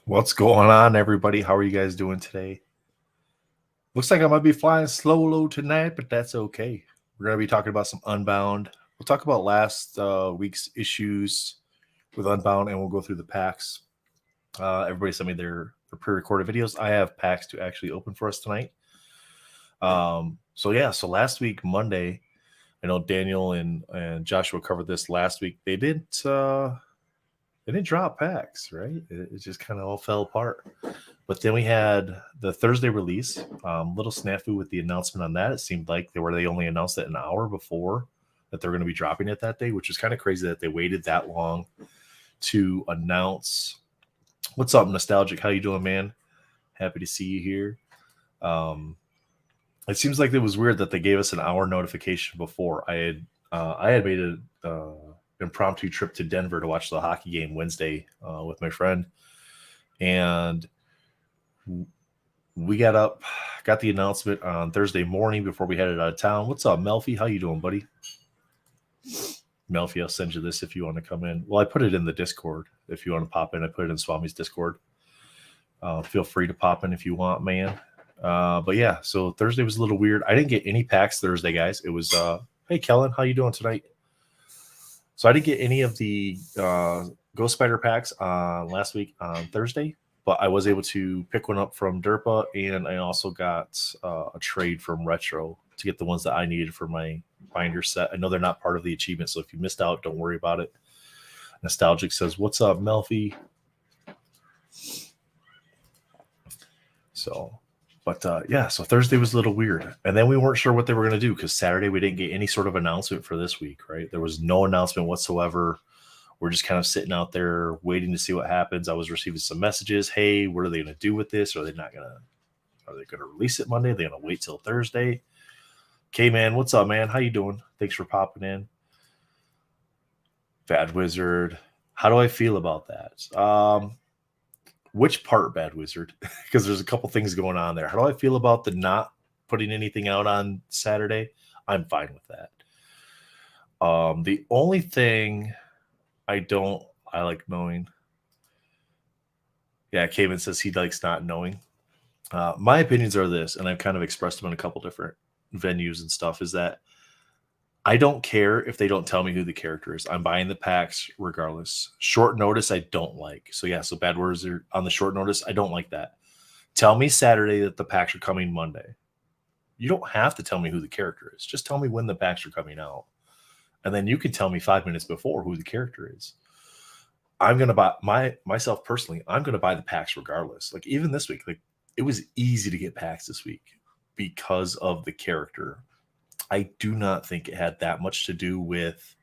What's going on, everybody? How are you guys doing today? Looks like I might be flying solo tonight, but that's okay. We're going to be talking about some Unbound. We'll talk about last week's issues with Unbound, and we'll go through the packs. Everybody sent me their pre-recorded videos. I have packs to actually open for us tonight. So last week, Monday, I know Daniel and Joshua covered this last week. They didn't drop packs, right? It just kind of all fell apart. But then we had the Thursday release. Little snafu with the announcement on that. It seemed like they only announced it an hour before that they're going to be dropping it that day, which is kind of crazy that they waited that long to announce. What's up, Nostalgic? How you doing, man? Happy to see you here. It seems like it was weird that they gave us an hour notification before. I had made an impromptu trip to Denver to watch the hockey game Wednesday with my friend, and we got up, got the announcement on Thursday morning before we headed out of town. What's up, Melfi? How you doing, buddy? Melfi, I'll send you this if you want to come in. Well, I put it in the Discord if you want to pop in. I put it in Swami's Discord. Feel free to pop in if you want, man. But yeah, so Thursday was a little weird. I didn't get any packs Thursday, guys. It was, hey, Kellen, how you doing tonight? So I didn't get any of the Ghost Spider packs last week on Thursday, but I was able to pick one up from Derpa, and I also got a trade from Retro to get the ones that I needed for my binder set. I know they're not part of the achievement, so if you missed out, don't worry about it. Nostalgic says, "What's up, Melfi?" So, but yeah, so Thursday was a little weird, and then we weren't sure what they were going to do because Saturday we didn't get any sort of announcement for this week. Right, there was no announcement whatsoever. We're just kind of sitting out there waiting to see what happens. I was receiving some messages. Hey, what are they going to do with this? Are they going to release it Monday? Are they going to wait till Thursday? Okay, man, what's up, man? How you doing? Thanks for popping in. Bad Wizard. How do I feel about that? Which part, Bad Wizard? Because there's a couple things going on there. How do I feel about the not putting anything out on Saturday? I'm fine with that. The only thing I like knowing. Yeah, Kaven says he likes not knowing. My opinions are this, and I've kind of expressed them in a couple different venues and stuff, is that I don't care if they don't tell me who the character is. I'm buying the packs regardless. Short notice, I don't like. So yeah, so bad words are on the short notice. I don't like that. Tell me Saturday that the packs are coming Monday. You don't have to tell me who the character is. Just tell me when the packs are coming out. And then you can tell me 5 minutes before who the character is. I'm gonna buy myself personally, I'm gonna buy the packs regardless. Like even this week, like it was easy to get packs this week because of the character. I do not think it had that much to do with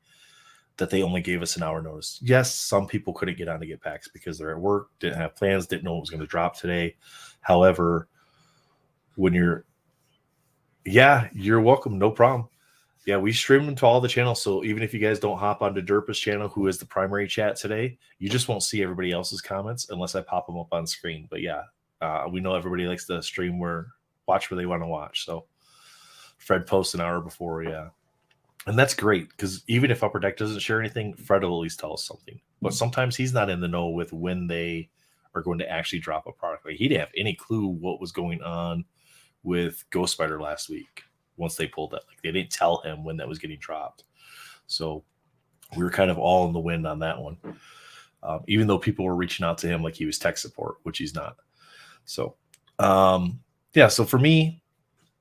that they only gave us an hour notice. Yes, some people couldn't get on to get packs because they're at work, didn't have plans, didn't know what was going to drop today. However, when you're welcome, no problem. Yeah, we stream them to all the channels. So even if you guys don't hop onto Derpa's channel, who is the primary chat today, you just won't see everybody else's comments unless I pop them up on screen. But yeah, we know everybody likes to stream watch where they want to watch. So Fred posts an hour before, yeah. And that's great because even if Upper Deck doesn't share anything, Fred will at least tell us something. But sometimes he's not in the know with when they are going to actually drop a product. Like he didn't have any clue what was going on with Ghost Spider last week once they pulled that. Like they didn't tell him when that was getting dropped. So we were kind of all in the wind on that one. Even though people were reaching out to him like he was tech support, which he's not. So, yeah. So for me,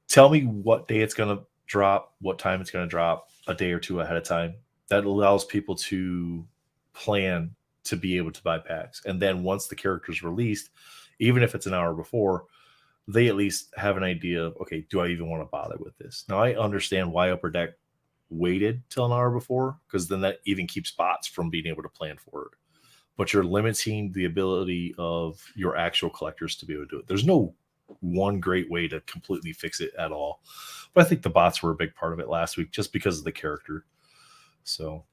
tell me what day it's going to drop, what time it's going to drop a day or two ahead of time. That allows people to plan to be able to buy packs. And then once the character is released, even if it's an hour before, they at least have an idea of, okay, do I even want to bother with this? Now, I understand why Upper Deck waited till an hour before, because then that even keeps bots from being able to plan for it. But you're limiting the ability of your actual collectors to be able to do it. There's no one great way to completely fix it at all. But I think the bots were a big part of it last week just because of the character. So,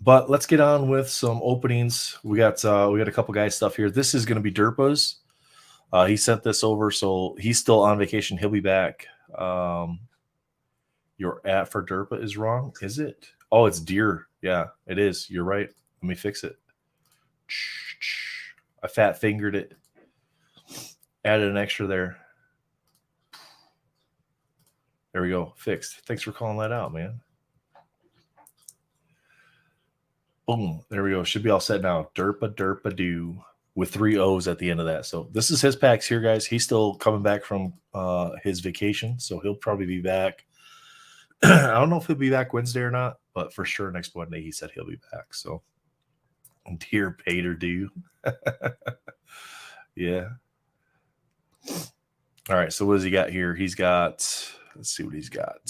but let's get on with some openings. We got a couple guys stuff here. This is going to be Derpa's. He sent this over, so he's still on vacation. He'll be back. Your ad for Derpa is wrong, is it? Oh, it's Deer. Yeah, it is. You're right. Let me fix it. I fat fingered it. Added an extra there. There we go. Fixed. Thanks for calling that out, man. Boom. There we go. Should be all set now. Derpa derpa doo with 3 O's at the end of that. So this is his packs here, guys. He's still coming back from his vacation. So he'll probably be back. I don't know if he'll be back Wednesday or not, but for sure next Monday he said he'll be back. So dear Pater do. Yeah. All right. So what does he got here? He's got, let's see what he's got.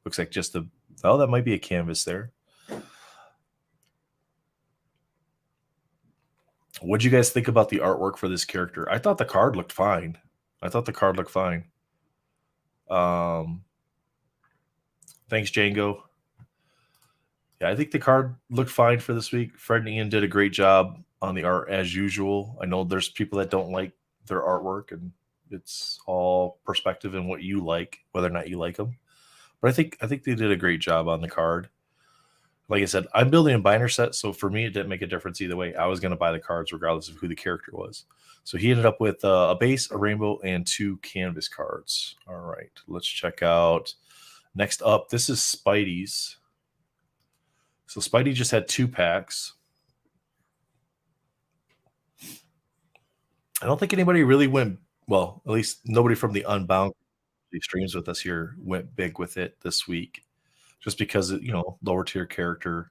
Looks like just the, oh, that might be a canvas there. What'd you guys think about the artwork for this character? I thought the card looked fine. Thanks, Django. Yeah, I think the card looked fine for this week. Fred and Ian did a great job on the art as usual. I know there's people that don't like their artwork, and it's all perspective and what you like, whether or not you like them. But I think they did a great job on the card. Like I said, I'm building a binder set, so for me, it didn't make a difference either way. I was going to buy the cards regardless of who the character was. So he ended up with a base, a rainbow, and 2 canvas cards. All right, let's check out. Next up, this is Spidey's. So Spidey just had 2 packs. I don't think anybody really went, well, at least nobody from the Unbound streams with us here went big with it this week. Just because, lower tier character,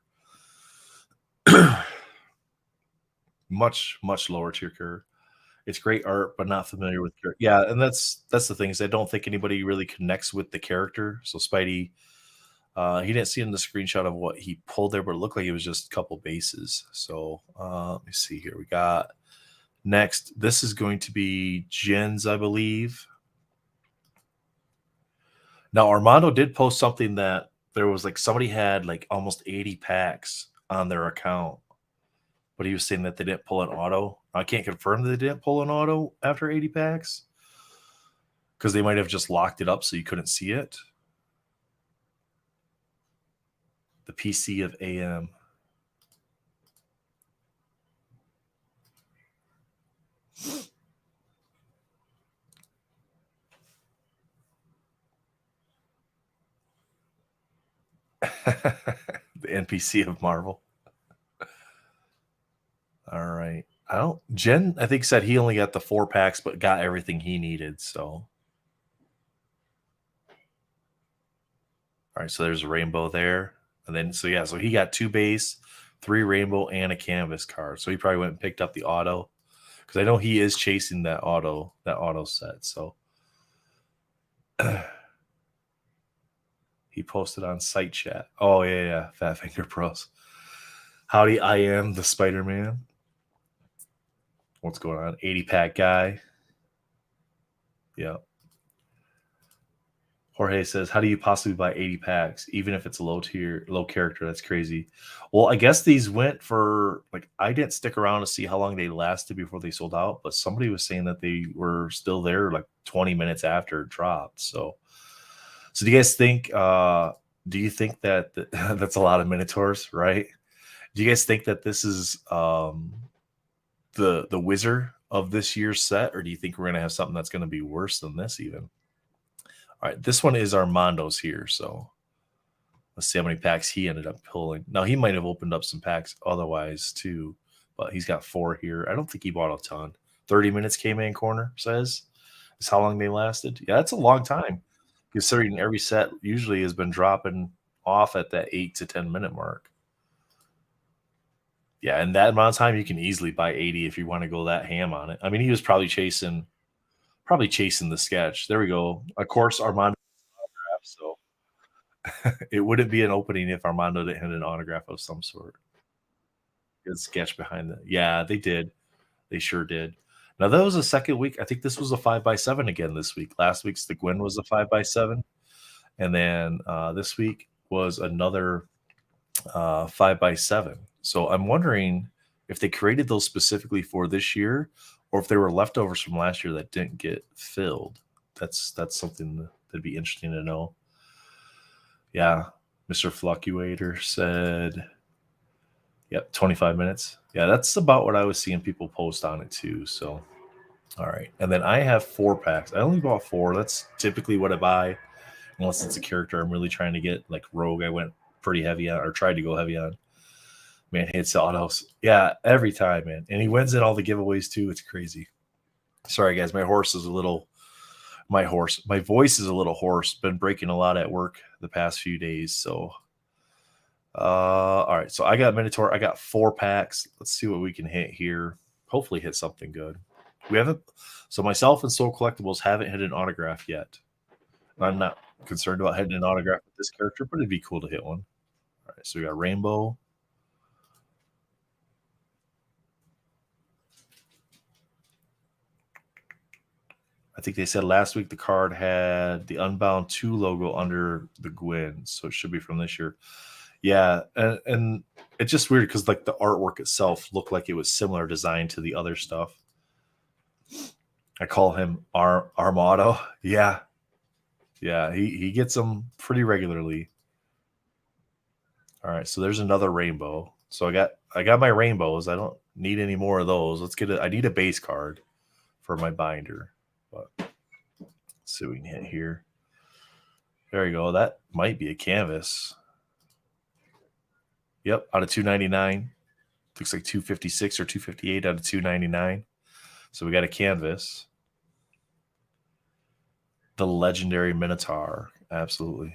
much lower tier character. It's great art, but not familiar with. Yeah, and that's the thing is I don't think anybody really connects with the character. So Spidey, he didn't see in the screenshot of what he pulled there, but it looked like it was just a couple bases. So let me see here. We got next. This is going to be Jen's, I believe. Now Armando did post something that there was like somebody had like almost 80 packs on their account, but he was saying that they didn't pull an auto. I can't confirm that they didn't pull an auto after 80 packs because they might have just locked it up so you couldn't see it. The PC of AM. The NPC of Marvel. All right. Jen, I think, said he only got the 4 packs, but got everything he needed. So, all right. So there's a rainbow there. And then, so he got 2 base, 3 rainbow, and a canvas card. So he probably went and picked up the auto because I know he is chasing that auto set. So he posted on site chat. Oh, yeah. Fat Finger Pros. Howdy, I am the Spider-Man. What's going on? 80 pack guy. Yeah. Jorge says, how do you possibly buy 80 packs, even if it's a low character? That's crazy. Well, I guess these went for, like, I didn't stick around to see how long they lasted before they sold out, but somebody was saying that they were still there like 20 minutes after it dropped. So do you guys think, do you think that that's a lot of Minotaurs, right? Do you guys think that this is the wizard of this year's set, or do you think we're going to have something that's going to be worse than this even? All right, this one is Armando's here, so let's see how many packs he ended up pulling. Now, he might have opened up some packs otherwise, too, but he's got 4 here. I don't think he bought a ton. 30 minutes K-Man Corner says is how long they lasted. Yeah, that's a long time, considering every set usually has been dropping off at that 8 to 10 minute mark. Yeah, and that amount of time, you can easily buy 80 if you want to go that ham on it. I mean, he was probably chasing the sketch. There we go. Of course, Armando autograph, so it wouldn't be an opening if Armando didn't hit an autograph of some sort. Good sketch behind that. Yeah, they did. They sure did. Now that was the second week. I think this was a 5x7 again this week. Last week's the Gwen was a 5x7, and then this week was another 5x7. So I'm wondering if they created those specifically for this year, or if they were leftovers from last year that didn't get filled. That's something that'd be interesting to know. Yeah, Mr. Fluctuator said Yep, 25 minutes. Yeah, that's about what I was seeing people post on it too. So, all right. And then I have 4 packs. I only bought 4. That's typically what I buy, unless it's a character I'm really trying to get. Like Rogue, I went pretty heavy on, or tried to go heavy on. Man, hits autos. Yeah, every time, man. And he wins in all the giveaways too. It's crazy. Sorry, guys. My voice is a little hoarse. Been breaking a lot at work the past few days. So, all right. So I got Minotaur. I got 4 packs. Let's see what we can hit here. Hopefully hit something good. We haven't. So myself and Soul Collectibles haven't hit an autograph yet. I'm not concerned about hitting an autograph with this character, but it'd be cool to hit one. All right. So we got Rainbow. I think they said last week the card had the Unbound 2 logo under the Gwyn, so it should be from this year. Yeah, and it's just weird because like the artwork itself looked like it was similar design to the other stuff. I call him Armado. Yeah, he gets them pretty regularly. All right, so there's another rainbow. So I got my rainbows. I don't need any more of those. Let's get it. I need a base card for my binder. But let's see what we can hit here. There you go. That might be a canvas. Yep, out of 299. Looks like 256 or 258 out of 299. So we got a canvas. The legendary Minotaur. Absolutely.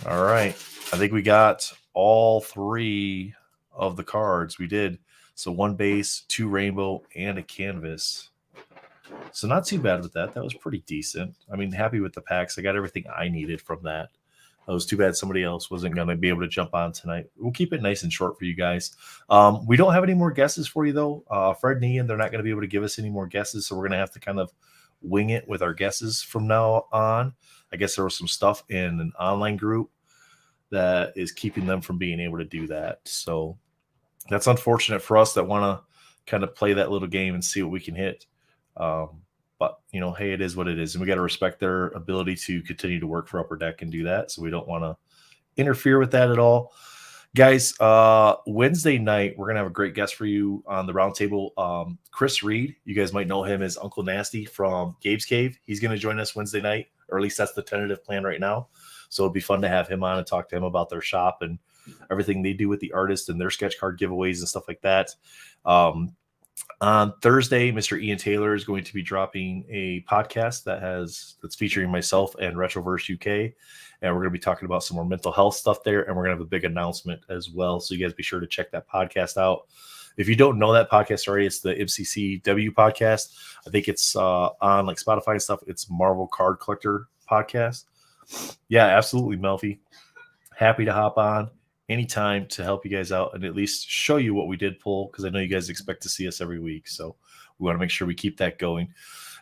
All right. I think we got all 3 of the cards. We did. So 1 base, 2 rainbow, and a canvas. So not too bad with that. That was pretty decent. I mean, happy with the packs. I got everything I needed from that. It was too bad somebody else wasn't going to be able to jump on tonight. We'll keep it nice and short for you guys. We don't have any more guesses for you, though. Fred and Ian, they're not going to be able to give us any more guesses, so we're going to have to kind of wing it with our guesses from now on. I guess there was some stuff in an online group that is keeping them from being able to do that. So that's unfortunate for us that want to kind of play that little game and see what we can hit. But, hey, it is what it is. And we got to respect their ability to continue to work for Upper Deck and do that. So we don't want to interfere with that at all. Guys, Wednesday night, we're going to have a great guest for you on the roundtable. Chris Reed, you guys might know him as Uncle Nasty from Gabe's Cave. He's going to join us Wednesday night, or at least that's the tentative plan right now. So it'd be fun to have him on and talk to him about their shop and everything they do with the artists and their sketch card giveaways and stuff like that. On Thursday, Mr. Ian Taylor is going to be dropping a podcast that's featuring myself and Retroverse UK. And we're going to be talking about some more mental health stuff there. And we're going to have a big announcement as well. So you guys be sure to check that podcast out. If you don't know that podcast already, it's the MCCW podcast. I think it's on like Spotify and stuff. It's Marvel Card Collector podcast. Yeah, absolutely, Melfi. Happy to hop on anytime to help you guys out and at least show you what we did pull, because I know you guys expect to see us every week. So we want to make sure we keep that going.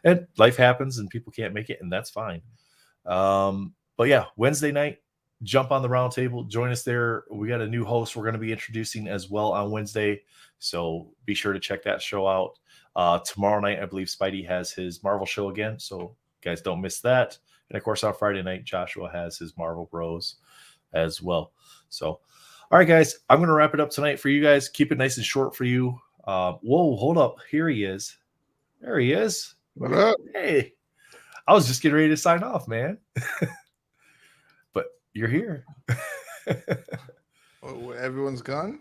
And life happens and people can't make it, and that's fine. But yeah, Wednesday night, jump on the round table, join us there. We got a new host we're going to be introducing as well on Wednesday. So be sure to check that show out. Tomorrow night, I believe Spidey has his Marvel show again. So guys, don't miss that. And of course, on Friday night, Joshua has his Marvel Bros as well. So, all right, guys, I'm going to wrap it up tonight for you guys. Keep it nice and short for you. Whoa, hold up. Here he is. There he is. What up? Hey, I was just getting ready to sign off, man. But you're here. Oh, everyone's gone?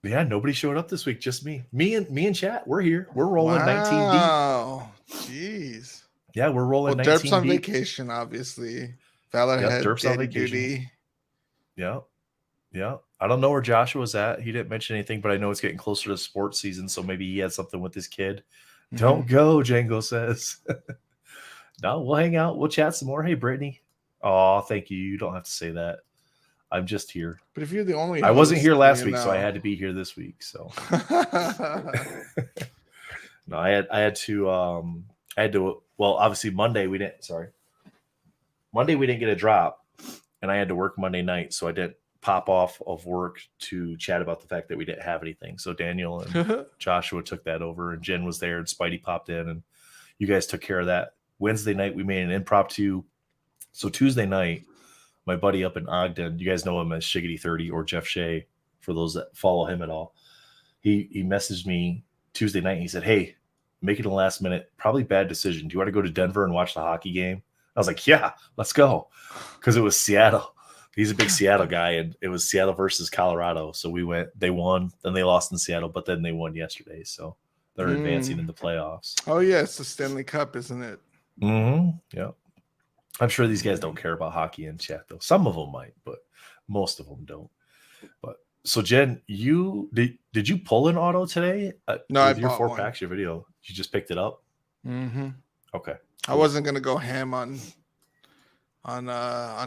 Yeah, nobody showed up this week. Just me. Me and chat. We're here. We're rolling 19 deep. Wow. Jeez. Yeah, we're rolling 19 Derp's on deep. vacation, obviously. Valor had Derp's on daddy vacation. duty. Yeah. I don't know where Joshua's at. He didn't mention anything, but I know it's getting closer to sports season, so maybe he had something with his kid. Mm-hmm. Don't go, Django says. No, we'll hang out. We'll chat some more. Hey, Brittany. Oh, thank you. You don't have to say that. I'm just here. But if you're the only I wasn't here last week, so I had to be here this week. So no, I had to well, obviously Monday we didn't get a drop, and I had to work Monday night, so I didn't pop off of work to chat about the fact that we didn't have anything. So Daniel and Joshua took that over, and Jen was there, and Spidey popped in, and you guys took care of that. Wednesday night we made an impromptu. So Tuesday night, my buddy up in Ogden, you guys know him as Shiggity30 or Jeff Shea, for those that follow him at all. He messaged me Tuesday night and he said, "Hey, make it a last minute, probably bad decision. Do you want to go to Denver and watch the hockey game?" I was like, "Yeah, let's go." Because it was Seattle. He's a big Seattle guy, and it was Seattle versus Colorado. So we went, they won, then they lost in Seattle, but then they won yesterday. So they're advancing in the playoffs. Oh, yeah, it's the Stanley Cup, isn't it? Mm-hmm. Yeah. I'm sure these guys don't care about hockey in chat, though. Some of them might, but most of them don't. But so, Jen, did you pull an auto today? No, I with your bought 4 one. packs, your video. You just picked it up? Mm-hmm. Okay. I wasn't gonna go ham on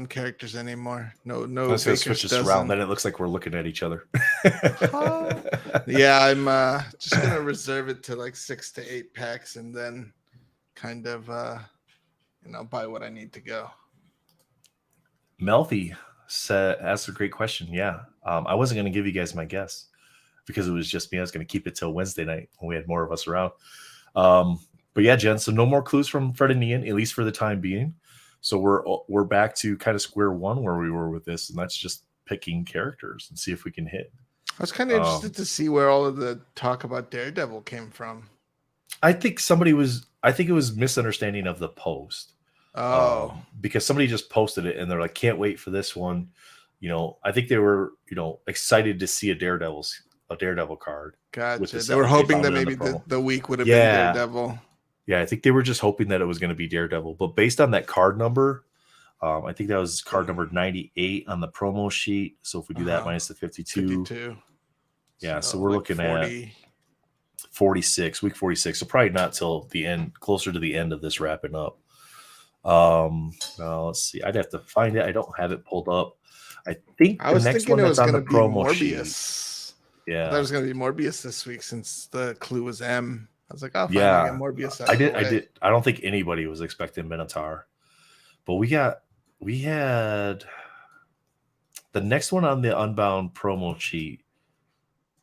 characters anymore. No. Let's switch this around. Then it looks like we're looking at each other. Yeah, I'm just gonna reserve it to like 6 to 8 packs, and then kind of buy what I need to go. Melfi asked a great question. Yeah, I wasn't going to give you guys my guess because it was just me. I was going to keep it till Wednesday night when we had more of us around. But yeah, Jen. So no more clues from Fred and Ian, at least for the time being. So we're back to kind of square one where we were with this, and that's just picking characters and see if we can hit. I was kind of interested to see where all of the talk about Daredevil came from. I think it was misunderstanding of the post. Oh, because somebody just posted it and they're like, "Can't wait for this one." I think they were, excited to see a Daredevil card. Gotcha. They were hoping that maybe the week would have been Daredevil. Yeah, I think they were just hoping that it was going to be Daredevil. But based on that card number, I think that was card number 98 on the promo sheet. So if we do that minus the 52. Yeah, so we're looking 40. At 46, week 46. So probably not till the end, closer to the end of this wrapping up. Let's see. I'd have to find it. I don't have it pulled up. I think I was thinking it was going to be promo Morbius. Yeah, there was going to be Morbius this week since the clue was M. I was like, oh, yeah, get Morbius. I did. I don't think anybody was expecting Minotaur, but we had the next one on the Unbound promo sheet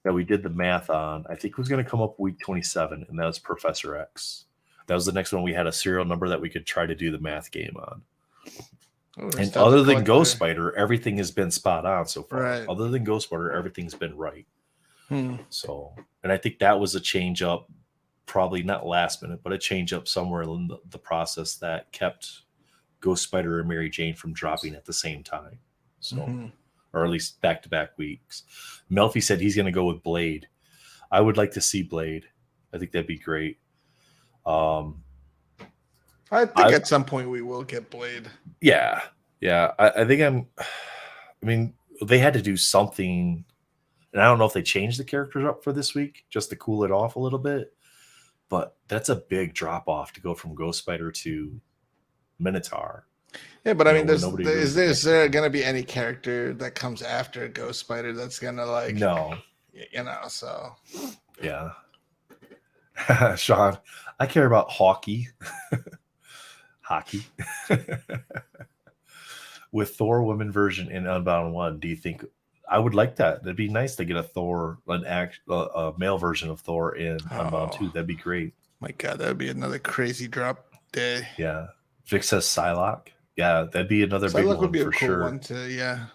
that we did the math on. I think was going to come up week 27, and that was Professor X. That was the next one we had a serial number that we could try to do the math game on. And other than Ghost Spider, everything has been spot on so far. Right. Other than Ghost Spider, everything's been right. So, and I think that was a change up, probably not last minute, but a change up somewhere in the process that kept Ghost Spider and Mary Jane from dropping at the same time. So, or at least back-to-back weeks. Melfi said he's going to go with Blade. I would like to see Blade. I think that'd be great. I think at some point we will get Blade. Yeah. I think they had to do something, and I don't know if they changed the characters up for this week just to cool it off a little bit, but that's a big drop off to go from Ghost Spider to Minotaur. Yeah, but I mean, is there going to be any character that comes after Ghost Spider that's going to no, so yeah. Sean, I care about hockey. With Thor women version in Unbound 1, do you think I would like that? That'd be nice to get a male version of Thor in Unbound 2. That'd be great. My God, that'd be another crazy drop day. Yeah. Vic says Psylocke. Yeah, that'd be another big one would be for a cool sure. One too, yeah.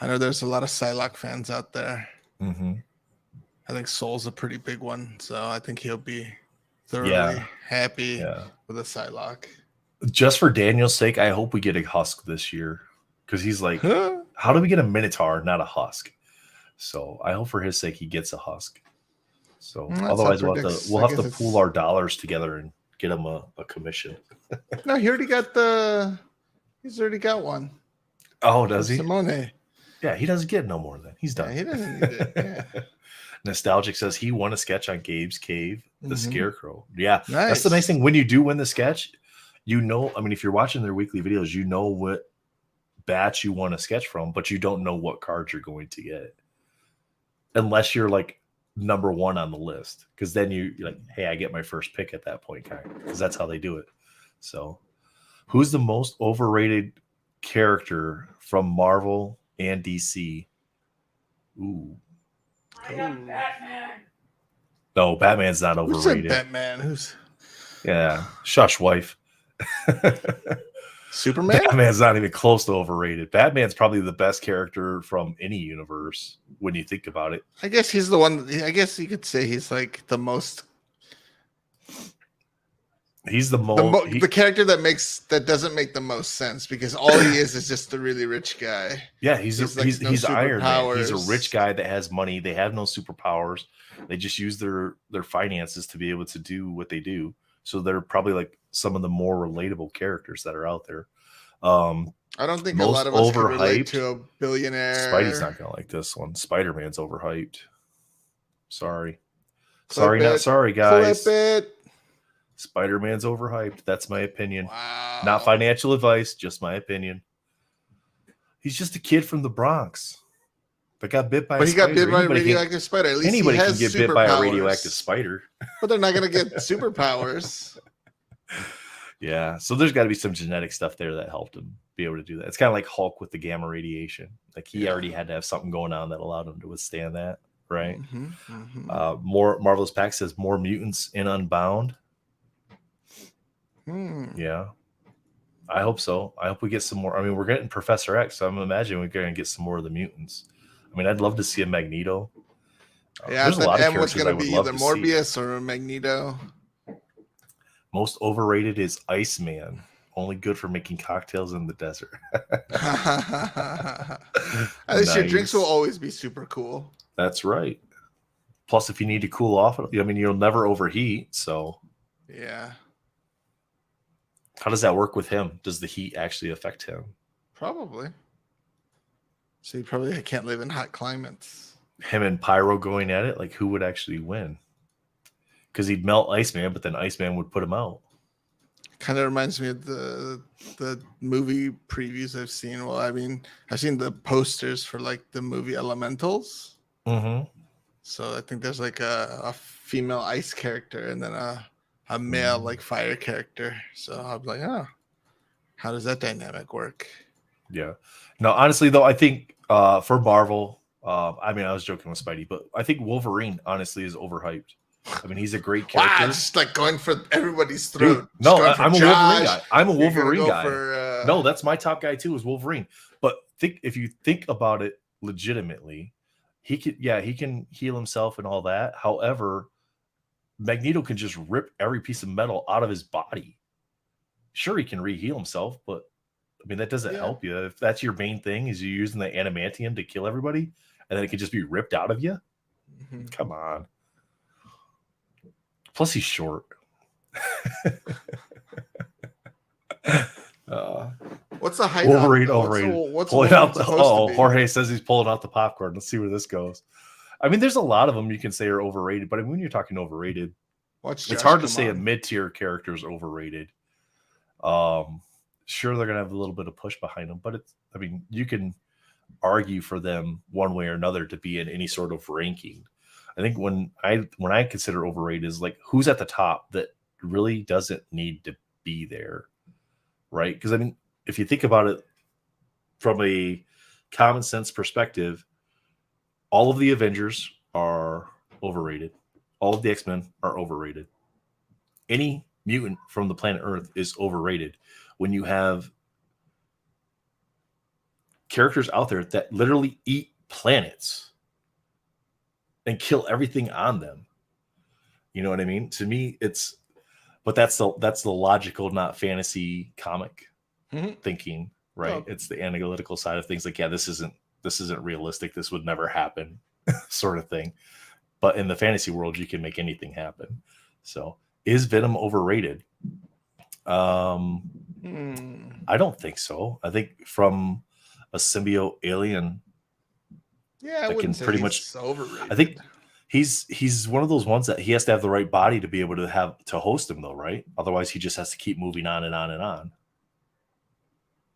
I know there's a lot of Psylocke fans out there. Mm-hmm. I think Soul's a pretty big one, so I think he'll be thoroughly happy with a Psylocke. Just for Daniel's sake, I hope we get a Husk this year, because he's like, how do we get a Minotaur, not a Husk? So I hope for his sake he gets a Husk. So otherwise we'll have to pool our dollars together and get him a commission. No, he's already got one. Oh, does he? Simone. Yeah, he doesn't get no more than he's done. Yeah, he doesn't need it. Yeah. Nostalgic says he won a sketch on Gabe's Cave, the Scarecrow. Yeah, nice. That's the nice thing. When you do win the sketch, if you're watching their weekly videos, you know what batch you want to sketch from, but you don't know what cards you're going to get. Unless you're like number one on the list, because then you're like, hey, I get my first pick at that point, kind of, because that's how they do it. So, who's the most overrated character from Marvel and DC? Ooh. I got Batman. No, Batman's not overrated. Who said Batman? Yeah, shush, wife. Superman? Batman's not even close to overrated. Batman's probably the best character from any universe when you think about it. I guess he's the one. I guess you could say he's like the most. He's the The character that doesn't make the most sense because all he is just a really rich guy. Yeah, he's no Iron Man. He's a superpowers. rich guy that has money. They have no superpowers. They just use their finances to be able to do what they do. So they're probably like some of the more relatable characters that are out there. I don't think a lot of us can relate to a billionaire. Spidey's not gonna like this one. Spider-Man's overhyped. Sorry, Clip sorry, guys. Clip it. Spider-Man's overhyped. That's my opinion. Wow. Not financial advice, just my opinion. He's just a kid from the Bronx. But got bit by a spider. He got bit by a radioactive spider. At least anybody can get bit by a radioactive spider. But they're not going to get superpowers. Yeah. So there's got to be some genetic stuff there that helped him be able to do that. It's kind of like Hulk with the gamma radiation. Like he already had to have something going on that allowed him to withstand that. Right. More Marvelous Pack says more mutants in Unbound. Yeah. I hope so. I hope we get some more. I mean, we're getting Professor X, so I'm imagining we're going to get some more of the mutants. I mean, I'd love to see a Magneto. Yeah, there's a lot of characters going to be either Morbius see. or a Magneto. Most overrated is Iceman. Only good for making cocktails in the desert. At least your drinks will always be super cool. That's right. Plus, if you need to cool off, I mean, you'll never overheat. So, yeah. How does that work with him? Does the heat actually affect him? Probably. So he probably can't live in hot climates. Him and Pyro going at it, like who would actually win? Because he'd melt Iceman, but then Iceman would put him out. Kind of reminds me of the movie previews I've seen. Well, I mean, I've seen the posters for like the movie Elementals. Mm-hmm. So I think there's like a female ice character and then a male like fire character. So I'm like, oh, how does that dynamic work? Yeah. No, honestly though, I think for Marvel, I mean, I was joking with Spidey, but I think Wolverine honestly is overhyped. I mean, he's a great character. Wow, just like going for everybody's throat. Dude, no, I'm a Wolverine guy. I'm a Wolverine guy. For, no, that's my top guy too, is Wolverine. But if you think about it legitimately, he can heal himself and all that. However, Magneto can just rip every piece of metal out of his body. Sure, he can re-heal himself, but I mean that doesn't help you. If that's your main thing, is you're using the adamantium to kill everybody, and then it can just be ripped out of you. Mm-hmm. Come on. Plus, he's short. What's the height? Wolverine overrated. What's pulling out the, Jorge says he's pulling out the popcorn. Let's see where this goes. I mean, there's a lot of them you can say are overrated, but I mean, when you're talking overrated, it's hard to say a mid-tier character is overrated. Sure, they're gonna have a little bit of push behind them, but I mean, you can argue for them one way or another to be in any sort of ranking. I think when I consider overrated is like who's at the top that really doesn't need to be there, right? Because I mean, if you think about it from a common sense perspective, all of the Avengers are overrated. All of the X-Men are overrated. Any mutant from the planet Earth is overrated. When you have characters out there that literally eat planets and kill everything on them. You know what I mean? To me, but that's the logical, not fantasy comic thinking, right? Oh. It's the analytical side of things. Like, yeah, this isn't realistic. This would never happen, sort of thing. But in the fantasy world, you can make anything happen. So, is Venom overrated? I don't think so. I think from a symbiote alien. Yeah, I wouldn't say pretty much overrated. I think he's one of those ones that he has to have the right body to be able to have to host him, though, right? Otherwise, he just has to keep moving on and on and on.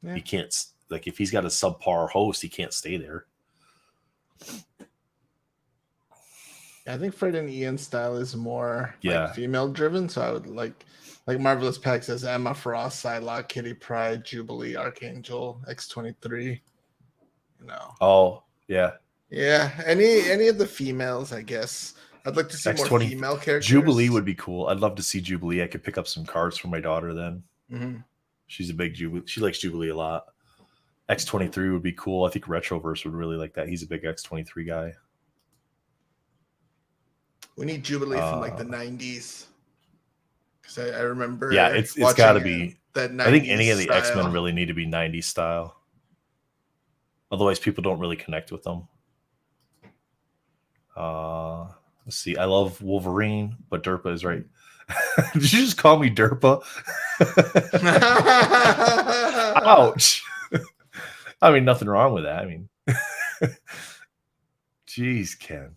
Yeah. He can't, like, if he's got a subpar host, he can't stay there. I think Fred and Ian's style is more like female driven, so I would like Marvelous Pack says Emma Frost, Psylocke, Kitty Pryde, Jubilee, Archangel, X-23. You know. Oh yeah. Yeah, any of the females, I guess. I'd like to see more female characters. Jubilee would be cool. I'd love to see Jubilee. I could pick up some cards for my daughter then. Mm-hmm. She's a big Jubilee. She likes Jubilee a lot. X-23 would be cool. I think Retroverse would really like that. He's a big X-23 guy. We need Jubilee from like the 90s. Because I remember. Yeah, it's got to be. That 90s I think any of the style. X-Men really need to be 90s style. Otherwise, people don't really connect with them. Let's see. I love Wolverine, but Derpa is right. Did you just call me Derpa? Ouch. I mean, nothing wrong with that. I mean, jeez, Ken.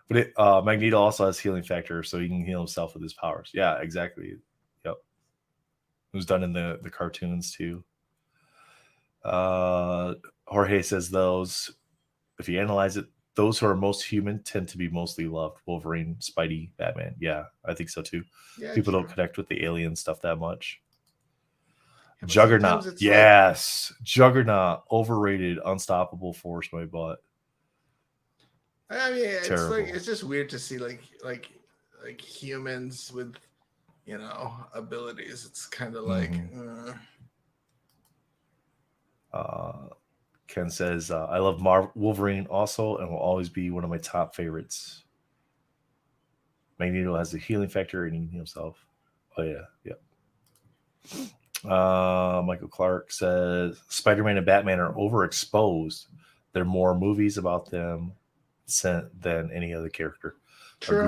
But Magneto also has healing factor, so he can heal himself with his powers. Yeah, exactly. Yep. It was done in the cartoons too. Jorge says those, if you analyze it, those who are most human tend to be mostly loved. Wolverine, Spidey, Batman. Yeah, I think so too. Yeah, people don't connect with the alien stuff that much. Yeah, Juggernaut. Yes. Like... Juggernaut. Overrated, unstoppable force, my butt. I mean, it's terrible. Like it's just weird to see like humans with, you know, abilities. It's kind of like Ken says, I love Wolverine also and will always be one of my top favorites. Magneto has the healing factor and he can heal himself. Oh, yeah. Yep. Michael Clark says, Spider-Man and Batman are overexposed. There are more movies about them than any other character. True.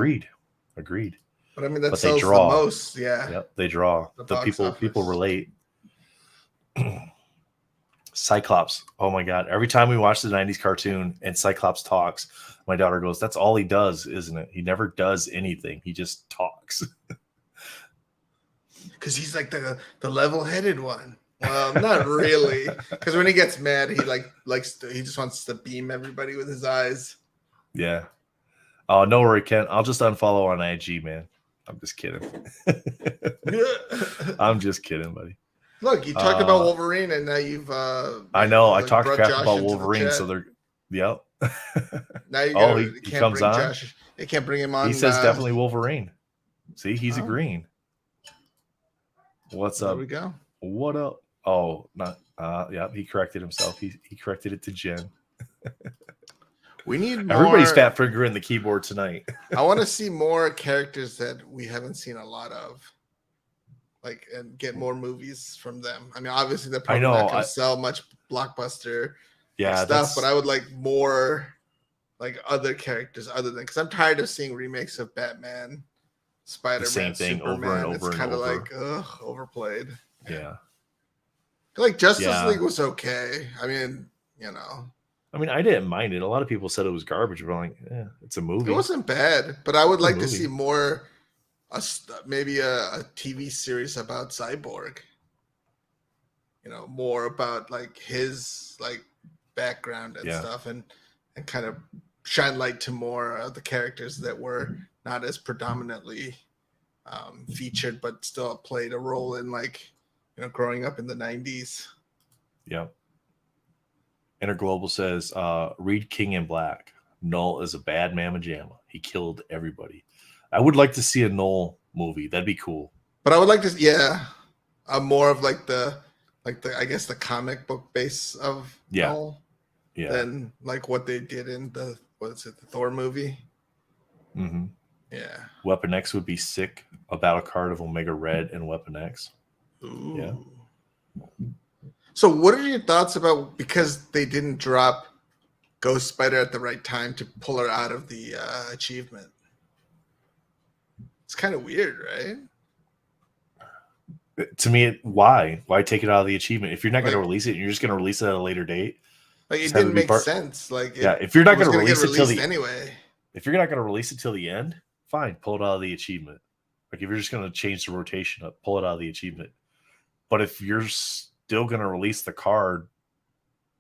Agreed. But I mean, that sells the most. Yeah. Yep, they draw. The people relate. Cyclops. Oh my God. Every time we watch the 90s cartoon and Cyclops talks, my daughter goes, that's all he does, isn't it? He never does anything. He just talks. Because he's like the level-headed one. Well, not really. Because when he gets mad, he he just wants to beam everybody with his eyes. Yeah. Oh, no worry, Ken. I'll just unfollow on IG, man. I'm just kidding. I'm just kidding, buddy. Look, you talked about Wolverine, and now you've. I know. I talked crap about Wolverine, so they're. Yep. Now you he comes on. Josh. You can't bring him on. He says definitely Wolverine. See, he's agreeing. What's up? There we go. What up? Oh, not. Yeah, he corrected himself. He corrected it to Jen. We need more. Everybody's fat fingering the keyboard tonight. I want to see more characters that we haven't seen a lot of. Like, and get more movies from them. I mean, obviously they're probably not going to sell much blockbuster stuff, but I would like more like other characters other than, because I'm tired of seeing remakes of Batman, Spider-Man, same thing Superman. Over and over. It's kind of like overplayed. Yeah. Like Justice League was okay. I mean, you know. I mean, I didn't mind it. A lot of people said it was garbage, but I'm like, it's a movie. It wasn't bad, but I would like to see more. Maybe a TV series about Cyborg, you know, more about like his like background and stuff, and kind of shine light to more of the characters that were not as predominantly featured, but still played a role in, like, you know, growing up in the 90s. Yeah. Interglobal says, read King in Black. Null is a bad mamma jamma. He killed everybody. I would like to see a Null movie. That'd be cool. But I would like to, more of like the I guess the comic book base of Null, than like what they did in the Thor movie. Mm-hmm. Yeah. Weapon X would be sick. A battle card of Omega Red and Weapon X. Ooh. Yeah. So what are your thoughts about, because they didn't drop Ghost Spider at the right time to pull her out of the achievement? It's kind of weird, right? To me, why take it out of the achievement if you're not going to release it? You're just going to release it at a later date. Like, it didn't make sense. Like, if you're not going to release it till the anyway, if you're not going to release it till the end, fine, pull it out of the achievement. Like, if you're just going to change the rotation up, pull it out of the achievement. But if you're still going to release the card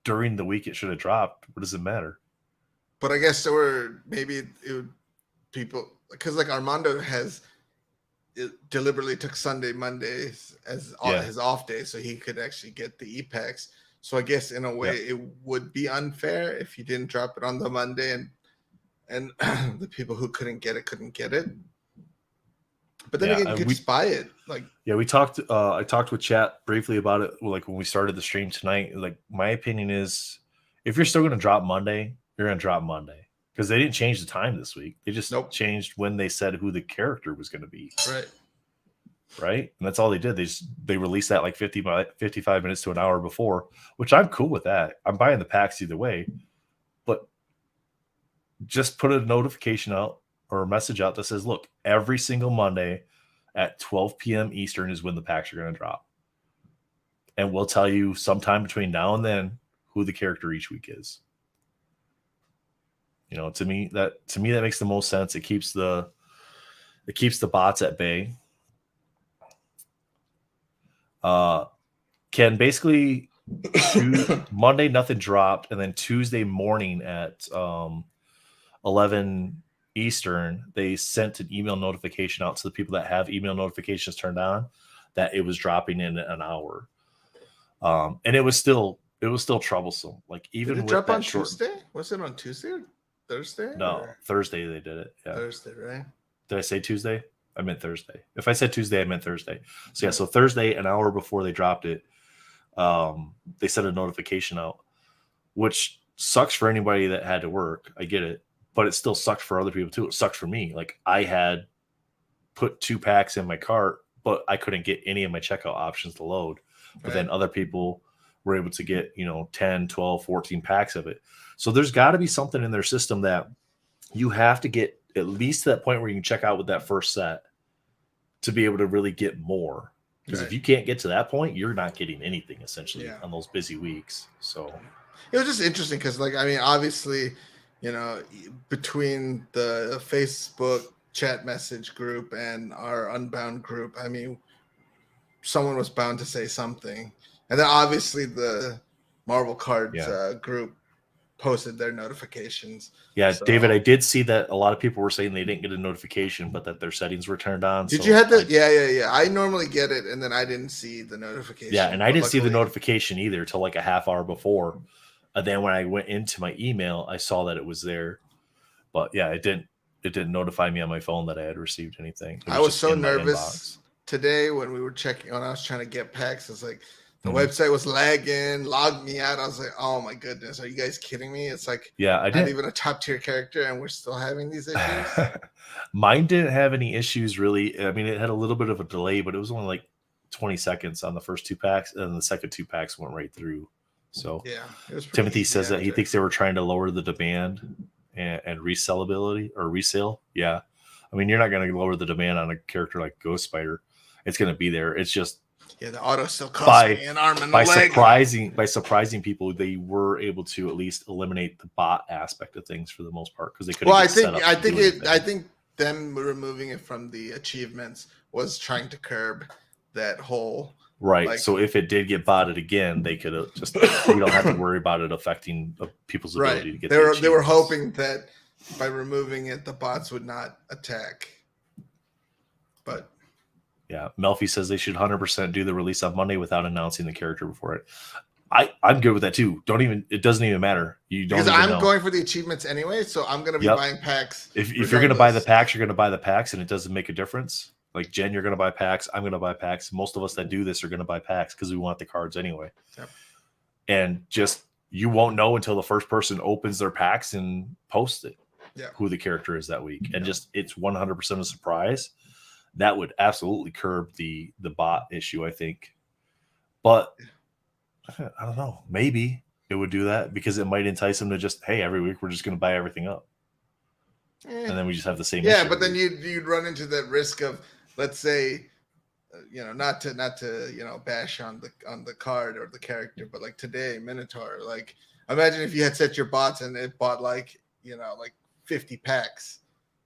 during the week it should have dropped, what does it matter? But I guess there were people, because like Armando deliberately took Sunday, Mondays as his off day so he could actually get the e-packs. So I guess in a way it would be unfair if you didn't drop it on the Monday and the people who couldn't get it. But then again, you could just buy it. Like, yeah, we talked. I talked with chat briefly about it. Like when we started the stream tonight. Like my opinion is, if you're still going to drop Monday, you're going to drop Monday because they didn't change the time this week. They just changed when they said who the character was going to be. Right, and that's all they did. They released that like 55 minutes to an hour before, which I'm cool with that. I'm buying the packs either way, but just put a notification out or a message out that says, look, every single Monday at 12 p.m. Eastern is when the packs are going to drop. And we'll tell you sometime between now and then who the character each week is. You know, to me that makes the most sense. It keeps the bots at bay. Can basically Monday nothing dropped, and then Tuesday morning at 11 Eastern, they sent an email notification out to the people that have email notifications turned on that it was dropping in an hour. And it was still troublesome. Like even did it with drop that on Tuesday? Was it on Tuesday or Thursday? No, or? Thursday they did it. Yeah. Thursday, right? Did I say Tuesday? I meant Thursday. If I said Tuesday, I meant Thursday. So yeah, so Thursday, an hour before they dropped it, they sent a notification out, which sucks for anybody that had to work. I get it, but it still sucked for other people too. It sucked for me. Like I had put 2 packs in my cart, but I couldn't get any of my checkout options to load. But then other people were able to get, 10, 12, 14 packs of it. So there's got to be something in their system that you have to get at least to that point where you can check out with that first set to be able to really get more. Because if you can't get to that point, you're not getting anything essentially on those busy weeks. So it was just interesting because, obviously, between the Facebook chat message group and our Unbound group, someone was bound to say something. And then obviously the Marvel Cards group posted their notifications. Yeah, so, David, I did see that a lot of people were saying they didn't get a notification, but that their settings were turned on. Did you have that? Yeah. I normally get it, and then I didn't see the notification. Yeah, and I didn't see the notification either till like a half hour before. And then when I went into my email, I saw that it was there. But yeah, it didn't notify me on my phone that I had received anything. I was so nervous today when I was trying to get packs. It's like the website was lagging, logged me out. I was like, oh my goodness, are you guys kidding me? It's like, not even a top tier character and we're still having these issues. Mine didn't have any issues really. I mean, it had a little bit of a delay, but it was only like 20 seconds on the first 2 packs, and the second 2 packs went right through. So yeah, Timothy says that he thinks they were trying to lower the demand and resellability or resale. Yeah. I mean, you're not going to lower the demand on a character like Ghost Spider. It's going to be there. It's just, the auto still costs me an arm and a leg. By surprising people, they were able to at least eliminate the bot aspect of things for the most part because they couldn't. Well, I think them removing it from the achievements was trying to curb that whole right. So if it did get botted again, they could have just we don't have to worry about it affecting people's ability to get. They were hoping that by removing it, the bots would not attack, but. Yeah, Melfi says they should 100% do the release on Monday without announcing the character before it. I'm good with that too. It doesn't even matter. You don't. Because I'm going for the achievements anyway, so I'm going to be buying packs. If you're going to buy the packs, you're going to buy the packs, and it doesn't make a difference. Like Jen, you're going to buy packs. I'm going to buy packs. Most of us that do this are going to buy packs because we want the cards anyway. Yep. And just you won't know until the first person opens their packs and posts it. Yeah. Who the character is that week, and just it's 100% a surprise. That would absolutely curb the bot issue, I think. But I don't know. Maybe it would do that because it might entice them to just, hey, every week we're just going to buy everything up. And then we just have the same issue. But then you'd run into that risk of, let's say, not to bash on the card or the character, but like today, Minotaur. Like imagine if you had set your bots and it bought like 50 packs.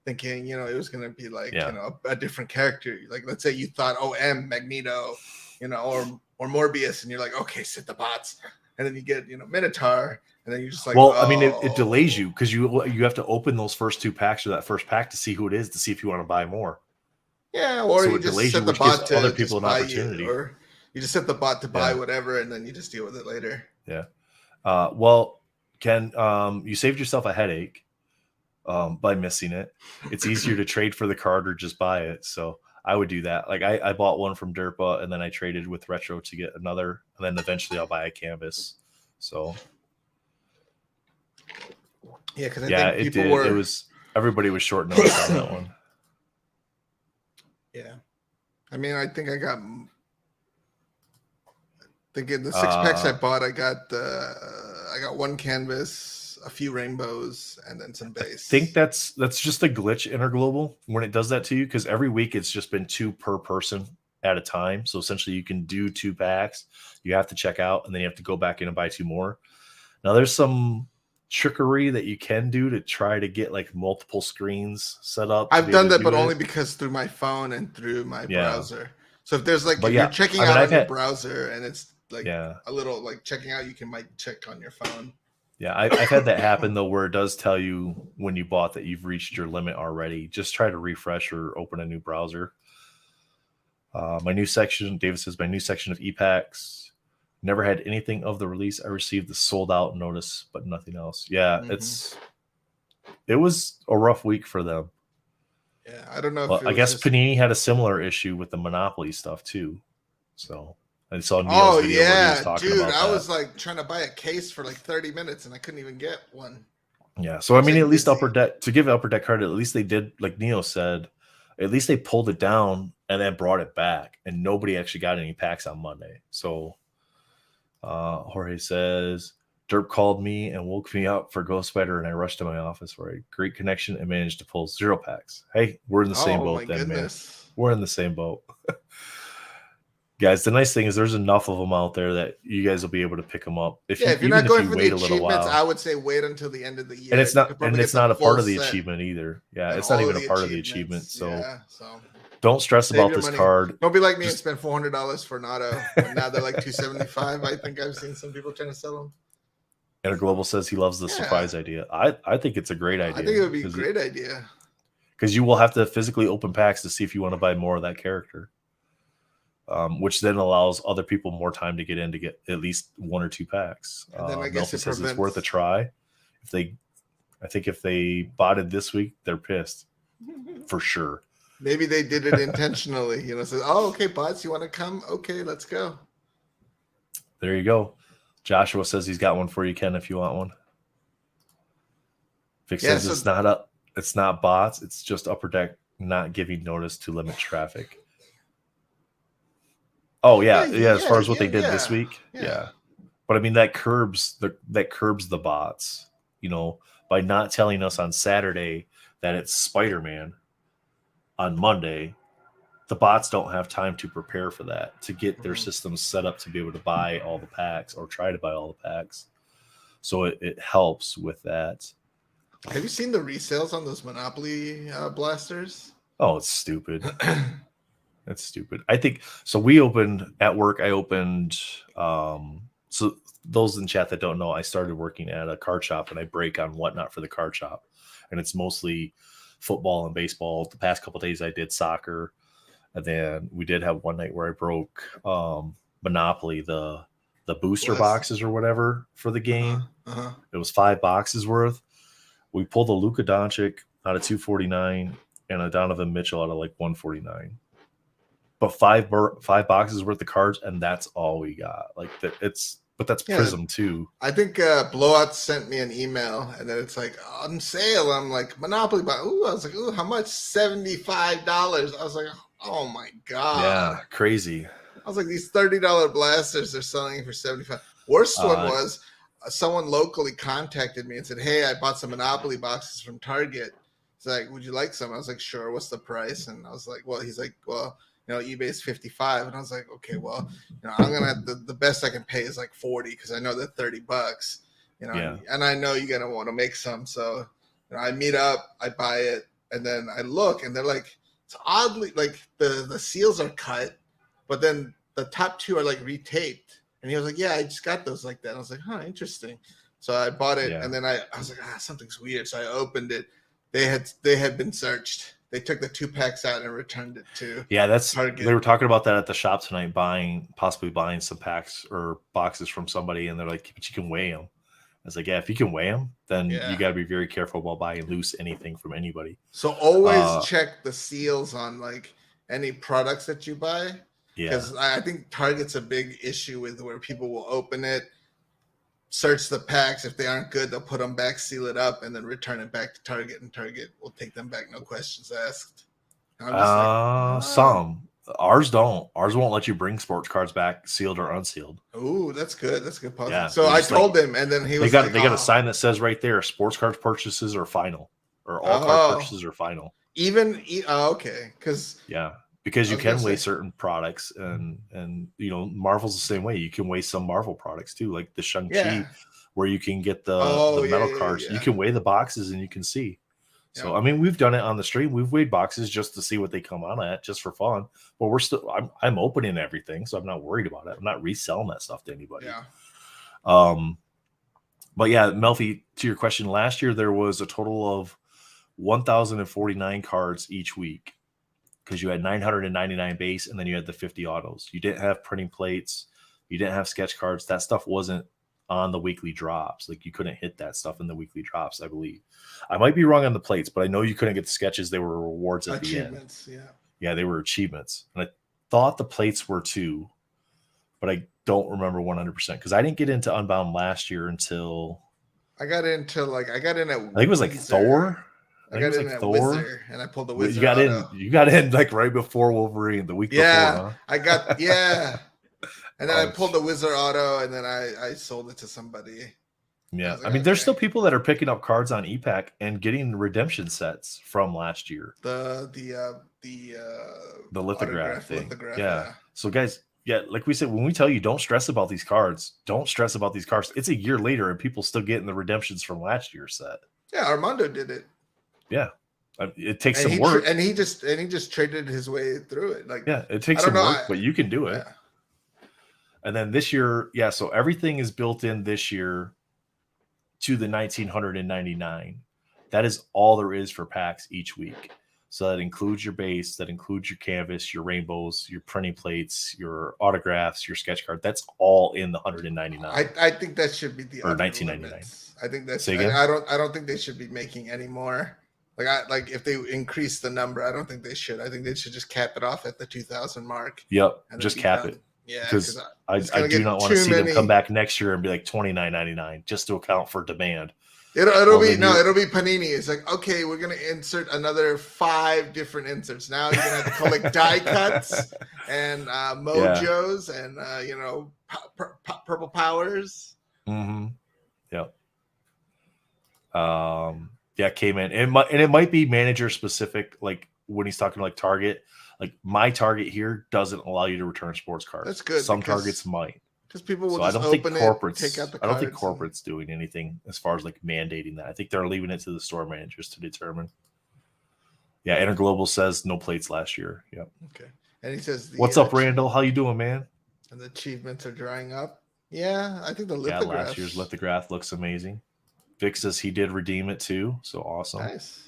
Thinking, it was going to be like, a different character. Like, let's say you thought, Magneto, or Morbius, and you're like, okay, set the bots. And then you get, Minotaur, and then you're just like, I mean, it delays you because you have to open those first 2 packs or that first pack to see who it is to see if you want to buy more. Yeah, or so you just set the bot to other people an opportunity. Or you just set the bot to buy whatever, and then you just deal with it later. Yeah. Well, Ken, you saved yourself a headache. By missing it. It's easier to trade for the card or just buy it. So I would do that. Like I bought one from Derpa and then I traded with Retro to get another, and then eventually I'll buy a canvas. So yeah, because I yeah, think it people did. were. It was everybody was short notice on that one. Yeah, I mean, I think I got. Thinking the 6-packs I bought, I got one canvas, a few rainbows, and then some base. I think that's just a glitch Interglobal when it does that to you, because every week it's just been 2 per person at a time. So essentially you can do 2 packs, you have to check out, and then you have to go back in and buy 2 more. Now there's some trickery that you can do to try to get like multiple screens set up. I've done that, but only because through my phone and through my browser. So if there's like, you're checking out on your browser and it's like a little like checking out, you might check on your phone. Yeah, I've had that happen though, where it does tell you when you bought that you've reached your limit already. Just try to refresh or open a new browser. My new section, David says, my new section of e-packs. Never had anything of the release. I received the sold out notice, but nothing else. Yeah, it was a rough week for them. Yeah, I don't know. Well, I guess Panini had a similar issue with the Monopoly stuff too. So I saw Neil's video where he was talking about that. I was like trying to buy a case for like 30 minutes and I couldn't even get one. Yeah, so I mean, at least Upper Deck, to give Upper Deck credit, at least they did, like Neo said, at least they pulled it down and then brought it back, and nobody actually got any packs on Monday. So Jorge says, Derp called me and woke me up for Ghost Spider, and I rushed to my office for a great connection and managed to pull 0 packs. Hey, we're in the same boat then, man. We're in the same boat. Guys, the nice thing is there's enough of them out there that you guys will be able to pick them up. If you're not going for the achievements, I would say wait until the end of the year. And it's not a part of the achievement either. Yeah, it's not even a part of the achievement. So, don't stress about this card. Don't be like me and spend $400 for an auto. Now they're like $275. I think I've seen some people trying to sell them. Interglobal says he loves the surprise idea. I think it's a great idea. I think it would be a great idea. Because you will have to physically open packs to see if you want to buy more of that character. Which then allows other people more time to get in to get at least 1 or 2 packs. Then I guess says it's worth a try. I think if they botted this week, they're pissed for sure. Maybe they did it intentionally. Says, "Oh, okay, bots, you want to come? Okay, let's go." There you go. Joshua says he's got one for you, Ken, if you want one. Vic says it's not bots. It's just Upper Deck not giving notice to limit traffic. Oh yeah. As far as what they did this week, but I mean that curbs the bots. By not telling us on Saturday that it's Spider-Man on Monday, the bots don't have time to prepare for that, to get their systems set up to be able to buy all the packs or try to buy all the packs. So it helps with that. Have you seen the resales on those Monopoly blasters? Oh, it's stupid. That's stupid. I think so. We opened at work. I opened. So those in chat that don't know, I started working at a card shop, and I break on whatnot for the card shop, and it's mostly football and baseball. The past couple of days, I did soccer, and then we did have one night where I broke Monopoly, the booster boxes or whatever for the game. It was 5 boxes worth. We pulled a Luka Doncic out of 249 and a Donovan Mitchell out of like 149. But 5 boxes worth of cards, and that's all we got. Like that, but that's Prism too. I think Blowout sent me an email, and then it's like on sale. I'm like Monopoly, but I was like, ooh, how much? $75. I was like, oh my god, yeah, crazy. I was like, these $30 blasters they're selling for $75. Worst one was someone locally contacted me and said, hey, I bought some Monopoly boxes from Target. He's like, would you like some? I was like, sure. What's the price? And I was like, well, he's like, well, eBay's 55. And I was like, okay, well, I'm going to have the best I can pay is like 40 because I know that $30, and I know you're going to want to make some. So, I meet up, I buy it, and then I look, and they're like, it's oddly, like the seals are cut, but then the top 2 are like retaped. And he was like, yeah, I just got those like that. And I was like, huh, interesting. So I bought it, and then I was like, something's weird. So I opened it. They had been searched. They took the 2 packs out and returned it to Target. They were talking about that at the shop tonight, possibly buying some packs or boxes from somebody, and they're like, but you can weigh them. I was like, yeah, if you can weigh them, then you got to be very careful about buying loose anything from anybody. So always check the seals on, like, any products that you buy. Yeah. Because I think Target's a big issue with where people will open it, search the packs. If they aren't good, they'll put them back, seal it up, and then return it back to Target, and Target will take them back, no questions asked. I'm just like, some. Ours don't. Ours won't let you bring sports cards back sealed or unsealed. Oh, that's good. That's good policy. Yeah, so I told him, and then he was they got a sign that says right there, sports cards purchases are final, or all card purchases are final. Even okay, because you can weigh certain products, and you know, Marvel's the same way. You can weigh some Marvel products too, like the Shang-Chi, where you can get the metal cards. You can weigh the boxes and you can see. So I mean, we've done it on the stream. We've weighed boxes just to see what they come on at, just for fun. But we're still, I'm opening everything, so I'm not worried about it. I'm not reselling that stuff to anybody. Yeah. But yeah, Melfi, to your question, last year there was a total of 1,049 cards each week, because you had 999 base and then you had the 50 autos. You didn't have printing plates. You didn't have sketch cards. That stuff wasn't on the weekly drops. Like, you couldn't hit that stuff in the weekly drops, I believe. I might be wrong on the plates, but I know you couldn't get the sketches. They were rewards at the end. Yeah, they were achievements. And I thought the plates were too, but I don't remember 100% because I didn't get into Unbound last year until I got in at I think it was like Thor. I got in at Wizard, and I pulled the Wizard. You got in like right before Wolverine, the week before, huh? I got and then I pulled the Wizard auto, and then I sold it to somebody. Yeah, I mean, there's still people that are picking up cards on ePack and getting redemption sets from last year. The lithograph thing. Yeah. So guys, like we said, when we tell you don't stress about these cards, don't stress about these cards. It's a year later and people still getting the redemptions from last year's set. Yeah, Armando did it. Yeah. It takes some work. And he just traded his way through it. Like, it takes some work, but you can do it. Yeah. And then this year, so everything is built in this year to the 1,999. That is all there is for packs each week. So that includes your base, that includes your canvas, your rainbows, your printing plates, your autographs, your sketch card. That's all in the 199. I think that should be the or 1999. I think that's. I don't think they should be making any more. Like if they increase the number, I don't think they should. I think they should just cap it off at the 2,000 mark. Yep, just cap it. Yeah, because I do not want to see them come back next year and be like $29.99 just to account for demand. It'll be Panini. It's like, okay, we're gonna insert another 5 different inserts. Now you're gonna have to collect die cuts and mojos and purple powers. Mm-hmm. Yep. Came in and it might be manager specific. Like when he's talking like Target. Like my Target here doesn't allow you to return sports cards. That's good. Some Targets might. Because people will just open it, take out the cards. I don't think corporate's doing anything as far as like mandating that. I think they're leaving it to the store managers to determine. Yeah, Interglobal says no plates last year. Yep. Okay. And he says, "What's up, Randall? How you doing, man?" And the achievements are drying up. Yeah, I think the lithograph. Yeah, last year's lithograph looks amazing. Vic says he did redeem it too, so awesome. Nice.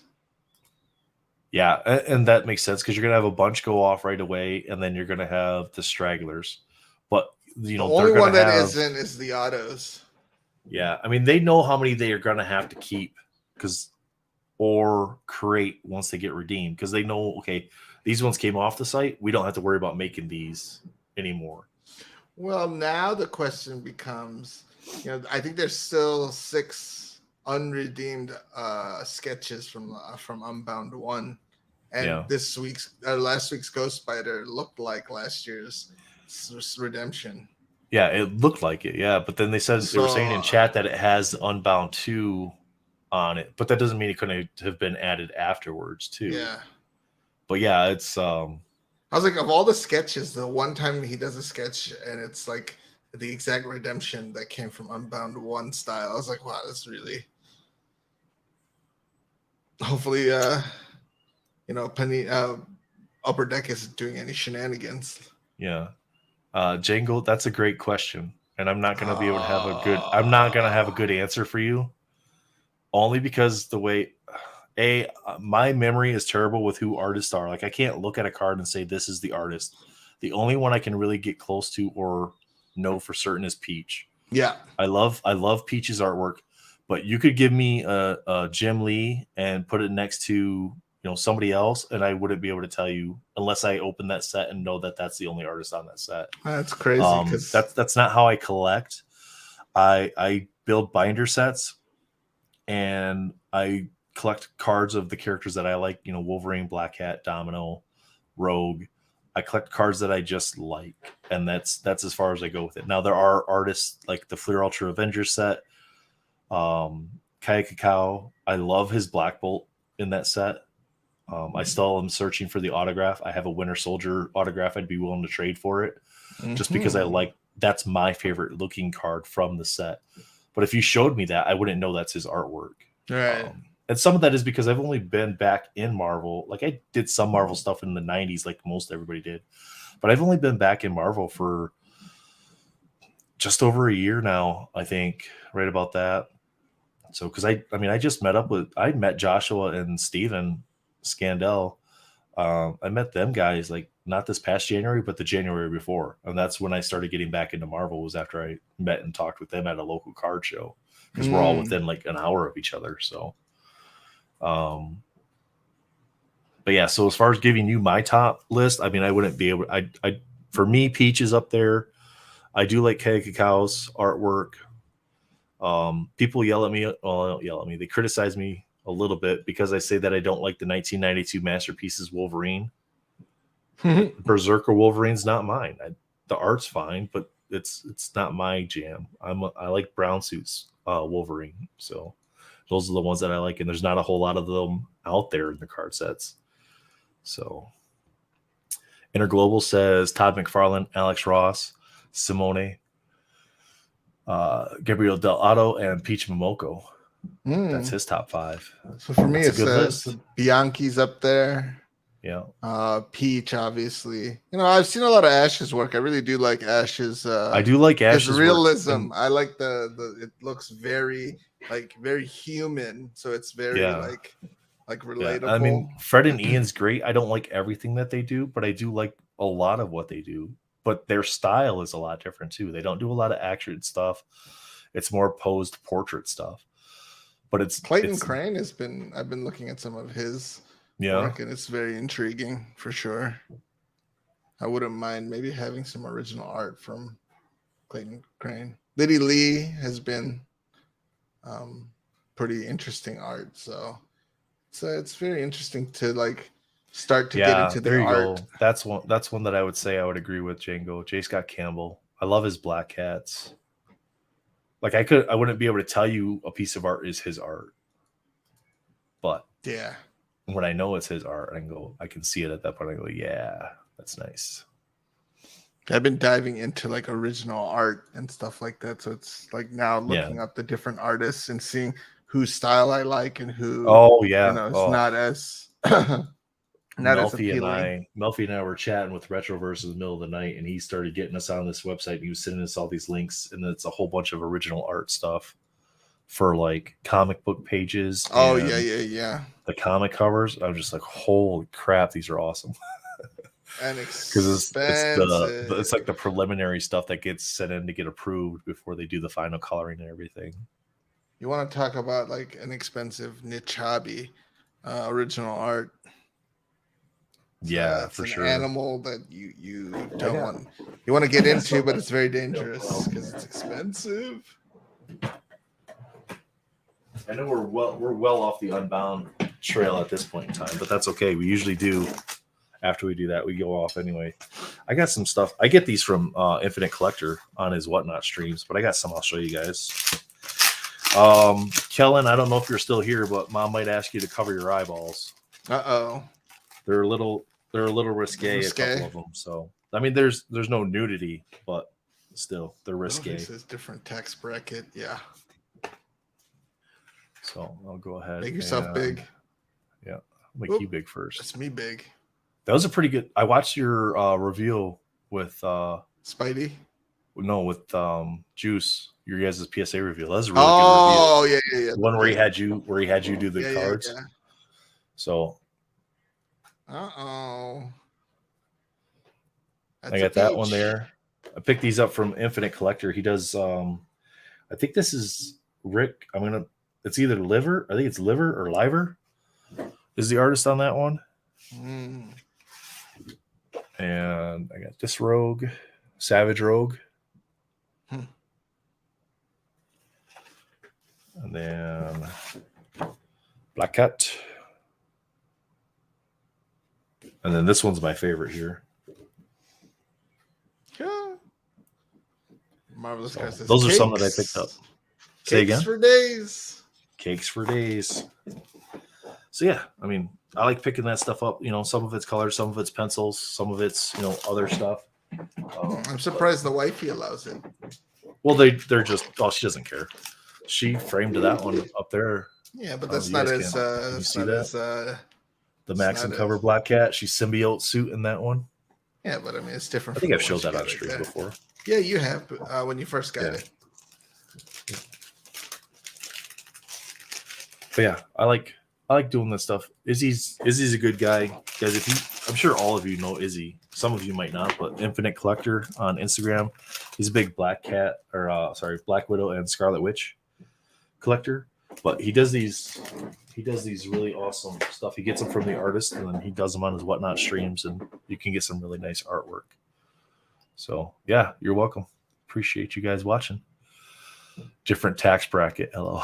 Yeah, and that makes sense because you're gonna have a bunch go off right away, and then you're gonna have the stragglers. But the only one that isn't is the autos. Yeah, I mean they know how many they are gonna have to keep or create once they get redeemed because they know these ones came off the site. We don't have to worry about making these anymore. Well, now the question becomes, I think there's still 6 unredeemed sketches from Unbound 1, and last week's Ghost Spider looked like last year's redemption. Yeah, it looked like it. Yeah, but then they were saying in chat that it has Unbound 2 on it, but that doesn't mean it couldn't have been added afterwards too. Yeah, but yeah, it's. I was like, of all the sketches, the one time he does a sketch and it's like the exact redemption that came from Unbound 1 style. I was like, wow, that's really. Hopefully, Panini Upper Deck isn't doing any shenanigans. Yeah, Django, that's a great question, and I'm not going to be able to have a good. I'm not going to have a good answer for you, only because the way, my memory is terrible with who artists are. Like I can't look at a card and say this is the artist. The only one I can really get close to or know for certain is Peach. Yeah, I love Peach's artwork. But you could give me a Jim Lee and put it next to somebody else, and I wouldn't be able to tell you unless I open that set and know that that's the only artist on that set. That's crazy because that's not how I collect. I build binder sets, and I collect cards of the characters that I like. Wolverine, Black Cat, Domino, Rogue. I collect cards that I just like, and that's as far as I go with it. Now there are artists like the Fleer Ultra Avengers set, Kaya Kakao. I love his Black Bolt in that set. I still am searching for the autograph. I have a Winter Soldier autograph. I'd be willing to trade for it, just because I like. That's my favorite looking card from the set. But if you showed me that, I wouldn't know that's his artwork. Right. And some of that is because I've only been back in Marvel. Like I did some Marvel stuff in the 90s, like most everybody did. But I've only been back in Marvel for just over a year now, I think, right about that. So, because I met Joshua and Steven Scandell. I met them guys like not this past January, but the January before. And that's when I started getting back into Marvel, was after I met and talked with them at a local card show, because we're all within like an hour of each other. So, but yeah, so as far as giving you my top list, I mean, I wouldn't be able, for me, Peach is up there. I do like Kaya Kakao's artwork. People yell at me. Well, they don't yell at me. They criticize me a little bit because I say that I don't like the 1992 Masterpieces Wolverine. Berserker Wolverine's not mine. The art's fine, but it's not my jam. I like brown suits Wolverine. So those are the ones that I like, and there's not a whole lot of them out there in the card sets. So Interglobal says Todd McFarlane, Alex Ross, Simone, Gabriel Del Otto, and Peach Momoko. That's his top 5. So for me, it's Bianchi's up there. Yeah. Peach, obviously. I've seen a lot of Ash's work. I really do like Ash's. I do like Ash's realism. Work. I like the. It looks very human. So it's very like relatable. Yeah. I mean, Fred and Ian's great. I don't like everything that they do, but I do like a lot of what they do. But their style is a lot different too. They don't do a lot of action stuff. It's more posed portrait stuff. But it's Clayton Crane has been. I've been looking at some of his work, and it's very intriguing for sure. I wouldn't mind maybe having some original art from Clayton Crane. Liddy Lee has been pretty interesting art. So it's very interesting to start to get into the art. Go. That's one that I would say I would agree with. Django, J. Scott Campbell. I love his Black Cats. Like I wouldn't be able to tell you a piece of art is his art, but yeah, when I know it's his art, I can see it at that point. I go, yeah, that's nice. I've been diving into original art and stuff like that. So it's now looking up the different artists and seeing whose style I like and who. Oh yeah, it's not as Melfi and I were chatting with Retroverse in the middle of the night, and he started getting us on this website. And he was sending us all these links, and it's a whole bunch of original art stuff for comic book pages. Oh yeah. The comic covers. I'm just like, holy crap, these are awesome. And because it's like the preliminary stuff that gets sent in to get approved before they do the final coloring and everything. You want to talk about an expensive niche hobby, original art. Yeah, for sure. Animal that you don't want. You want to get into, but it's very dangerous because it's expensive. I know we're well off the Unbound trail at this point in time, but that's okay. We usually do. After we do that, we go off anyway. I got some stuff. I get these from Infinite Collector on his Whatnot streams, but I got some I'll show you guys. Kellen, I don't know if you're still here, but Mom might ask you to cover your eyeballs. Uh-oh. They're a little risque, a couple of them. So I mean, there's no nudity, but still they're risque. This is different tax bracket, yeah. So I'll go ahead. Make yourself big. Yeah, make you big first. That's me big. That was a pretty good. I watched your review with Spidey. No, with Juice. Your guys' PSA review. That was a really good review. Yeah. The one where he had you do the cards. Yeah. So. I got that one there. I picked these up from Infinite Collector. He does. I think this is Rick. It's either Liver. I think it's Liver or Liver. is the artist on that one. Mm. And I got this Rogue, Savage Rogue. And then Black Cat. And then this one's my favorite here. Yeah. Marvelous So, Cars. those are some that I picked up. Say Cakes again? for days. Cakes for days. So yeah, I mean, I like picking that stuff up. You know, some of it's colors, some of it's pencils, some of it's, you know, other stuff. I'm surprised the wifey allows it. Well, they're just, oh, she doesn't care. She framed that one up there. Yeah, but that's not as you see that? as The Maxim cover Black Cat. She's symbiote suit in that one. Yeah, but I mean, it's different. I think I've showed that on stream before. Yeah, you have when you first got it. But yeah, I like doing this stuff. Izzy's a good guy, guys. I'm sure all of you know Izzy. Some of you might not, but Infinite Collector on Instagram. He's a big Black Widow and Scarlet Witch collector. But he does these really awesome stuff. He gets them from the artist, and then he does them on his Whatnot streams, and you can get some really nice artwork. So yeah, you're welcome. Appreciate you guys watching. Different tax bracket, LO.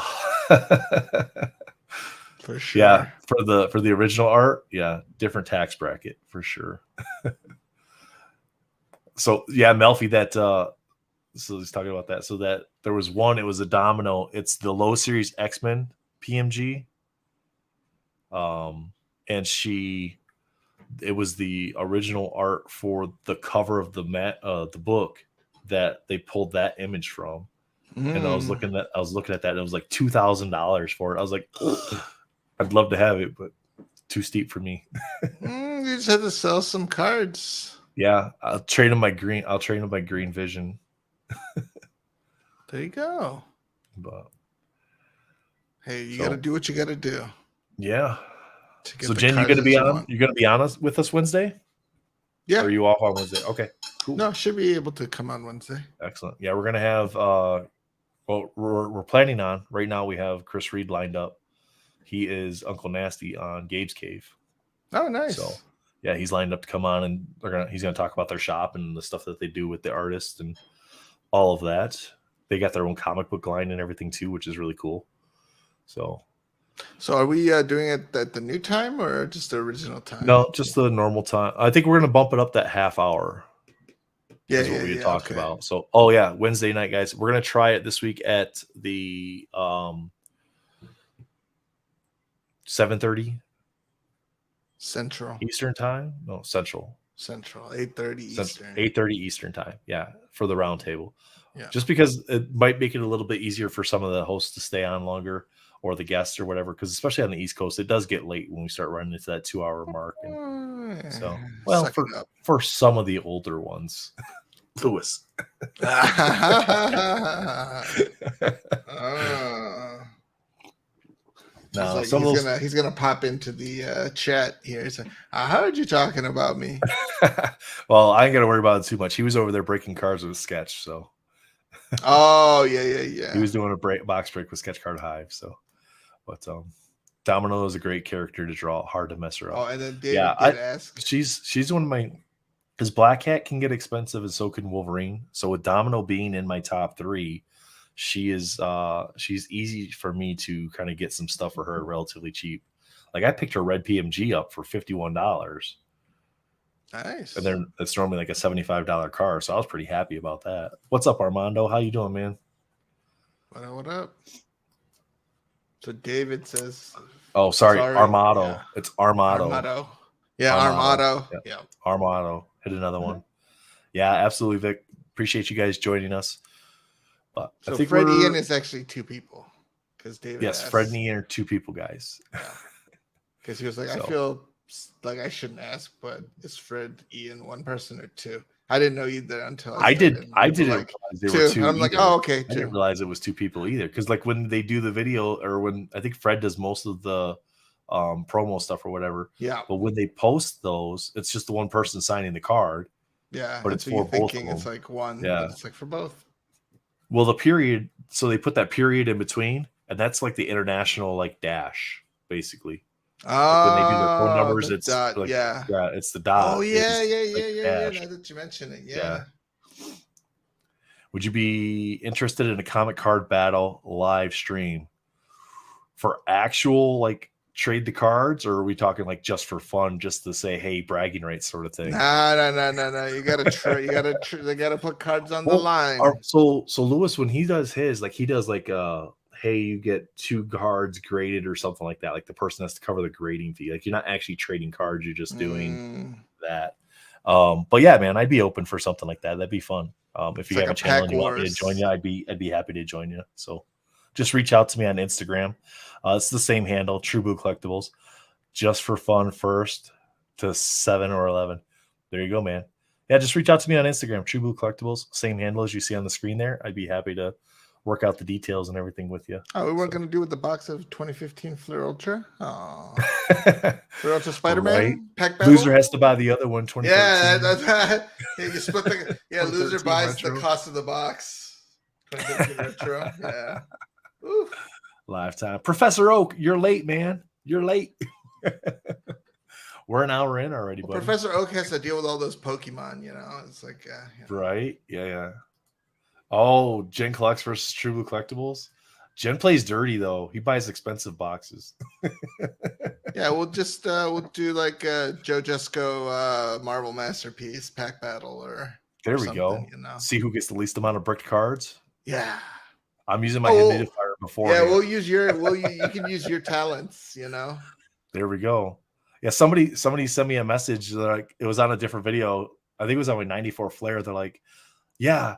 For sure. Yeah, for the original art, yeah, different tax bracket for sure. So yeah, Melfi, that so he's talking about that. So that there was one, it was a Domino. It's the low series X-Men PMG. And it was the original art for the cover of the book that they pulled that image from. And I was looking at that, and it was like $2,000 for it. I was like, I'd love to have it, but too steep for me. You just have to sell some cards. Yeah, I'll trade him my green vision. There you go. But hey, you got to do what you got to do. Yeah. So Jen, you're gonna be on. You're gonna be on with us Wednesday. Yeah. Or are you off on Wednesday? Okay. Cool. No, should be able to come on Wednesday. Excellent. Yeah, we're gonna have. Well, we're planning on right now. We have Chris Reed lined up. He is Uncle Nasty on Gabe's Cave. Oh, nice. So yeah, he's lined up to come on, and he's gonna talk about their shop and the stuff that they do with the artists and all of that. They got their own comic book line and everything too, which is really cool. So are we doing it at the new time or just the original time? No, just the normal time. I think we're gonna bump it up that half hour. Yeah, is what we had talked about. So, oh yeah, Wednesday night, guys. We're gonna try it this week at the 7:30 Central Eastern time. No, Central. 8:30 Eastern. 8:30 Eastern time. Yeah, for the roundtable. Yeah. Just because it might make it a little bit easier for some of the hosts to stay on longer, or the guests or whatever. Because especially on the East Coast, it does get late when we start running into that 2-hour mark. And so, well, for some of the older ones. Lewis. No, he's gonna pop into the chat here. He's like, I heard you talking about me. Well, I ain't gonna worry about it too much. He was over there breaking cards with Sketch, so. Oh yeah. He was doing a box break with Sketch Card Hive, so. But Domino is a great character to draw, hard to mess her up. Oh, and then David did ask. She's one of my. Because Black Cat can get expensive, and so can Wolverine. So with Domino being in my top 3, she's easy for me to kind of get some stuff for her relatively cheap. Like I picked her red PMG up for $51. Nice. And then it's normally like a $75 car, so I was pretty happy about that. What's up, Armando? How you doing, man? What up? So David says, "Oh, sorry. Armado. Yeah. It's Armado. Armado. Yeah, Armado. Yeah. Armado. Hit another one. Yeah, absolutely, Vic. Appreciate you guys joining us. But so I think Fred Ian is actually 2 people. Because David asked. Fred and Ian are 2 people, guys. Because he was like, I feel like I shouldn't ask, but is Fred Ian 1 person or 2? I didn't know either until I didn't realize there were 2. I'm like, oh, okay. 2. I didn't realize it was 2 people either. Because like when they do the video, or when I think Fred does most of the promo stuff or whatever. Yeah. But when they post those, it's just the one person signing the card. Yeah. But it's for both of them. It's like one. Yeah. It's like for both. Well, the period. So they put that period in between, and that's like the international like dash, basically. Like when they do their phone Oh, numbers, the it's dot, like yeah. it's the dot. Oh yeah, Is yeah, like yeah, yeah, yeah. dash. Now that you mention it, Yeah. yeah. Would you be interested in a comic card battle live stream for actual like trade the cards, or are we talking like just for fun, just to say hey, bragging rights sort of thing? No. You gotta they gotta put cards on the line. So Lewis, when he does his, like he does like hey, you get 2 cards graded or something like that. Like the person has to cover the grading fee. Like you're not actually trading cards, you're just doing that. But yeah, man, I'd be open for something like that. That'd be fun. If you have a channel and you want me to join you, I'd be happy to join you. So just reach out to me on Instagram. It's the same handle, True Blue Collectibles. Just for fun, first to 7 or 11. There you go, man. Yeah, just reach out to me on Instagram, True Blue Collectibles. Same handle as you see on the screen there. I'd be happy to work out the details and everything with you. Oh, we weren't going to do with the box of 2015 Flair Ultra? Oh. Flair Ultra Spider-Man? Right. Pack battle? Loser has to buy the other one, 2013. Yeah, that's yeah, you split the loser buys retro. The cost of the box. 2013 retro. Yeah. Oof. Lifetime. Professor Oak, you're late, man. You're late. We're an hour in already, buddy. Professor Oak has to deal with all those Pokemon, you know. It's like right. Yeah. Oh, Jen collects versus True Blue Collectibles. Jen plays dirty though. He buys expensive boxes. Yeah, we'll do like a Joe Jesco Marvel Masterpiece pack battle or there we go. You know? See who gets the least amount of bricked cards. Yeah. I'm using my humidifier before. Yeah, we'll use your you can use your talents, you know. There we go. Yeah, somebody sent me a message like it was on a different video. I think it was on my 94 Flair. They're like, yeah,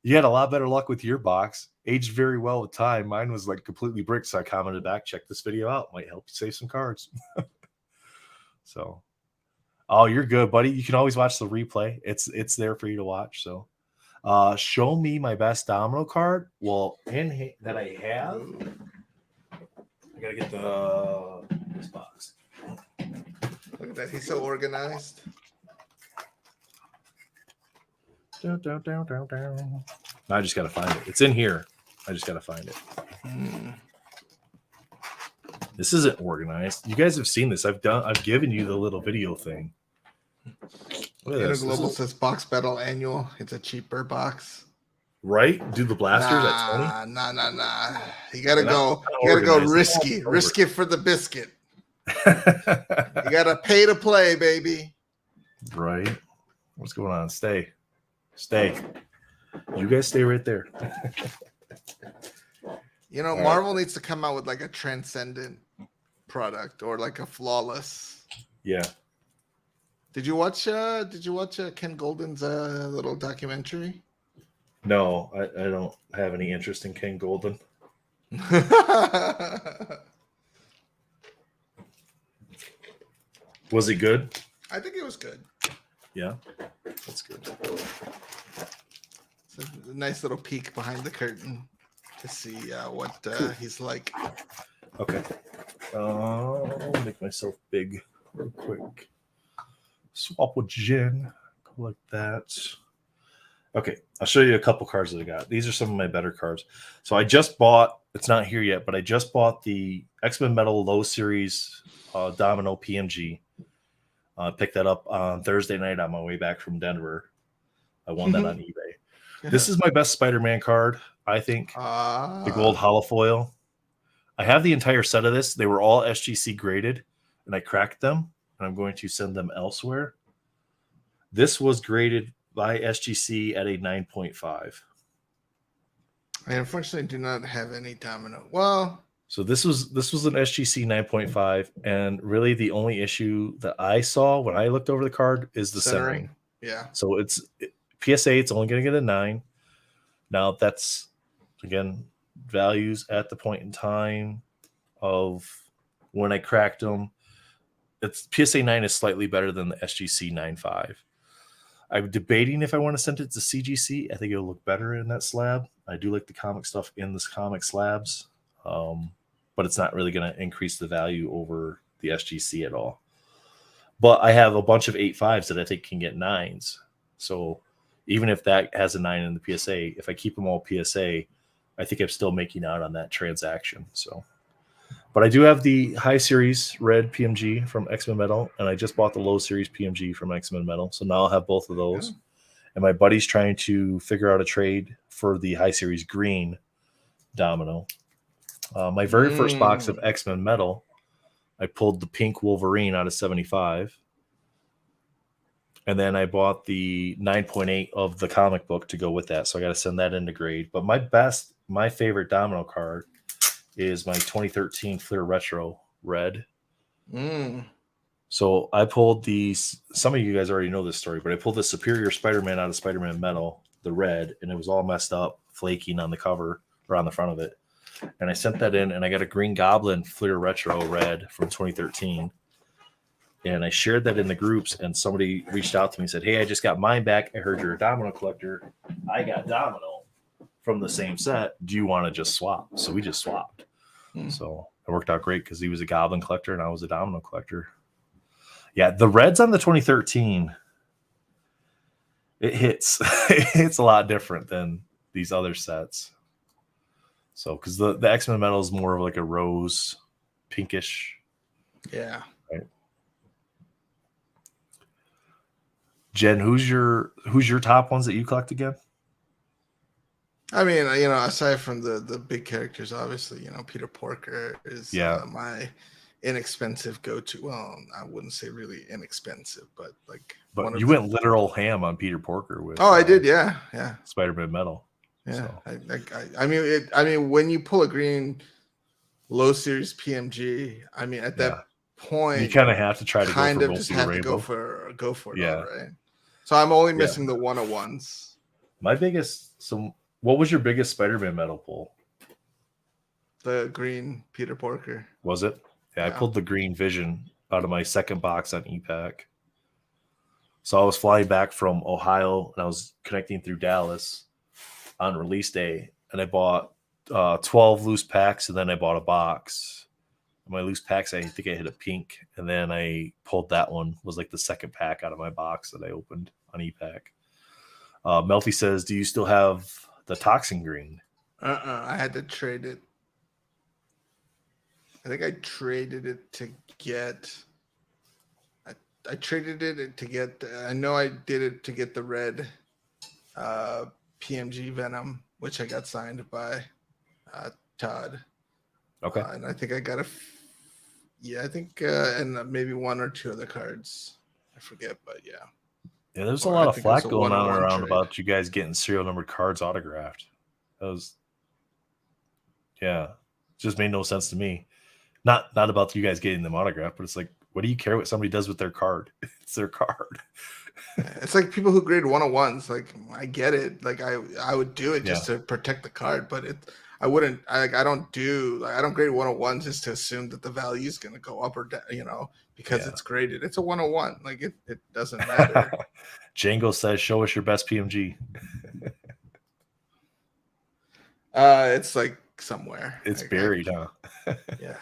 you had a lot better luck with your box. Aged very well with time. Mine was like completely bricked. So I commented back, check this video out. Might help you save some cards. So, oh, you're good, buddy. You can always watch the replay. It's there for you to watch. So, show me my best domino card. Well, that I have. I gotta get this box. Look at that. He's so organized. Down. I just gotta find it. It's in here. I just gotta find it. This isn't organized. You guys have seen this. I've given you the little video thing. Global says box battle annual. It's a cheaper box. Right? Do the blasters at 20? Nah. You gotta go risky. Risky for the biscuit. You gotta pay to play, baby. Right. What's going on? Stay. You guys stay right there. You know, Marvel needs to come out with like a transcendent product or like a flawless. Yeah. Did you watch Ken Golden's little documentary? No, I don't have any interest in Ken Golden. Was he good? I think it was good. Yeah, that's good. It's a nice little peek behind the curtain to see what he's like. Okay. I'll make myself big real quick. Swap with Jen. Go like that. Okay, I'll show you a couple cards that I got. These are some of my better cards. So I just bought, it's not here yet, but I just bought the X-Men Metal Low Series Domino PMG. Picked that up on Thursday night on my way back from Denver. I won that on eBay. This is my best Spider-Man card, I think. The gold holofoil. I have the entire set of this. They were all SGC graded, and I cracked them, and I'm going to send them elsewhere. This was graded by SGC at a 9.5. I unfortunately do not have any domino. Well, so this was an SGC 9.5, and really the only issue that I saw when I looked over the card is the centering. Yeah. So PSA, it's only going to get a 9. Now that's again values at the point in time of when I cracked them. It's PSA 9 is slightly better than the SGC 9.5. I'm debating if I want to send it to CGC. I think it'll look better in that slab. I do like the comic stuff in this comic slabs, but it's not really going to increase the value over the SGC at all. But I have a bunch of 8.5s that I think can get 9s. So even if that has a 9 in the PSA, if I keep them all PSA, I think I'm still making out on that transaction. So But I do have the high series red PMG from X-Men Metal, and I just bought the low series PMG from X-Men Metal. So now I'll have both of those. And my buddy's trying to figure out a trade for the high series green domino. My very first box of X-Men Metal, I pulled the pink Wolverine out of 75. And then I bought the 9.8 of the comic book to go with that. So I got to send that into grade. But my favorite domino card is my 2013 Fleer Retro Red. So I pulled these. Some of you guys already know this story, but I pulled the Superior Spider-Man out of Spider-Man Metal, the red, and it was all messed up, flaking on the cover or on the front of it. And I sent that in, and I got a Green Goblin Fleer Retro Red from 2013. And I shared that in the groups, and somebody reached out to me and said, "Hey, I just got mine back. I heard you're a domino collector. I got domino from the same set. Do you want to just swap?" So we just swapped. So it worked out great because he was a Goblin collector and I was a domino collector. Yeah, the reds on the 2013, it hits. It's a lot different than these other sets. So because the X-Men Metal is more of like a rose, pinkish. Yeah. Right. Jen, who's your top ones that you collect again? I mean, aside from the big characters, obviously, Peter Porker is my inexpensive go-to. Well, I wouldn't say really inexpensive, but like. But you went literal ham on Peter Porker with. Oh, I did, yeah. Spider-Man Metal. Yeah, so. I mean, when you pull a green low series PMG, I mean, at that point, you kind of have to try to kind go of for just have to rainbow. go for it. Yeah, all right. So I'm only missing the 101s. My biggest. So, what was your biggest Spider-Man Metal pull? The green Peter Porker. Was it? Yeah, I pulled the green Vision out of my second box on EPAC. So I was flying back from Ohio and I was connecting through Dallas on release day, and I bought 12 loose packs, and then I bought a box. My loose packs, I think I hit a pink, and then I pulled that one. Was like the second pack out of my box that I opened on EPAC. Melfi says, "Do you still have the Toxin Green?" I had to trade it. I think I traded it to get. I traded it to get. I know I did it to get the red PMG Venom, which I got signed by Todd. Okay. And I think I got and maybe one or two other cards. I forget, but yeah. Yeah, there's a lot of flack going on around about you guys getting serial numbered cards autographed. That was, just made no sense to me. Not about you guys getting them autographed, but it's like, what do you care what somebody does with their card? It's their card. It's like people who grade 101s. Like, I get it. Like, I would do it just to protect the card, but I wouldn't. I don't grade 101 just to assume that the value is going to go up or down. Because it's graded. It's a 101. Like it doesn't matter. Django says, "Show us your best PMG." It's like somewhere. It's buried, huh? Yeah.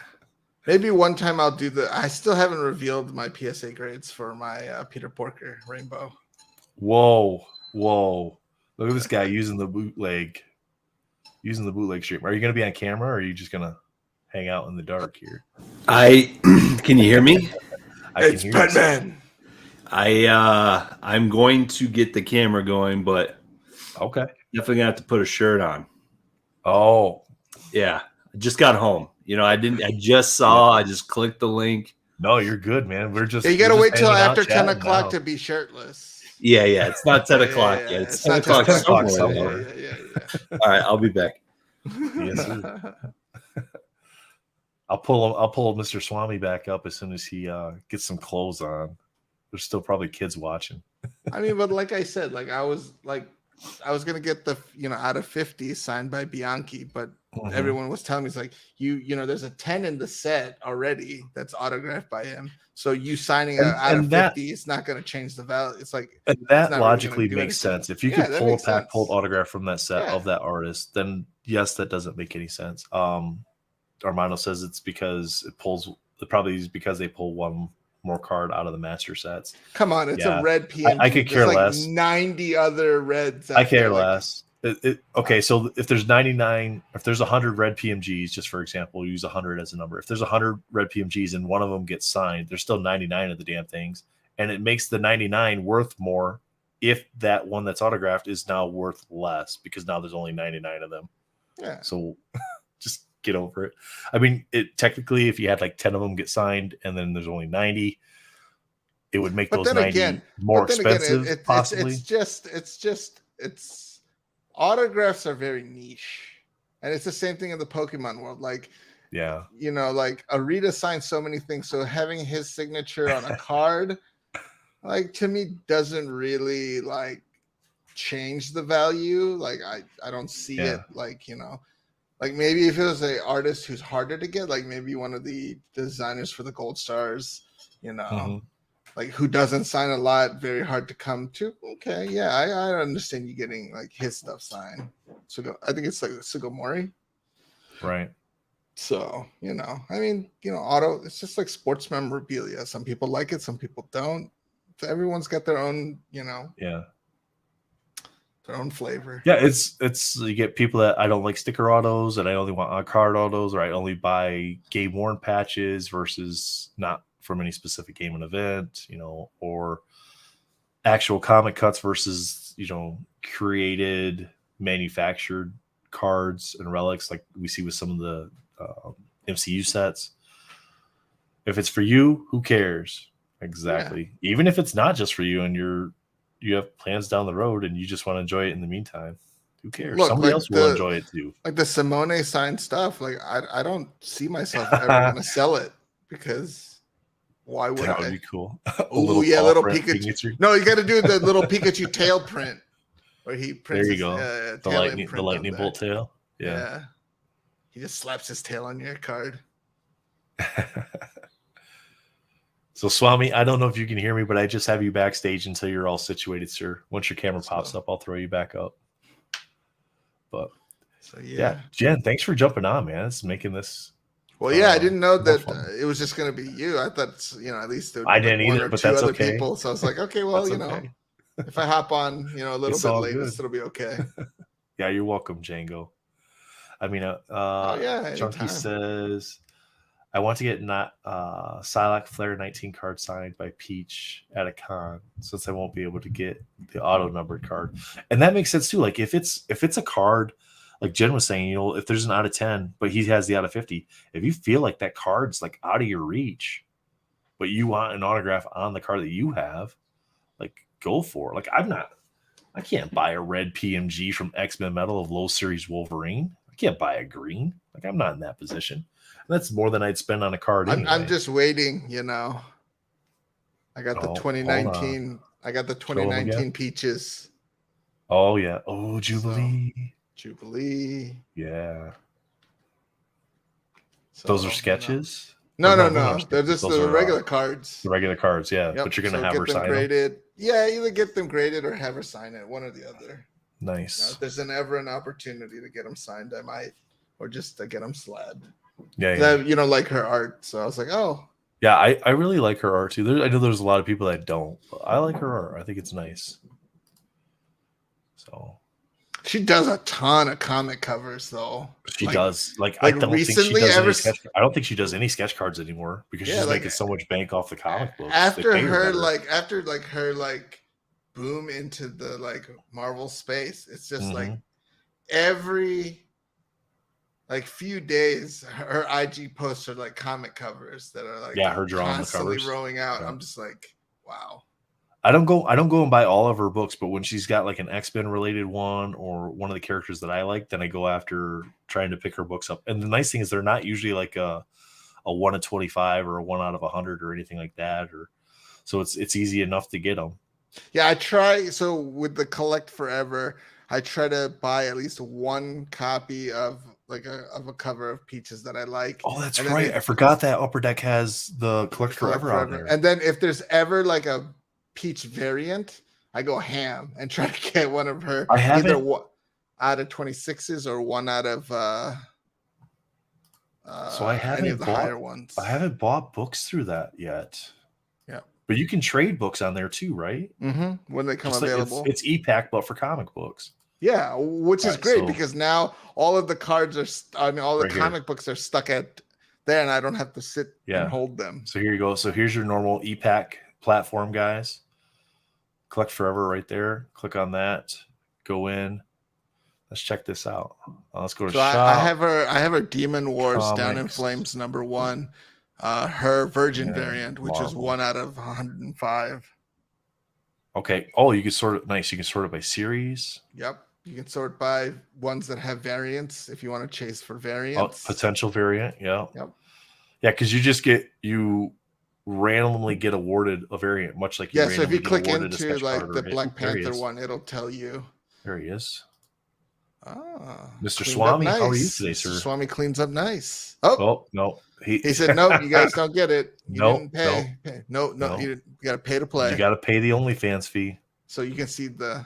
Maybe one time I'll do I still haven't revealed my PSA grades for my Peter Porker Rainbow. Whoa. Look at this guy using the bootleg stream. Are you going to be on camera, or are you just going to hang out in the dark here? Can you hear me? It's Batman. I'm going to get the camera going, but okay, definitely gonna have to put a shirt on. Oh, yeah. I just got home. I just saw. I just clicked the link. No, you're good, man. We're just. You gotta wait till after 10 o'clock to be shirtless. Yeah. It's not 10 o'clock yet. It's 10 o'clock somewhere. Yeah. All right, I'll be back. Yes, sir. I'll pull Mr. Swami back up as soon as he gets some clothes on. There's still probably kids watching. I mean, but like I said, I was gonna get the out of 50 signed by Bianchi, but everyone was telling me it's like there's a 10 in the set already that's autographed by him. So you signing out of 50 is not gonna change the value. It's like, and that logically makes sense. If you could pull a pack pulled autograph from that set of that artist, then yes, that doesn't make any sense. Armando says it's because it probably is because they pull one more card out of the master sets. Come on, it's a red PMG. I could care less. 90 other reds. I care less. Okay, so if there's 99, if there's 100 red PMGs, just for example, use 100 as a number. If there's 100 red PMGs and one of them gets signed, there's still 99 of the damn things, and it makes the 99 worth more if that one that's autographed is now worth less because now there's only 99 of them. Yeah. So just get over it. I mean, it technically, if you had like 10 of them get signed and then there's only 90, it would make those 90 more expensive. Possibly. It's autographs are very niche, and it's the same thing in the Pokemon world. Like, yeah, you know, like Arita signed so many things, so having his signature on a card, like, to me, doesn't really like change the value. Like, I don't see it. Like, you know, like maybe if it was an artist who's harder to get, like maybe one of the designers for the Gold Stars, you know, like who doesn't sign a lot, very hard to come to. Okay, yeah, I understand you getting like his stuff signed. So I think it's like Sugimori. Right. So, you know, I mean, you know, auto, it's just like sports memorabilia. Some people like it, some people don't. So everyone's got their own, you know, their own flavor. Yeah, it's you get people that I don't like sticker autos and I only want on card autos, or I only buy game worn patches versus not from any specific game and event, you know, or actual comic cuts versus, you know, created, manufactured cards and relics like we see with some of the MCU sets. If it's for you, who cares? Exactly. Yeah. Even if it's not just for you and you have plans down the road and you just want to enjoy it in the meantime, who cares? Look, somebody like else will enjoy it too. Like the Simone signed stuff, like I don't see myself ever gonna sell it, because why would that would be cool. Oh yeah, little Pikachu. No, you got to do the little Pikachu tail print where he prints. There you go. The lightning bolt tail. Yeah. He just slaps his tail on your card. So Swami, I don't know if you can hear me, but I just have you backstage until you're all situated, sir. Once your camera pops up, I'll throw you back up. But yeah, Jen, thanks for jumping on, man. It's making this. Well, yeah, I didn't know that it was just going to be you. I thought, you know, at least there would be I didn't either, but that's okay. People. So I was like, okay, well, you know, if I hop on, you know, a little bit late, it'll be okay. Yeah, you're welcome, Django. I mean, Chunky says, I want to get Psylocke Flare 19 card signed by Peach at a con, since I won't be able to get the auto numbered card. And that makes sense too. Like if it's a card, like Jen was saying, you know, if there's an out of 10, but he has the out of 50, if you feel like that card's like out of your reach, but you want an autograph on the card that you have, like go for it. Like I can't buy a red PMG from X-Men Metal of Low Series Wolverine. I can't buy a green. Like I'm not in that position. That's more than I'd spend on a card. I'm just waiting, you know. I got the 2019. I got the 2019 Peaches. Oh yeah. Oh, Jubilee. So, Jubilee. Yeah. So, those are sketches? No. They're just the regular cards. The regular cards, yeah. Yep. But you're gonna have her sign graded. Them. Yeah, either get them graded or have her sign it, one or the other. Nice. You know, if there's ever an opportunity to get them signed, I might, or just to get them slabbed. Yeah. You know, like her art. So I was like, oh. Yeah, I really like her art too. I know there's a lot of people that don't, but I like her art. I think it's nice. So she does a ton of comic covers, though. She does. I don't think she does any sketch cards anymore because she's making so much bank off the comic books. After her boom into the Marvel space, it's just like every few days her IG posts are like comic covers that are her drawing constantly the covers. rolling out. Yeah. I'm just like, wow. I don't go and buy all of her books, but when she's got like an X-Men related one or one of the characters that I like, then I go after trying to pick her books up. And the nice thing is they're not usually like a 1 of 25 or a 1 out of 100 or anything like that. So it's easy enough to get them. Yeah, I try. So with the Collect Forever, I try to buy at least one copy of a cover of Peaches that I like. Oh, that's right. I forgot that Upper Deck has the Collect Forever on there. And then if there's ever like a Peach variant, I go ham and try to get one of her either out of 26s or one out of so I haven't any of the higher ones. I haven't bought books through that yet. Yeah. But you can trade books on there too, right? Mm-hmm. When they come available. It's e-pack, but for comic books. Yeah, which is Right, great so- because now all of the cards are, all the Right here. comic books are stuck at there, and I don't have to sit Yeah. and hold them. So here you go. So here's your normal e-pack platform, guys. Collect Forever right there. Click on that. Go in. Let's check this out. Let's go to So shop. I have her Demon Wars Down in Comics. Flames #1, her Virgin Yeah, variant, which is Marvel. 1 out of 105. Okay. Oh, you can sort it. Nice. You can sort it by series. Yep. You can sort by ones that have variants if you want to chase for Oh, variants. potential variant. Yeah. Yep. Yeah, because you randomly get awarded a variant, much like you Yeah, so if randomly you get click awarded a into sketch like card or the hit. Black There he Panther is. one, it'll tell you. There he is. Ah, Mr. cleaned up Swami, how are you nice. today, Mr. sir? Swami cleans up nice. Oh, Oh no, he said no. You guys don't get it. You No, didn't pay. No, no. you got to pay to play. You got to pay the OnlyFans fee. So you can see the.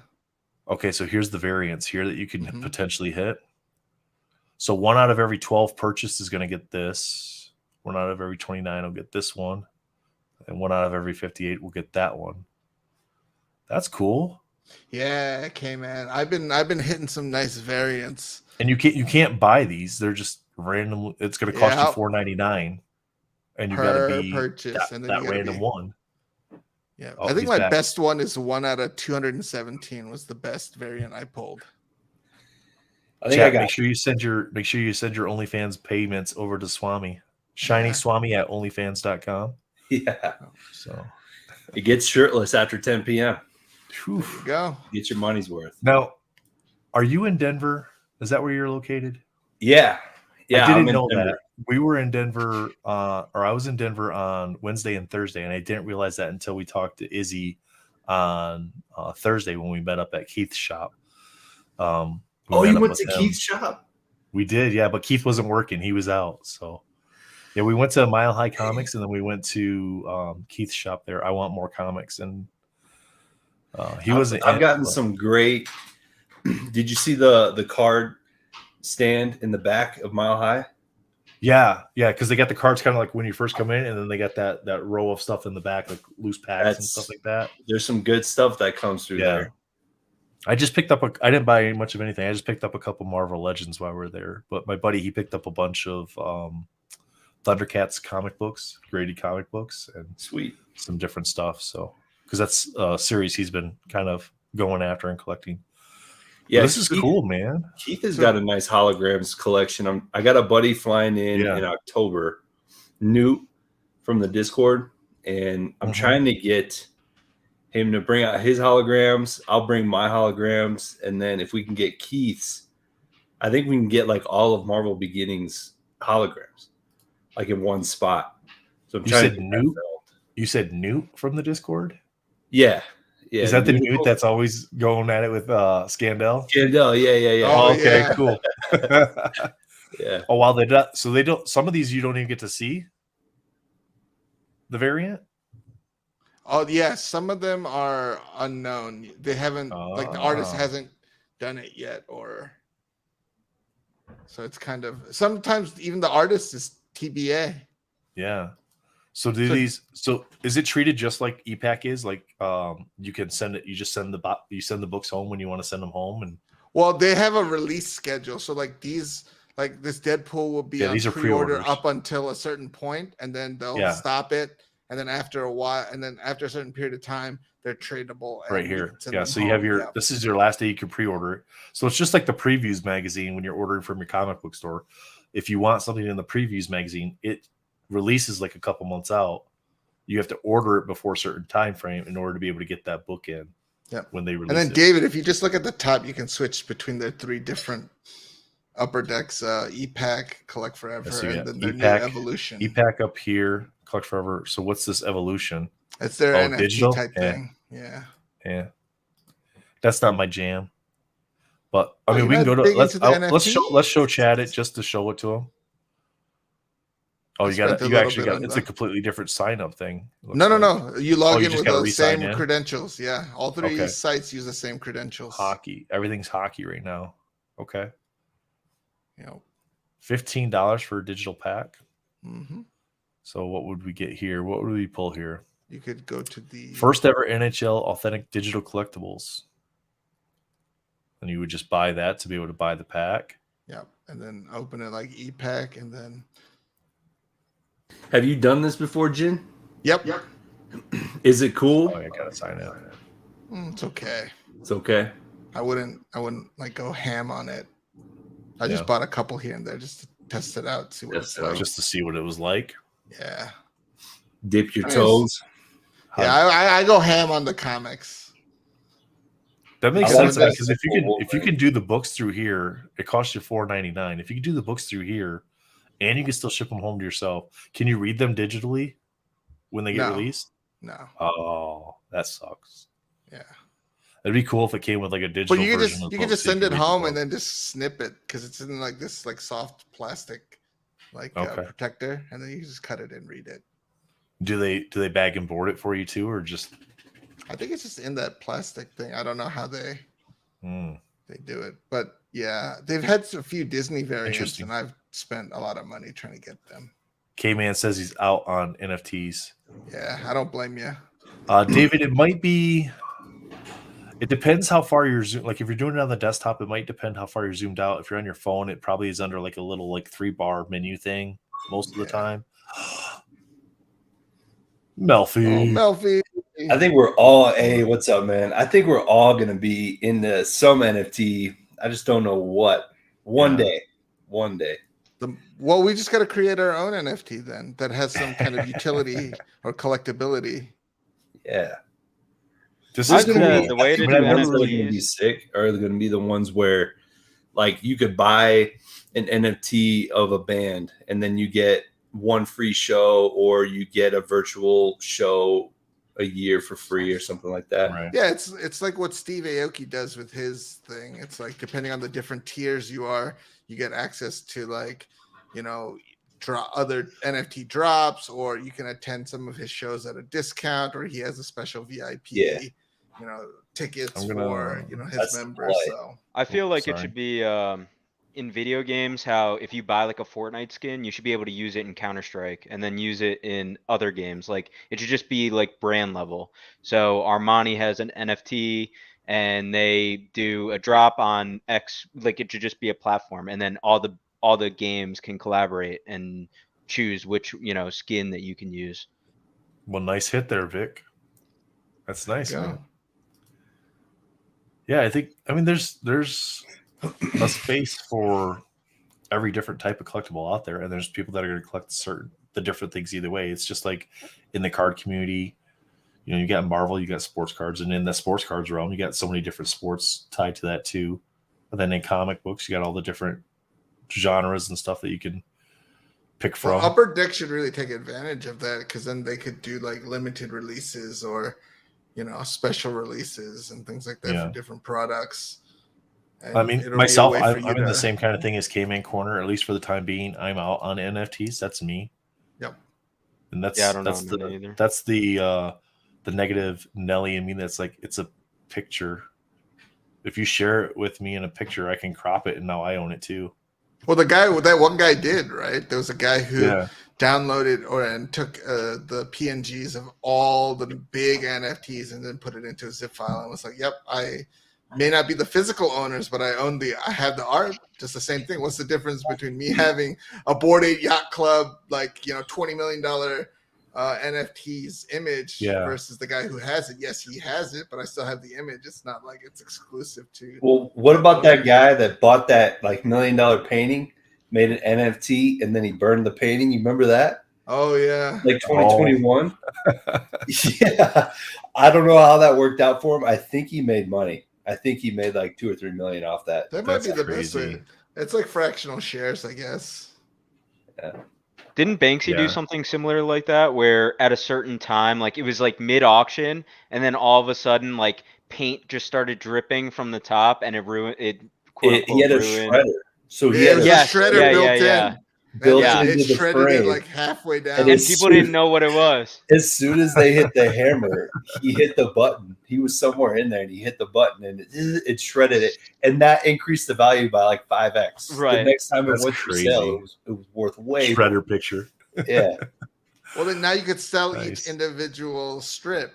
Okay, so here's the variants here that you can Mhm. potentially hit. So 1 out of every 12 purchased is going to get this. 1 out of every 29 will get this one, and 1 out of every 58 will get that one. That's cool. Yeah, okay, man. I've been hitting some nice variants. And you can't buy these. They're just random. It's going to cost you $4.99, and you got to Per be purchase, and then that you gotta random be, one. Yeah, Oh, I think he's my back. best one is 1 out of 217 was the best variant I pulled. I think Chat, I got make sure you send your OnlyFans payments over to Swami. Shiny Yeah. Swami at onlyfans.com. yeah. So It gets shirtless after 10 p.m. whew. There you go. Get your money's worth. Now, are you in Denver? Is that where you're located? Yeah. Yeah. I didn't I'm in know Denver. that. We were in Denver, or I was in Denver on Wednesday and Thursday, and I didn't realize that until we talked to Izzy on Thursday when we met up at Keith's shop. We Oh, met you up went with to him. Keith's shop? We did, yeah, but Keith wasn't working. He was out. So, yeah, we went to Mile High Comics, and then we went to Keith's shop there. I Want More Comics, and he wasn't. I've gotten some great. Did you see the card stand in the back of Mile High? Yeah, because they got the cards kind of like when you first come in, and then they got that row of stuff in the back, like loose packs and stuff like that. There's some good stuff that comes through there. I just picked up I didn't buy much of anything. I just picked up a couple Marvel Legends while we were there. But my buddy, he picked up a bunch of Thundercats comic books, graded comic books, and Sweet. some different stuff. So, because that's a series he's been kind of going after and collecting. Yeah, But this is cool, man. Keith has got a nice holograms collection. I got a buddy flying in October, Newt from the Discord, and I'm trying to get him to bring out his holograms. I'll bring my holograms, and then if we can get Keith's, I think we can get like all of Marvel Beginnings holograms, like in one spot. So I'm trying to get Newt? that filled. You said Newt from the Discord? Yeah. Is that the Newt that's always going at it with Scandell? Scandell, yeah. Oh, okay, cool. Yeah. Oh, while they don't, so they don't. Some of these you don't even get to see the variant. Oh yeah, some of them are unknown. They haven't like the artist hasn't done it yet, or so it's kind of sometimes even the artist is TBA. Yeah. So so is it treated just like EPAC is? Like you can send it, you just send the books home when you want to send them home, and well, they have a release schedule. So like this Deadpool will be on these are pre-order pre-orders up until a certain point, and then they'll stop it. And then after a while, and then after a certain period of time, they're tradable. Right here. Yeah. So you have this is your last day you can pre-order it. So it's just like the previews magazine when you're ordering from your comic book store. If you want something in the previews magazine, it releases like a couple months out. You have to order it before a certain time frame in order to be able to get that book in. Yeah. When they release it. And then it. David, if you just look at the top, you can switch between the 3 different upper decks: EPAC, Collect Forever, and then their new Evolution. EPAC up here, Collect Forever. So what's this Evolution? It's their NFT digital type thing. Yeah. That's not my jam. But I mean, we can go to let's show Chad it just to show it to him. Oh, you actually got it's a completely different sign up thing. No. You log in with the same in? Credentials. Yeah. All 3 sites use the same credentials. Hockey. Everything's hockey right now. Okay. Yep. $15 for a digital pack. Mm-hmm. So what would we get here? What would we pull here? You could go to the first ever NHL authentic digital collectibles. and you would just buy that to be able to buy the pack. Yep, and then open it like e-pack, and then. Have you done this before, Jin? Yep. Is it cool? Oh, I gotta sign it. It's okay. It's okay. I wouldn't like go ham on it. I just bought a couple here and there just to test it out, see what it's like. Just to see what it was like. Yeah. Dip your toes. Yeah, I go ham on the comics. That makes sense because if you can do the books through here, it costs you $4.99. If you can do the books through here, and you can still ship them home to yourself, can you read them digitally when they get released? No. Oh, that sucks. Yeah. It'd be cool if it came with like a digital version. You can just send it home and then just snip it because it's in like this like soft plastic protector, and then you just cut it and read it. Do they bag and board it for you too, or just? I think it's just in that plastic thing. I don't know how they do it, but yeah, they've had a few Disney variants, and I've spent a lot of money trying to get them. K-Man says he's out on NFTs. Yeah, I don't blame you. David, it might be. It depends how far you're like if you're doing it on the desktop, it might depend how far you're zoomed out. If you're on your phone, it probably is under like a little like 3-bar menu thing most of the time. Melfi. I think we're all what's up, man? I think we're all gonna be into some NFT. I just don't know what. One day. Well, we just got to create our own NFT then that has some kind of utility or collectability. Yeah. This is cool. The way to do NFTs going to be sick are going to be the ones where, like, you could buy an NFT of a band and then you get one free show, or you get a virtual show a year for free or something like that. Right. Yeah, it's like what Steve Aoki does with his thing. It's like depending on the different tiers you are, you get access to like, other NFT drops, or you can attend some of his shows at a discount, or he has a special VIP. Tickets for his members. So I feel like it should be in video games how if you buy like a Fortnite skin, you should be able to use it in Counter-Strike and then use it in other games. Like it should just be like brand level. So Armani has an NFT and they do a drop on X, like it should just be a platform, and then all the games can collaborate and choose which skin that you can use. Well, nice hit there, Vic. That's nice. Yeah. Yeah, I mean there's a space for every different type of collectible out there, and there's people that are going to collect the different things either way. It's just like in the card community, you got Marvel, you got sports cards, and in the sports cards realm, you got so many different sports tied to that too. And then in comic books, you got all the different genres and stuff that you can pick from. Well, Upper Deck should really take advantage of that, because then they could do like limited releases or special releases and things like that for different products. And I mean, myself, I'm in the same kind of thing as K-Man Corner, at least for the time being. I'm out on NFTs. That's me. Yep. And that's I don't know either. That's the negative Nelly in me. That's like, it's a picture. If you share it with me in a picture, I can crop it, and now I own it too. Well, that one guy did, right? There was a guy who downloaded and took the PNGs of all the big NFTs and then put it into a zip file and was like, "Yep, I may not be the physical owners, but I have the art." Just the same thing. What's the difference between me having a Bored Ape Yacht Club, like $20 million NFTs image versus the guy who has it? Yes, he has it, but I still have the image. It's not like it's exclusive to. Well, what about that guy that bought that like $1 million painting, made an NFT, and then he burned the painting? You remember that? Oh yeah, like 2021. Yeah, I don't know how that worked out for him. I think he made money. I think he made like 2 or 3 million off that. That might be the best way. It's like fractional shares, I guess. Yeah. Didn't Banksy do something similar like that, where at a certain time, like it was like mid-auction, and then all of a sudden, like paint just started dripping from the top, and it ruined it. He had a shredder, so he had a shredder built in. It shredded it like halfway down, and people didn't know what it was. As soon as they hit the hammer, he hit the button. He was somewhere in there, and he hit the button, and it shredded it, and that increased the value by like 5x. Right. The next time it went for sale, it was worth way shredder more. Picture. Yeah. Well, then now you could sell each individual strip.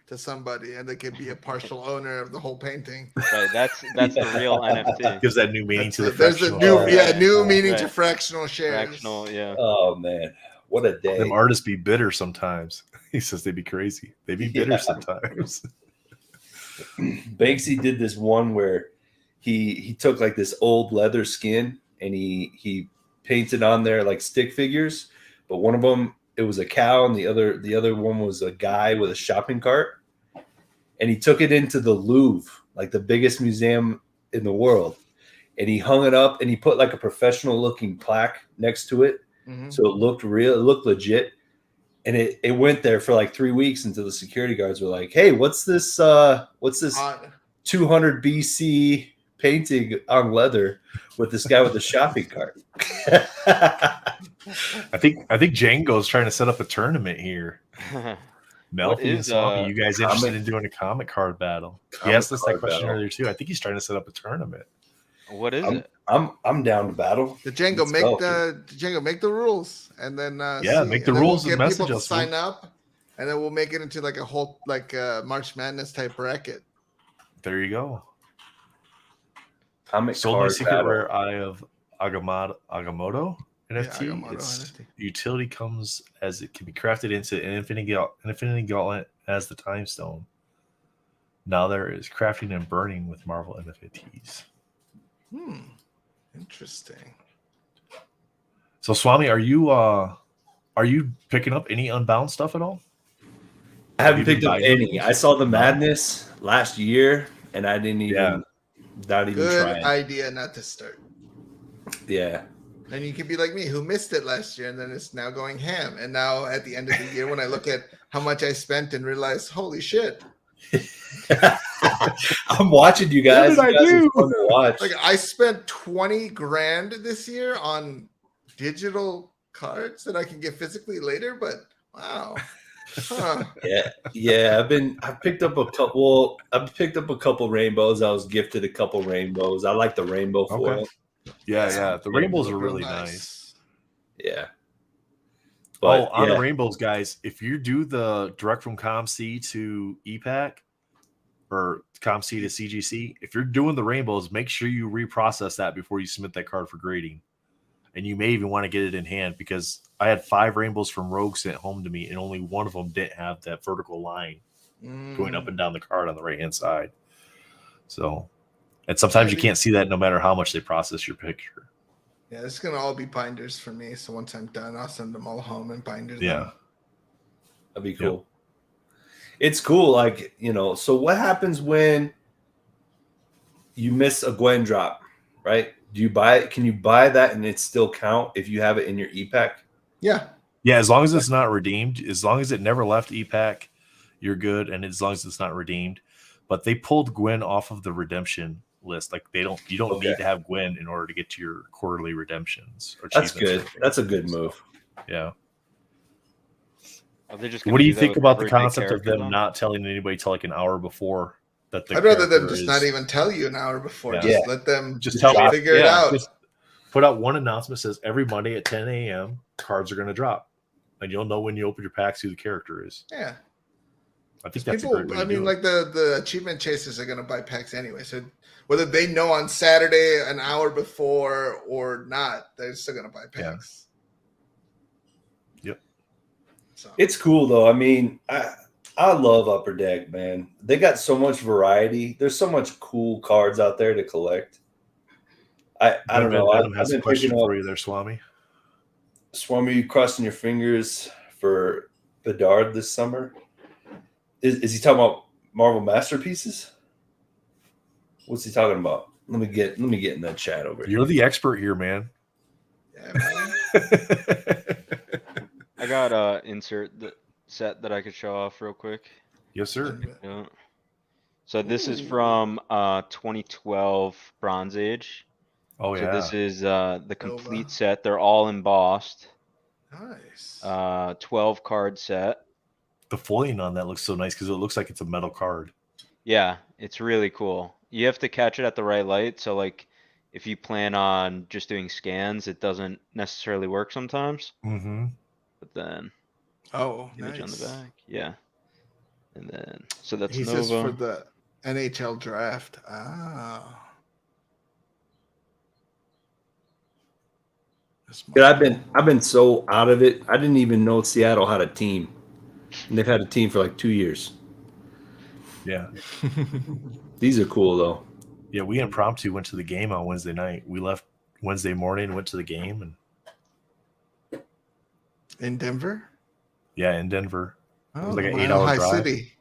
to somebody, and they could be a partial owner of the whole painting. Right, that's the real NFT. Gives that new meaning to the There's a fractional. new meaning Right. to fractional shares. Fractional, yeah. Oh man, what a day! Them artists be bitter sometimes. He says they be crazy. They be bitter sometimes. Banksy did this one where he took like this old leather skin and he painted on there like stick figures, but one of them it was a cow and the other one was a guy with a shopping cart, and he took it into the Louvre, like the biggest museum in the world, and he hung it up and he put like a professional looking plaque next to it, so it looked real, it looked legit. And it went there for like 3 weeks until the security guards were like, "Hey, what's this 200 BC painting on leather with this guy with a shopping cart?" I think Django's trying to set up a tournament here. Melfi and Swami, you guys interested in doing a comic card battle? He asked us that question earlier too. I think he's trying to set up a tournament. What is it? I'm down to battle. The Django make the rules, and then make the rules and message people us. Sign up, and then we'll make it into like a whole March Madness type bracket. There you go. Comic Sold card my secret battle. rare Eye of Agamotto NFT. Agamotto Its NFT. utility comes as it can be crafted into an infinity gauntlet as the time stone. Now there is crafting and burning with Marvel NFTs. Interesting. So Swami, are you picking up any Unbound stuff at all? I haven't picked up any. I saw the Madness last year, and I didn't even not even Good try. idea not to start. Yeah. And you could be like me, who missed it last year, and then it's now going ham. And now at the end of the year, when I look at how much I spent and realize, holy shit. I'm watching you guys. What did I do? Watch. Like I spent 20 grand this year on digital cards that I can get physically later, but wow. Huh. Yeah. I've picked up a couple. I've picked up a couple rainbows. I was gifted a couple rainbows. I like the rainbow foil. Yeah. The rainbows are really nice. Yeah. But on the rainbows, guys, if you do the direct from ComC to EPAC or ComC to CGC, if you're doing the rainbows, make sure you reprocess that before you submit that card for grading. And you may even want to get it in hand, because I had 5 rainbows from Rogue sent home to me, and only one of them didn't have that vertical line going up and down the card on the right-hand side. So, and sometimes you can't see that no matter how much they process your picture. Yeah, it's going to all be binders for me. So once I'm done, I'll send them all home and binders. Yeah. That'd be cool. Yep. It's cool. Like, so what happens when you miss a Gwen drop, right? Do you buy it? Can you buy that and it still count if you have it in your EPAC? Yeah. Yeah, as long as it's not redeemed, as long as it never left EPAC, you're good. And as long as it's not redeemed. But they pulled Gwen off of the redemption list. Like you don't need to have Gwen in order to get to your quarterly redemptions. Or that's good. That's a good move. Yeah. Are they just what do you think about the concept of them not telling anybody till like an hour before that? I'd rather them just not even tell you an hour before. Just let them just figure it out. Just put out one announcement that says every Monday at 10 a.m. cards are going to drop, and you'll know when you open your packs who the character is. Yeah. I think that's a great way to do it. like the achievement chasers are going to buy packs anyway. So whether they know on Saturday an hour before or not, they're still going to buy packs. Yep. So. It's cool though. I mean, I love Upper Deck, man. They got so much variety. There's so much cool cards out there to collect. I don't know. Adam has a question for you there, Swami. Swami, you crossing your fingers for Bedard this summer? Is he talking about Marvel Masterpieces? What's he talking about? Let me get in that chat over here. You're the expert here, man. Yeah, man. I got a insert set that I could show off real quick. Yes, sir. Yeah. So this is from 2012 Bronze Age. Oh, so this is the complete set. They're all embossed. Nice. 12 card set. The foiling on that looks so nice because it looks like it's a metal card. Yeah, it's really cool. You have to catch it at the right light. So like if you plan on just doing scans, it doesn't necessarily work sometimes. Mm-hmm. But then image on the back. Yeah. And then, so that's He Nova. says for the NHL draft. Ah. I've been so out of it. I didn't even know Seattle had a team. And they've had a team for like 2 years. Yeah. These are cool though. Yeah, we impromptu went to the game on Wednesday night. We left Wednesday morning, went to the game, and In Denver? Yeah, in Denver. It was like an 8-hour High drive. City.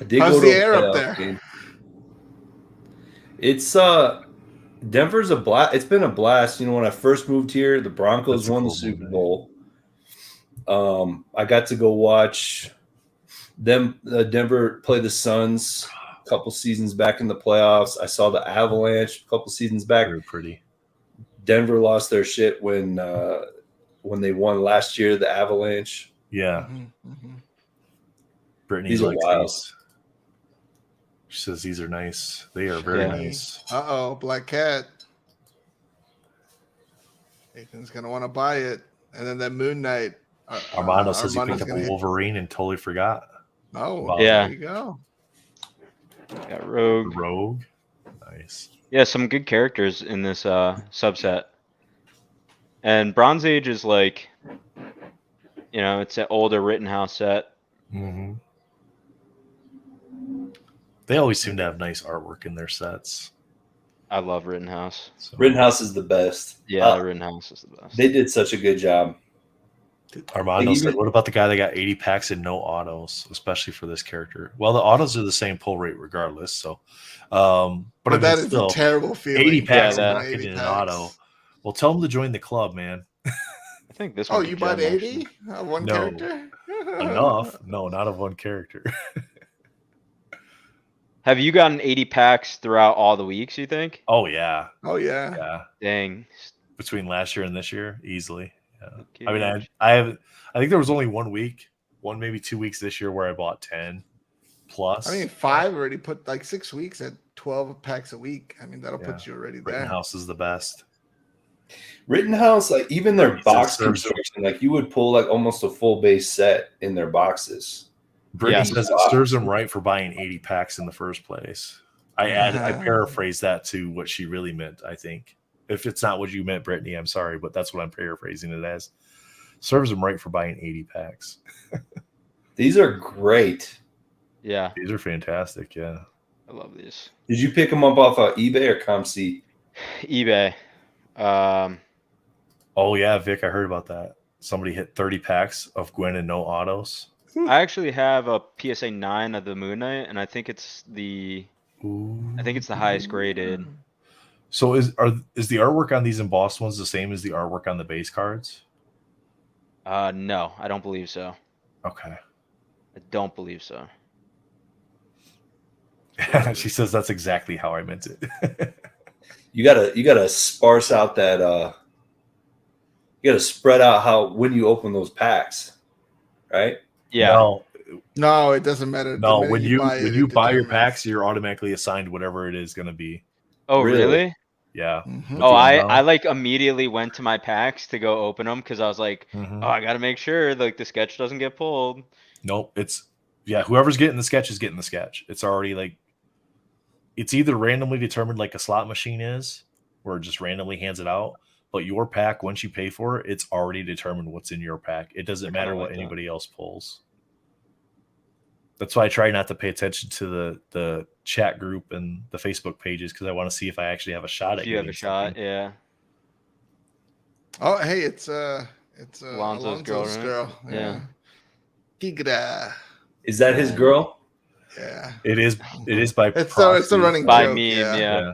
I did How's go to the a air up playoff there? game. It's Denver's a blast. It's been a blast. You know, when I first moved here, the Broncos won the Super Bowl. I got to go watch them Denver play the Suns a couple seasons back in the playoffs. I saw the Avalanche a couple seasons back. Very pretty. Denver lost their shit when they won last year, the Avalanche. Yeah. Mm-hmm. Brittany These are likes wild. these. She says these are nice. They are very nice. Black Cat. Ethan's gonna want to buy it, and then that Moon Knight. Armando says he Armando's picked up gonna a Wolverine and totally forgot. Oh, yeah. There you go. Got Rogue. Rogue. Nice. Yeah, some good characters in this subset. And Bronze Age is like, you know, it's an older Rittenhouse set. Mm-hmm. They always seem to have nice artwork in their sets. I love Rittenhouse. So, Rittenhouse is the best. Yeah, Rittenhouse is the best. They did such a good job. Armando said, what about the guy that got 80 packs and no autos, especially for this character? Well, the autos are the same pull rate regardless. So, but that is a terrible feeling. 80 packs yeah, and not getting an auto. Well, tell them to join the club, man. I think this Oh, one. you bought 80 of one character? Enough. No, not of one character. Have you gotten 80 packs throughout all the weeks, you think? Oh, yeah. Oh, yeah. Yeah. Dang. Between last year and this year, easily. Yeah. Okay. I mean, I think there was only 1 week, maybe 2 weeks this year where I bought 10 plus. I mean, 5 already put like 6 weeks at 12 packs a week. I mean, that'll put you already there. Rittenhouse is the best. Rittenhouse, like even their box construction, like you would pull like almost a full base set in their boxes. Brittany says it serves them right for buying 80 packs in the first place. I paraphrase that to what she really meant, I think. If it's not what you meant, Brittany, I'm sorry, but that's what I'm paraphrasing it as. Serves them right for buying 80 packs. These are great. Yeah. These are fantastic, yeah. I love these. Did you pick them up off of eBay or ComC? eBay. Oh, yeah, Vic, I heard about that. Somebody hit 30 packs of Gwen and no autos. I actually have a PSA 9 of the Moon Knight, and I think it's the highest graded. So is the artwork on these embossed ones the same as the artwork on the base cards? No, I don't believe so. Okay. I don't believe so. She says that's exactly how I meant it. You gotta sparse out that you gotta spread out how when you open those packs, right? Yeah. No, it doesn't matter. No, when you buy your packs, you're automatically assigned whatever it is going to be. Oh, really? Yeah. Mm-hmm. Oh, I like immediately went to my packs to go open them because I was like, mm-hmm. Oh, I got to make sure like the sketch doesn't get pulled. Nope. Whoever's getting the sketch is getting the sketch. It's already like, it's either randomly determined like a slot machine is, or it just randomly hands it out. But your pack, once you pay for it, it's already determined what's in your pack. It doesn't matter what anybody else pulls. That's why I try not to pay attention to the chat group and the Facebook pages because I want to see if I actually have a shot at it. You have a shot, yeah. Oh, hey, it's Alonzo's girl. Right? Yeah. Tigra. Is that his girl? Yeah. It is by it's a running by joke, meme, yeah.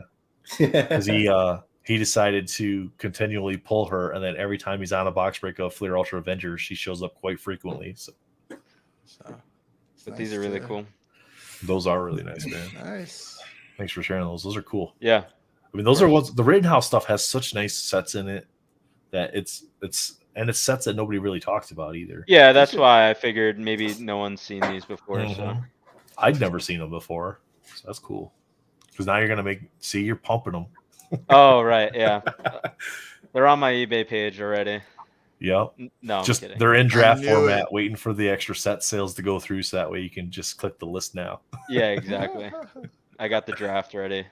Because he decided to continually pull her, and then every time he's on a box break of Fleer Ultra Avengers, she shows up quite frequently. But these are really cool. Those are really nice, man. Nice. Thanks for sharing those. Those are cool. Yeah. I mean, those are ones. The Rittenhouse stuff has such nice sets in it that it's sets that nobody really talks about either. Yeah, that's why I figured maybe no one's seen these before. Mm-hmm. So I'd never seen them before, so that's cool. Because now you're gonna you're pumping them. Oh right, yeah. They're on my eBay page already. Yep. No, I'm just kidding. they're in draft knew format, it. waiting for the extra set sales to go through, so that way you can just click the list now. Yeah, exactly. I got the draft ready,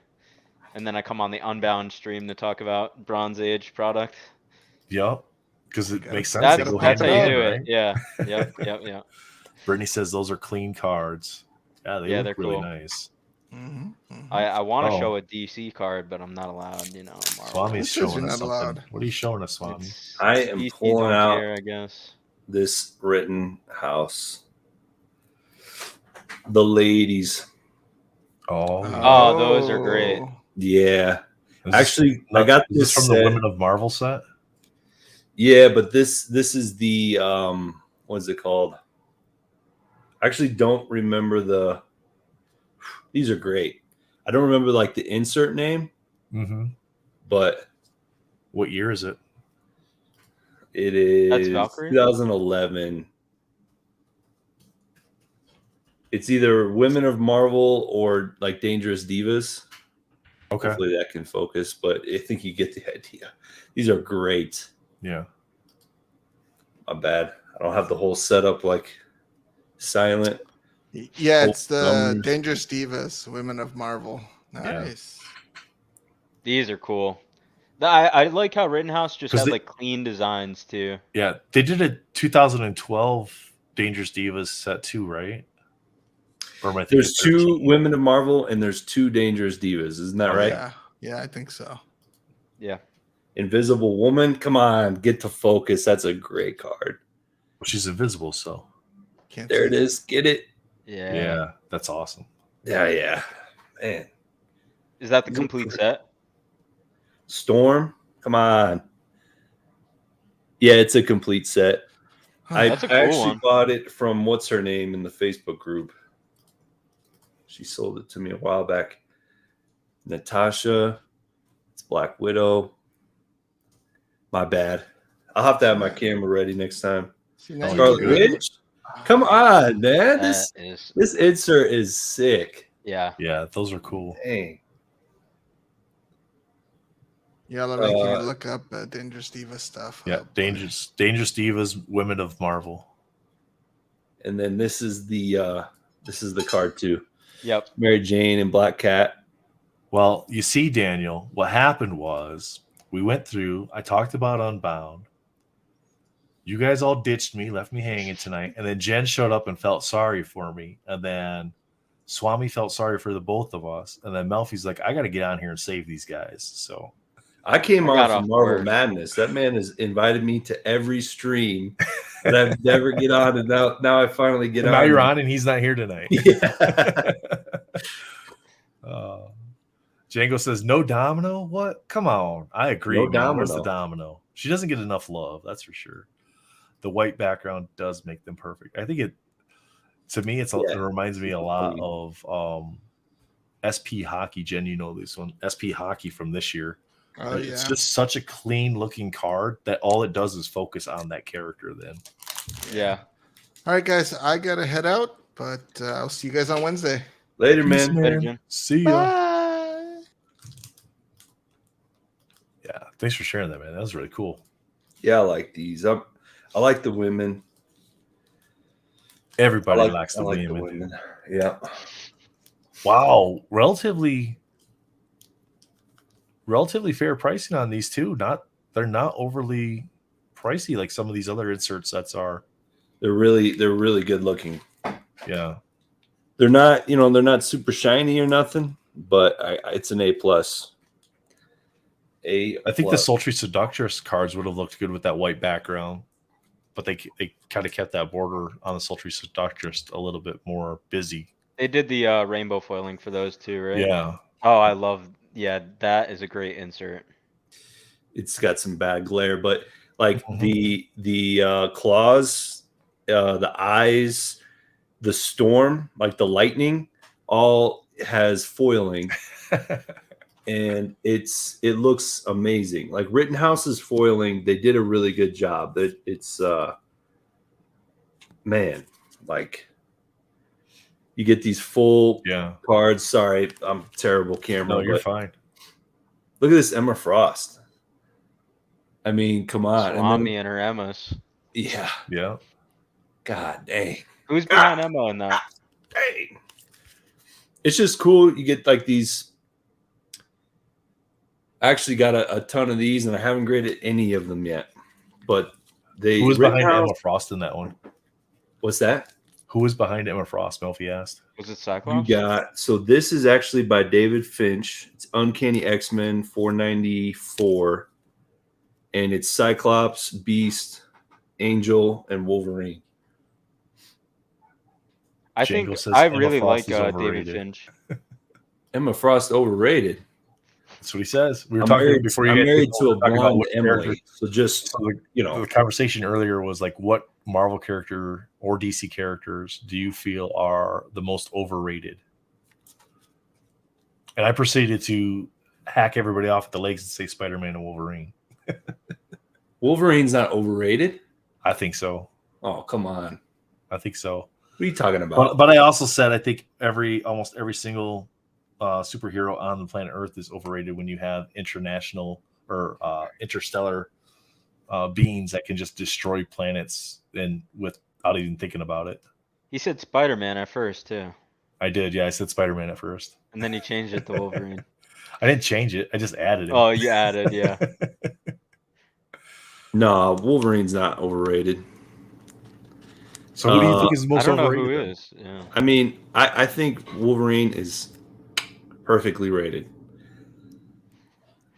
and then I come on the Unbound stream to talk about Bronze Age product. Yep, because it makes sense. That's- They go That's hand how in you hand, do right? it. Yeah. Yep. Brittany says those are clean cards. Yeah, they Yeah, look they're really cool. nice. I want to Oh. show a DC card, but I'm not allowed. Marvel. Swami's Who says showing you're us not something. allowed? What are you showing us, Swami? I am DC pulling don't out care, I guess. this Rittenhouse. The ladies. Oh, those are great. Yeah. Is Actually, this, I got is this this from set. the Women of Marvel set. Yeah, but this is the what's it called? I actually don't remember the. These are great. I don't remember like the insert name, but what year is it? It is That's Valkyrie? 2011. It's either Women of Marvel or like Dangerous Divas. Okay. Hopefully that can focus, but I think you get the idea. These are great. Yeah. My bad. I don't have the whole setup like silent. Yeah, it's the Dangerous Divas, Women of Marvel. Nice. Yeah. These are cool. I like how Rittenhouse just had like clean designs too. Yeah, they did a 2012 Dangerous Divas set too, right? Or am I thinking there's 2 Women of Marvel and there's 2 Dangerous Divas, isn't that right? Yeah, I think so. Yeah. Invisible Woman, come on, get to focus. That's a great card. Well, she's invisible, so there it is. Get it? Yeah, that's awesome. Yeah, man. Is that the complete set? Storm, come on. Yeah, it's a complete set. I actually bought it from what's her name in the Facebook group. She sold it to me a while back. Natasha. It's Black Widow. My bad. I'll have to have my camera ready next time. Scarlet Witch. Come on, man. This insert is sick. Yeah, those are cool. Dang. Yeah, let me look up Dangerous Diva stuff. Yeah, Dangerous Divas, Women of Marvel. And then this is the card too. Yep. Mary Jane and Black Cat. Well, you see, Daniel, what happened was we went through, I talked about Unbound. You guys all ditched me, left me hanging tonight. And then Jen showed up and felt sorry for me. And then Swami felt sorry for the both of us. And then Melfi's like, I got to get on here and save these guys. So I came on from Marvel Madness. That man has invited me to every stream that I've never get on. And now I finally get on. Now you're on and he's not here tonight. Yeah. Django says, no Domino? What? Come on. I agree. No Domino. Where's the Domino? She doesn't get enough love, that's for sure. The white background does make them perfect. I think it reminds me a lot of SP Hockey. Jen, you know this one. SP Hockey from this year. It's just such a clean looking card that all it does is focus on that character then. Yeah. All right, guys. I got to head out, but I'll see you guys on Wednesday. Later, man. Later, Jen. See ya. Bye. Yeah. Thanks for sharing that, man. That was really cool. Yeah, I like these. I like the women. Everybody likes the women. The women. Yeah. Wow. Relatively fair pricing on these too. They're not overly pricey like some of these other insert sets are. They're really good looking. Yeah. They're not super shiny or nothing, but it's an A+. I think the Sultry Seductress cards would have looked good with that white background, but they kind of kept that border on the Sultry Seductress a little bit more busy. They did the rainbow foiling for those too, right? Yeah. Oh, I love. Yeah, that is a great insert. It's got some bad glare, but like the claws, the eyes, the storm, like the lightning, all has foiling. And it looks amazing. Like Rittenhouse's foiling, they did a really good job. It's man, like you get these full cards. Sorry, I'm terrible camera. No, you're fine. Look at this Emma Frost. I mean, come on. Swami and her Emmas. Yeah. Yeah. God dang. Who's behind Emma in that? Dang. It's just cool. You get like these. I actually got a ton of these, and I haven't graded any of them yet. But they. Who was behind Emma Frost in that one? What's that? Who was behind Emma Frost? Melfi asked. Was it Cyclops? You got. So this is actually by David Finch. It's Uncanny X-Men 494, and it's Cyclops, Beast, Angel, and Wolverine. I think I really like David Finch. Emma Frost overrated. That's what he says. We were talking before you. I'm married to a blonde Emily. So just the conversation earlier was like, what Marvel character or DC characters do you feel are the most overrated? And I proceeded to hack everybody off at the legs and say Spider-Man and Wolverine. Wolverine's not overrated? I think so. Oh, come on. I think so. What are you talking about? But I also said I think almost every single superhero on the planet Earth is overrated when you have international or interstellar beings that can just destroy planets and without even thinking about it. He said Spider-Man at first too. I did, yeah. I said Spider-Man at first, and then he changed it to Wolverine. I didn't change it. I just added it. Oh, you added, yeah. No, Wolverine's not overrated. So who do you think is the most overrated? I don't know who is. Yeah. I mean, I think Wolverine is perfectly rated.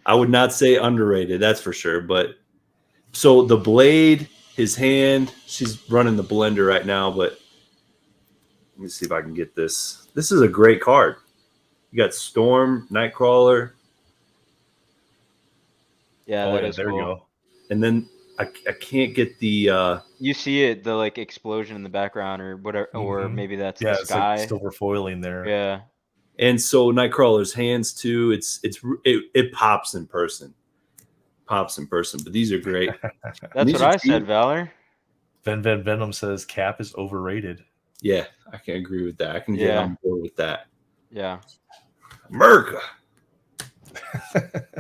I would not say underrated, that's for sure. But so the blade, his hand, she's running the blender right now, but let me see if I can get this. This is a great card. You got Storm, Nightcrawler. Yeah, that is there cool. you go. And then I can't get the you see it, the like explosion in the background or whatever, or maybe that's the sky. It's like silver foiling there. Yeah. And so Nightcrawler's hands too. It pops in person. But these are great. That's what I said, Valor. Venom says Cap is overrated. Yeah, I can agree with that. I can get on board with that. Yeah. America.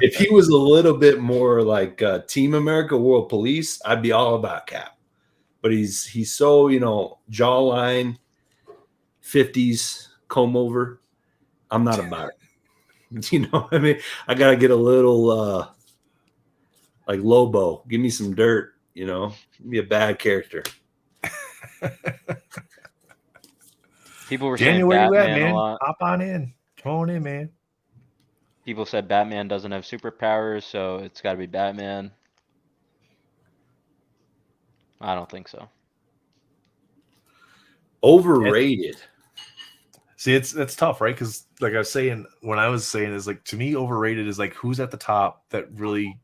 If he was a little bit more like Team America, World Police, I'd be all about Cap. But he's so, jawline, 50s comb over. I'm not about it. You know what I mean? I got to get a little like Lobo. Give me some dirt, Give me a bad character. People were Daniel, saying where Batman you at, man? a lot. Hop on in. Come on in, man. People said Batman doesn't have superpowers, so it's got to be Batman. I don't think so. Overrated. See, that's tough, right? Because like I was saying, when I was saying is like, to me, overrated is like who's at the top that really,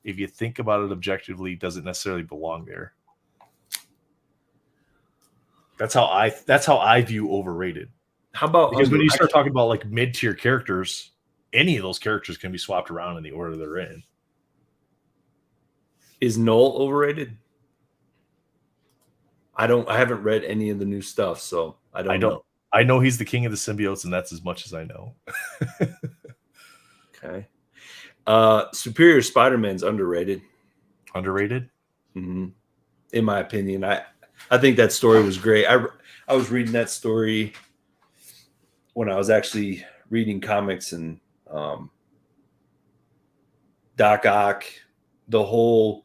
if you think about it objectively, doesn't necessarily belong there. That's how I view overrated. How about because when you start talking about like mid-tier characters, any of those characters can be swapped around in the order they're in. Is Null overrated? I haven't read any of the new stuff, so I don't know. I know he's the king of the symbiotes, and that's as much as I know. Okay. Superior Spider-Man's underrated. Underrated? Mm-hmm. In my opinion. I think that story was great. I was reading that story when I was actually reading comics, and Doc Ock, the whole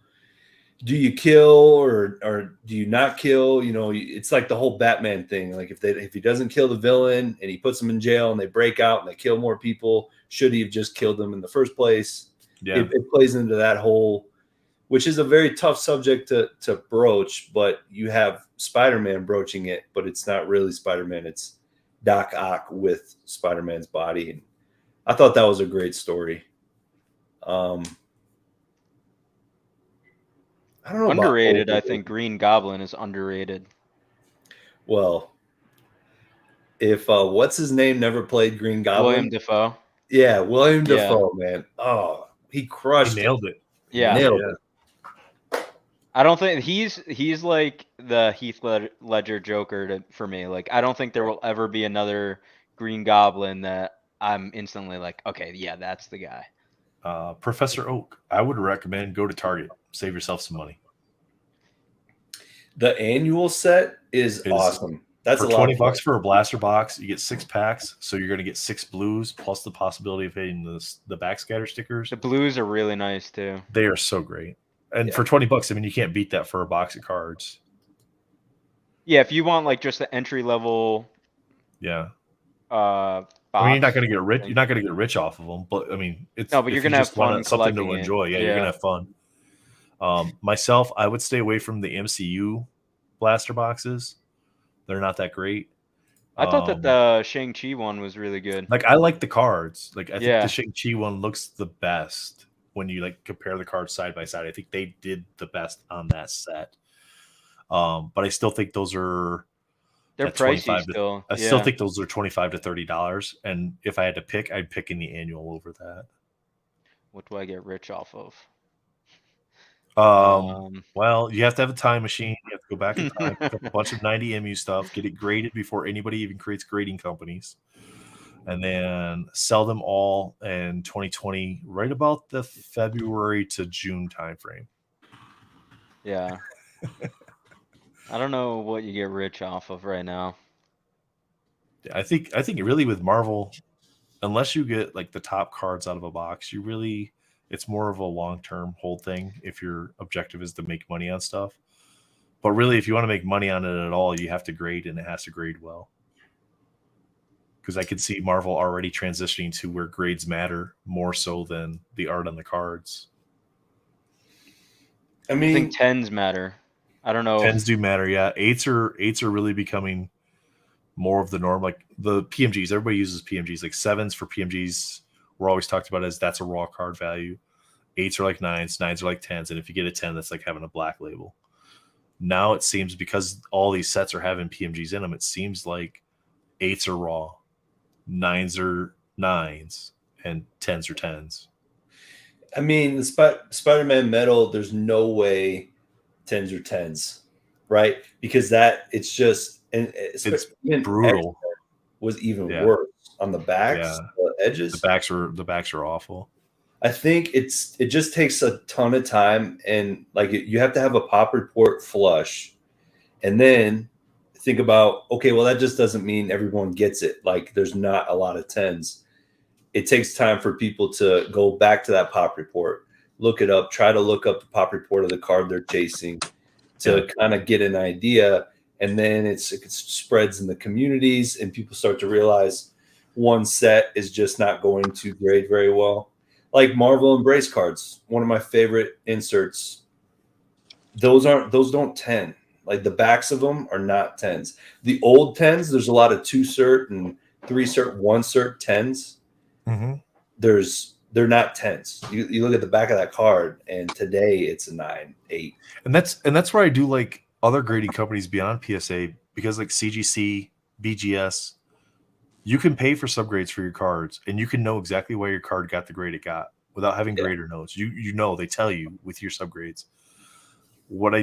do you kill or do you not kill? It's like the whole Batman thing. Like if he doesn't kill the villain and he puts them in jail and they break out and they kill more people, should he have just killed them in the first place? Yeah. It plays into that whole, which is a very tough subject to broach, but you have Spider-Man broaching it, but it's not really Spider-Man. It's Doc Ock with Spider-Man's body. And I thought that was a great story. I don't know. Underrated. I think Green Goblin is underrated. Well, if what's his name never played Green Goblin? William Dafoe. Yeah, William Dafoe, man. Oh, he crushed. He nailed it. Yeah, nailed it. I don't think he's like the Heath Ledger Joker for me. Like, I don't think there will ever be another Green Goblin that I'm instantly like, okay, yeah, that's the guy. Professor Oak, I would recommend go to Target. Save yourself some money. The annual set is awesome. That's for a lot $20 for a blaster box. You get 6 packs, so you're going to get 6 blues plus the possibility of hitting the backscatter stickers. The blues are really nice too. They are so great, and for $20, I mean, you can't beat that for a box of cards. Yeah, if you want like just the entry level. Yeah. Box, I mean, you're not going to get rich. You're not going to get rich off of them, but I mean, it's no, but you're going to have fun something to collecting enjoy. Yeah, you're going to have fun. Myself, I would stay away from the MCU blaster boxes. They're not that great. I thought that the Shang-Chi one was really good. Like, I like the cards. Like, I think the Shang-Chi one looks the best when you like compare the cards side by side. I think they did the best on that set. But I still think those are they're pricey still. I still think those are $25 to $30. And if I had to pick, I'd pick in the annual over that. What do I get rich off of? Well, you have to have a time machine. You have to go back in time, pick up a bunch of 90 MU stuff, get it graded before anybody even creates grading companies, and then sell them all in 2020, right about the February to June timeframe. Yeah. I don't know what you get rich off of right now. I think really with Marvel, unless you get like the top cards out of a box, it's more of a long-term hold thing if your objective is to make money on stuff. But really, if you want to make money on it at all, you have to grade, and it has to grade well. Because I could see Marvel already transitioning to where grades matter more so than the art on the cards. I think 10s matter. I don't know. 10s do matter, yeah. 8s are really becoming more of the norm. Like the PMGs, everybody uses PMGs. Like 7s for PMGs, we're always talked about as that's a raw card value. 8s are like 9s, 9s are like 10s, and if you get a 10, that's like having a black label. Now it seems, because all these sets are having PMGs in them, it seems like 8s are raw, 9s are 9s, and 10s are 10s. I mean, the Spider-Man metal, there's no way 10s are 10s, right? Because it's just, and it's brutal. Was even worse on the backs, the edges. The backs are awful. I think it just takes a ton of time, and like you have to have a pop report flush, and then think about, okay, well, that just doesn't mean everyone gets it. Like there's not a lot of 10s. It takes time for people to go back to that pop report, look it up, try to look up the pop report of the card they're chasing to kind of get an idea. And then it spreads in the communities, and people start to realize one set is just not going to grade very well. Like Marvel Embrace cards, one of my favorite inserts. Those don't 10. Like the backs of them are not 10s. The old 10s, there's a lot of 2-cert and 3-cert, 1-cert 10s. Mm-hmm. They're not 10s. You look at the back of that card, and today it's a 9, 8. And that's where I do like other grading companies beyond PSA, because like CGC, BGS, you can pay for subgrades for your cards, and you can know exactly why your card got the grade it got without having grader notes. You know, they tell you with your subgrades. What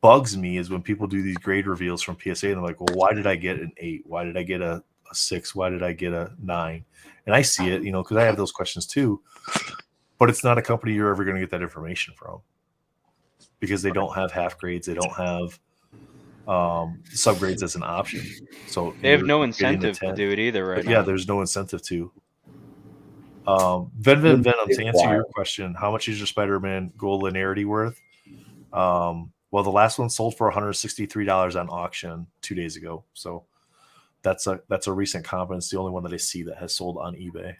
bugs me is when people do these grade reveals from PSA, and they're like, well, why did I get an 8? Why did I get a 6? Why did I get a 9? And I see it, because I have those questions too. But it's not a company you're ever going to get that information from, because they don't have half grades. They don't have subgrades as an option. So they have no incentive to do it either, right? Yeah, there's no incentive to. Venom, to answer your question, how much is your Spider-Man gold linearity worth? Well, the last one sold for $163 on auction 2 days ago. So that's a recent comp, and it's the only one that I see that has sold on eBay.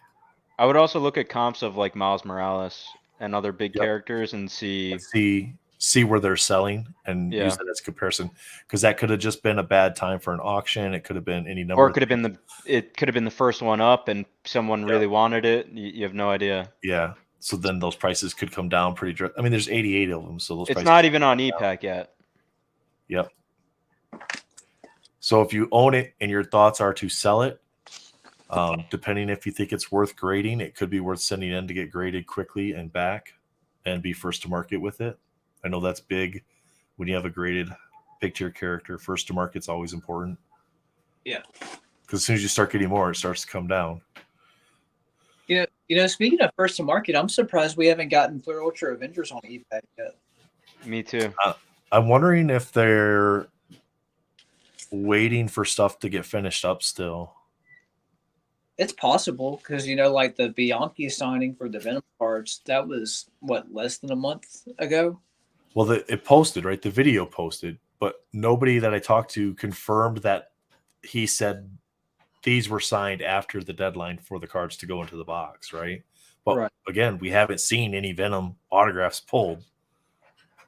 I would also look at comps of like Miles Morales and other big characters and see where they're selling and use that as a comparison, because that could have just been a bad time for an auction. It could have been any number, or it could have been the first one up and someone really wanted it. You have no idea. Yeah. So then those prices could come down pretty. I mean, there's 88 of them, so those. It's not even on ePack yet. Yep. So if you own it and your thoughts are to sell it, depending if you think it's worth grading, it could be worth sending in to get graded quickly and back, and be first to market with it. I know that's big when you have a graded big tier character. First to market's always important. Yeah. Because as soon as you start getting more, it starts to come down. You Speaking of first to market, I'm surprised we haven't gotten Flare Ultra Avengers on eBay yet. Me too. I'm wondering if they're waiting for stuff to get finished up still. It's possible because like the Bianchi signing for the Venom cards, that was less than a month ago. Well, it posted, right? The video posted, but nobody that I talked to confirmed that he said these were signed after the deadline for the cards to go into the box, right? But again, we haven't seen any Venom autographs pulled.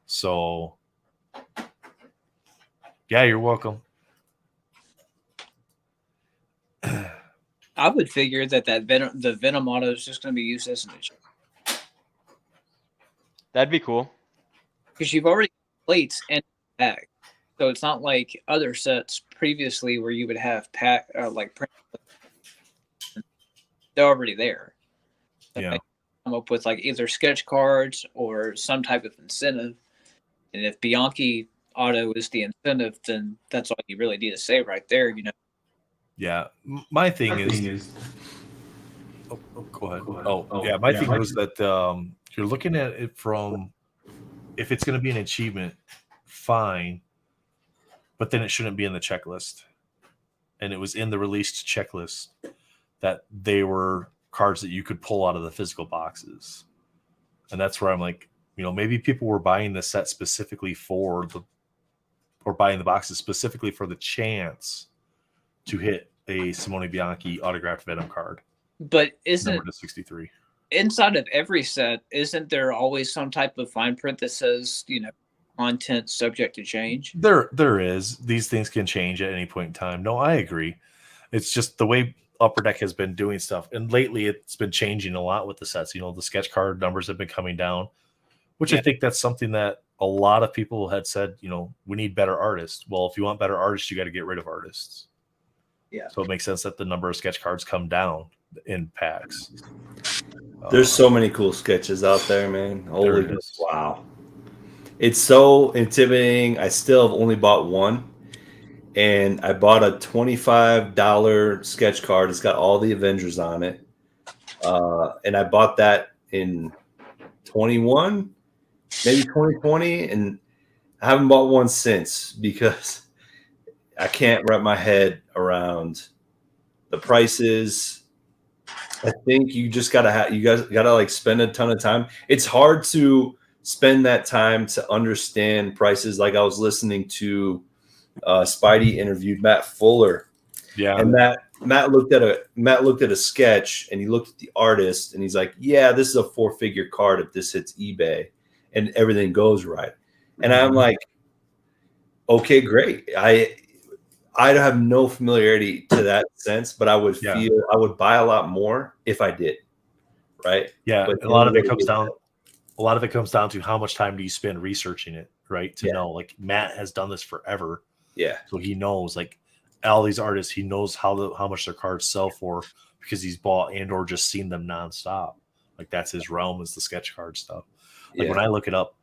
So, yeah, you're welcome. I would figure that the Venom auto is just going to be used as an issue. That'd be cool. Because you've already got plates and pack. So it's not like other sets previously where you would have pack print. They're already there. So yeah. Come up with either sketch cards or some type of incentive. And if Bianchi auto is the incentive, then that's all you really need to say right there, Yeah. My thing is oh, go ahead. Yeah. My thing was that you're looking at it from if it's going to be an achievement, fine, but then it shouldn't be in the checklist. And it was in the released checklist that they were cards that you could pull out of the physical boxes. And that's where I'm like, maybe people were buying the set specifically or buying the boxes specifically for the chance to hit a Simone Bianchi autographed Venom card. But isn't number to 63? Inside of every set, isn't there always some type of fine print that says, content subject to change? There is. These things can change at any point in time. No, I agree. It's just the way Upper Deck has been doing stuff. And lately it's been changing a lot with the sets. The sketch card numbers have been coming down, which I think that's something that a lot of people had said, we need better artists. Well, if you want better artists, you got to get rid of artists. Yeah. So it makes sense that the number of sketch cards come down in packs. There's so many cool sketches out there, man. Holy wow. It's so intimidating. I still have only bought one. And I bought a $25 sketch card. It's got all the Avengers on it. And I bought that in 21, maybe 2020. And I haven't bought one since because I can't wrap my head around the prices. I think you just you guys gotta spend a ton of time. It's hard to spend that time to understand prices. Like I was listening to Spidey interviewed Matt Fuller. Yeah. And Matt looked at a sketch and he looked at the artist and he's like, yeah, this is a 4-figure card if this hits eBay and everything goes right. And I'm like, okay, great. I have no familiarity to that sense, but I would feel I would buy a lot more if I did. Right. Yeah. But a lot of it comes down to how much time do you spend researching it, right? To know, Matt has done this forever. Yeah. So he knows all these artists, he knows how much their cards sell for because he's bought and or just seen them nonstop. That's his realm is the sketch card stuff. When I look it up,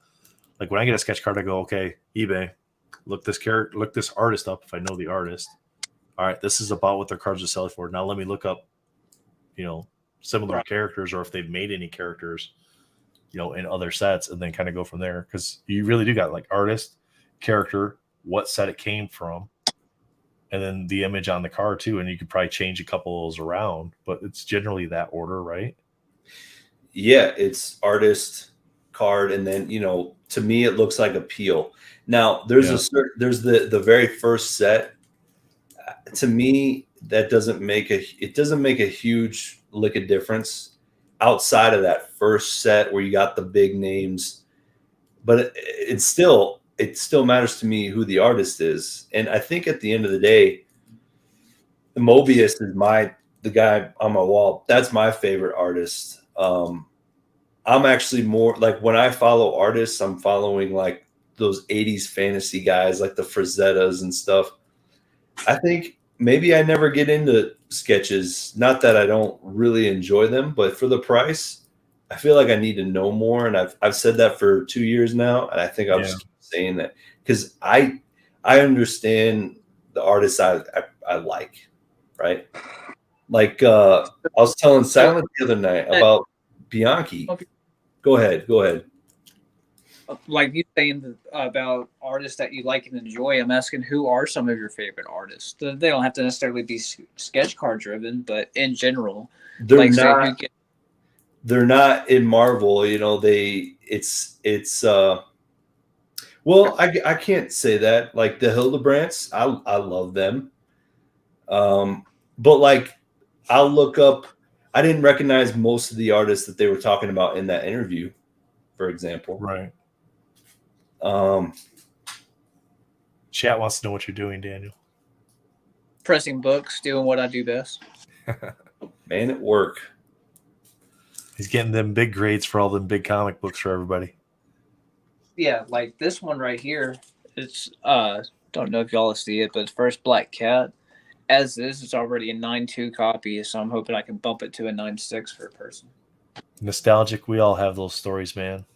when I get a sketch card, I go, okay, eBay, look this artist up if I know the artist. All right, this is about what their cards are selling for. Now let me look up, similar characters or if they've made any characters, in other sets and then kind of go from there. Because you really do got artist, character, what set it came from, and then the image on the card too. And you could probably change a couple of those around, but it's generally that order, right? Yeah, it's artist, card, and then to me it looks like a peel. Now there's there's the very first set. To me, that doesn't make a huge lick of difference outside of that first set where you got the big names, but it still matters to me who the artist is. And I think at the end of the day, Mobius is the guy on my wall. That's my favorite artist. I'm actually more when I follow artists, I'm following those 80s fantasy guys like the Frazettas and stuff. I think maybe I never get into sketches. Not that I don't really enjoy them, but for the price, I feel like I need to know more. And I've said that for 2 years now. And I think I'll just keep saying that because I understand the artists I like, right? Like I was telling Silent the other night about Bianchi. Go ahead. Like you saying about artists that you like and enjoy, I'm asking who are some of your favorite artists? They don't have to necessarily be sketch card driven, but in general, they're not in Marvel. You know, it's well, I can't say that. Like the Hildebrands, I love them. But like I'll look up. I didn't recognize most of the artists that they were talking about in that interview, for example. Right. Chat wants to know what you're doing, Daniel. Pressing books, doing what I do best. Man at work. He's getting them big grades for all them big comic books for everybody. Yeah, like this one right here. It's don't know if y'all see it, but it's First Black Cat. As is, it's already a 9.2 copy, so I'm hoping I can bump it to a 9.6 for a person. Nostalgic, we all have those stories, man.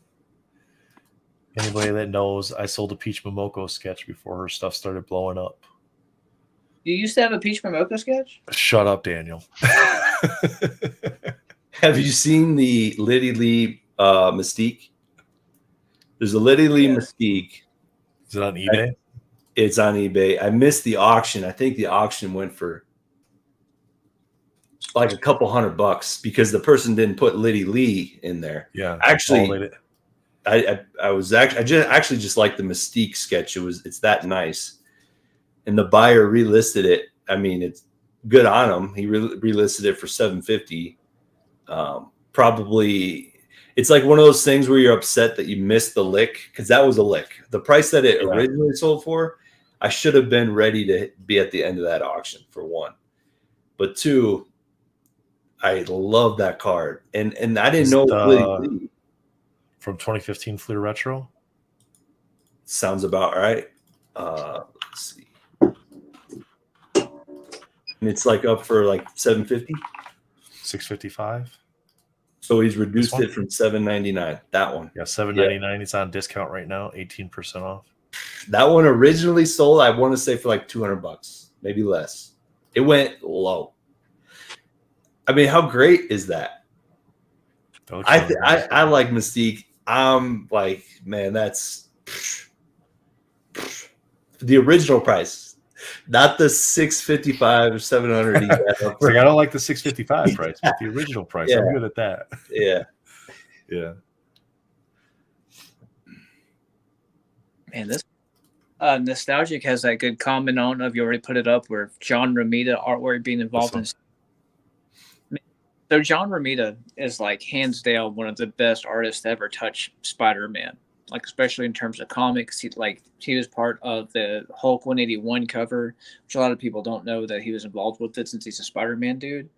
Anybody that knows, I sold a Peach Momoko sketch before her stuff started blowing up. You used to have a Peach Momoko sketch? Shut up, Daniel. Have you seen the Liddy Lee Mystique? There's a Liddy Lee Mystique. Is it on eBay? It's on eBay. I missed the auction. I think the auction went for like a couple $100 because the person didn't put Liddy Lee in there. Yeah. Actually, I just like the Mystique sketch. It's that nice. And the buyer relisted it. I mean, it's good on him. He relisted it for $750. Probably it's like one of those things where you're upset that you missed the lick, because that was a lick. The price that it originally sold for, I should have been ready to be at the end of that auction, for one. But two, I love that card. And I didn't know from 2015 Fleer Retro. Sounds about right. Let's see. And it's like up for like $750. $655. So he's reduced it from $799. That one. Yeah, $799. Yeah. It's on discount right now, 18% off. That one originally sold, I want to say, for like $200, maybe less. It went low. I mean, how great is that? I like Mystique. I'm like, man, that's the original price, not the $655 or $700. Like, I don't like the $655 price, but the original price. Yeah. I'm good at that. Yeah. Man, this Nostalgic has that good comment on of, you already put it up, where John Romita artwork being involved in. So John Romita is like hands down one of the best artists to ever touch Spider-Man. Like, especially in terms of comics, he was part of the Hulk 181 cover, which a lot of people don't know that he was involved with it since he's a Spider-Man dude.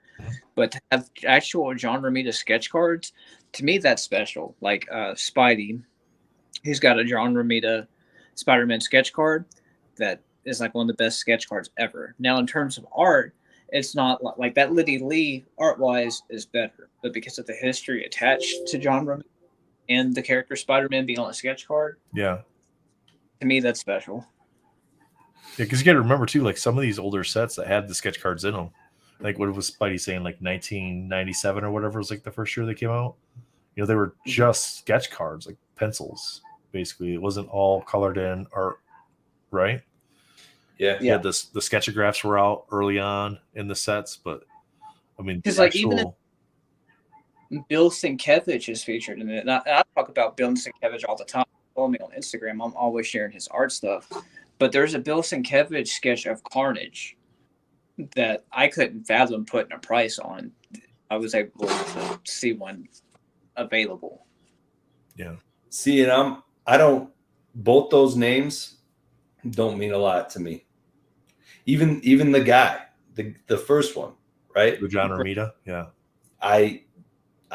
But to have actual John Romita sketch cards, to me, that's special. Like Spidey, he's got a John Romita Spider-Man sketch card that is like one of the best sketch cards ever. Now, in terms of art, it's not like that. Liddy Lee art-wise is better, but because of the history attached to John Romita and the character Spider-Man being on a sketch card, to me, that's special. Yeah, because you got to remember too, like some of these older sets that had the sketch cards in them, like what was Spidey saying, like 1997 or whatever was like the first year they came out. You know, they were just sketch cards, like pencils, basically. It wasn't all colored in art, right? Yeah. The sketchographs were out early on in the sets, but I mean, because like even Bill Sienkiewicz is featured in it. And I talk about Bill Sienkiewicz all the time. Follow me on Instagram. I'm always sharing his art stuff. But there's a Bill Sienkiewicz sketch of Carnage that I couldn't fathom putting a price on. I was able to see one available. Yeah. See, and I don't. Both those names don't mean a lot to me. Even the guy, the first one, right? The John Romita. Yeah. I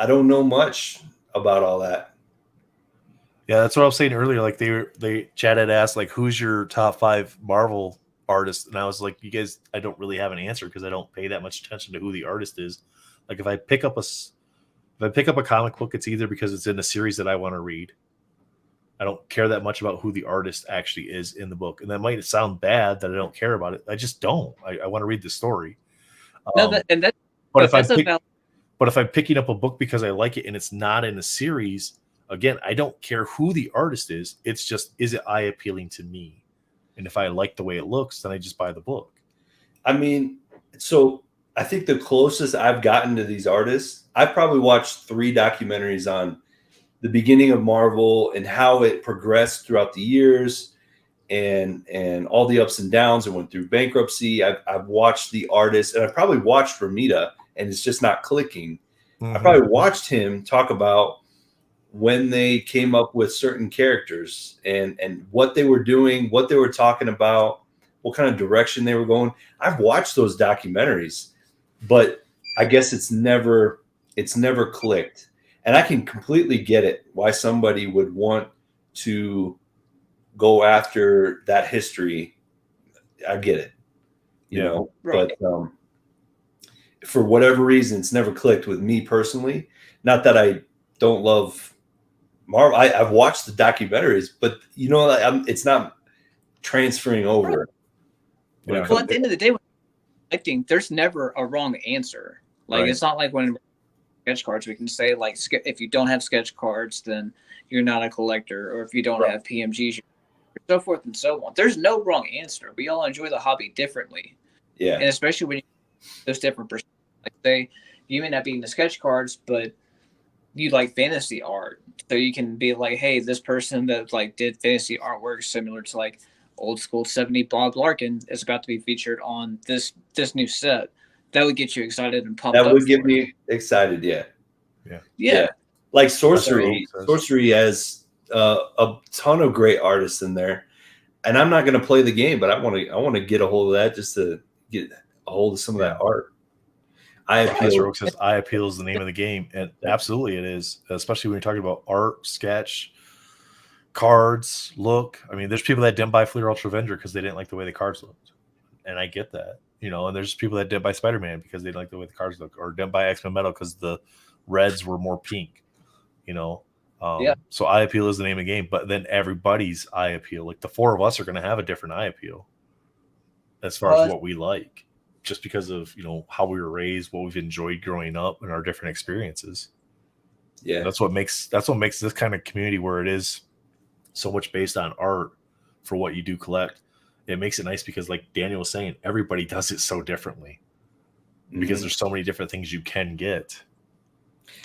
don't know much about all that. Yeah, that's what I was saying earlier. Like they Chad had asked, like, who's your top 5 Marvel artists? And I was like, you guys, I don't really have an answer because I don't pay that much attention to who the artist is. Like if I pick up a comic book, it's either because it's in a series that I want to read. I don't care that much about who the artist actually is in the book. And that might sound bad that I don't care about it. I just don't. I want to read the story. No, that's But if I'm picking up a book because I like it and it's not in a series, again, I don't care who the artist is. It's just, is it eye appealing to me? And if I like the way it looks, then I just buy the book. I mean, so I think the closest I've gotten to these artists, I've probably watched 3 documentaries on the beginning of Marvel and how it progressed throughout the years and all the ups and downs and went through bankruptcy. I've watched the artist, and I probably watched Romita, and it's just not clicking. I probably watched him talk about when they came up with certain characters and what they were doing, what they were talking about, what kind of direction they were going. I've watched those documentaries, but I guess it's never clicked. And I can completely get it why somebody would want to go after that history. I get it, you know, right. But for whatever reason, it's never clicked with me personally. Not that I don't love Marvel. I've watched the documentaries, but you know, it's not transferring over. Yeah. Well, at the end of the day, when collecting, there's never a wrong answer. Like, it's not like when sketch cards, we can say, like, if you don't have sketch cards, then you're not a collector, or if you don't have PMGs, so forth and so on. There's no wrong answer. We all enjoy the hobby differently. Yeah. And especially when you those different perspectives. Like, say you may not be into sketch cards, but you like fantasy art. So you can be like, hey, this person that like did fantasy artwork similar to like old school 70 Bob Larkin is about to be featured on this new set. That would get you excited and pumped up. That would get me excited, yeah. Like Sorcery. Sorcery has a ton of great artists in there. And I'm not going to play the game, but I want to get a hold of that just to get a hold of some of that art. Eye appeal is the name of the game, and absolutely it is, especially when you're talking about art, sketch, cards, look. I mean, there's people that didn't buy Fleer Ultra Avenger because they didn't like the way the cards looked, and I get that, you know. And there's people that didn't buy Spider-Man because they didn't like the way the cards look, or didn't buy X-Men Metal because the reds were more pink, you know. So eye appeal is the name of the game, but then everybody's eye appeal, like the 4 of us are going to have a different eye appeal as far as what we like, just because of, you know, how we were raised, what we've enjoyed growing up, and our different experiences. Yeah, that's what makes this kind of community where it is so much based on art for what you do collect. It makes it nice because, like Daniel was saying, everybody does it so differently because there's so many different things you can get.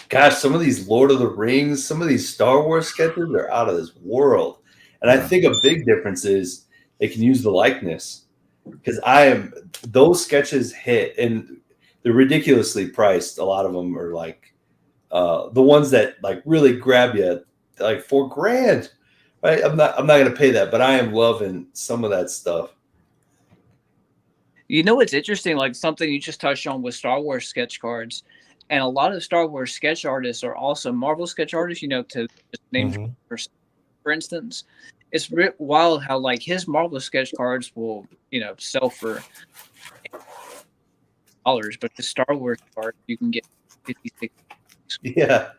Gosh, some of these Lord of the Rings, some of these Star Wars sketches are out of this world. And I think a big difference is they can use the likeness. Because those sketches hit, and they're ridiculously priced. A lot of them are like the ones that like really grab you, like $4,000. Right? I'm not going to pay that, but I am loving some of that stuff. You know what's interesting? Like something you just touched on with Star Wars sketch cards, and a lot of Star Wars sketch artists are also Marvel sketch artists. You know, to just name for instance. It's wild how like his Marvel sketch cards will, you know, sell for $8, but the Star Wars card you can get 56. Yeah.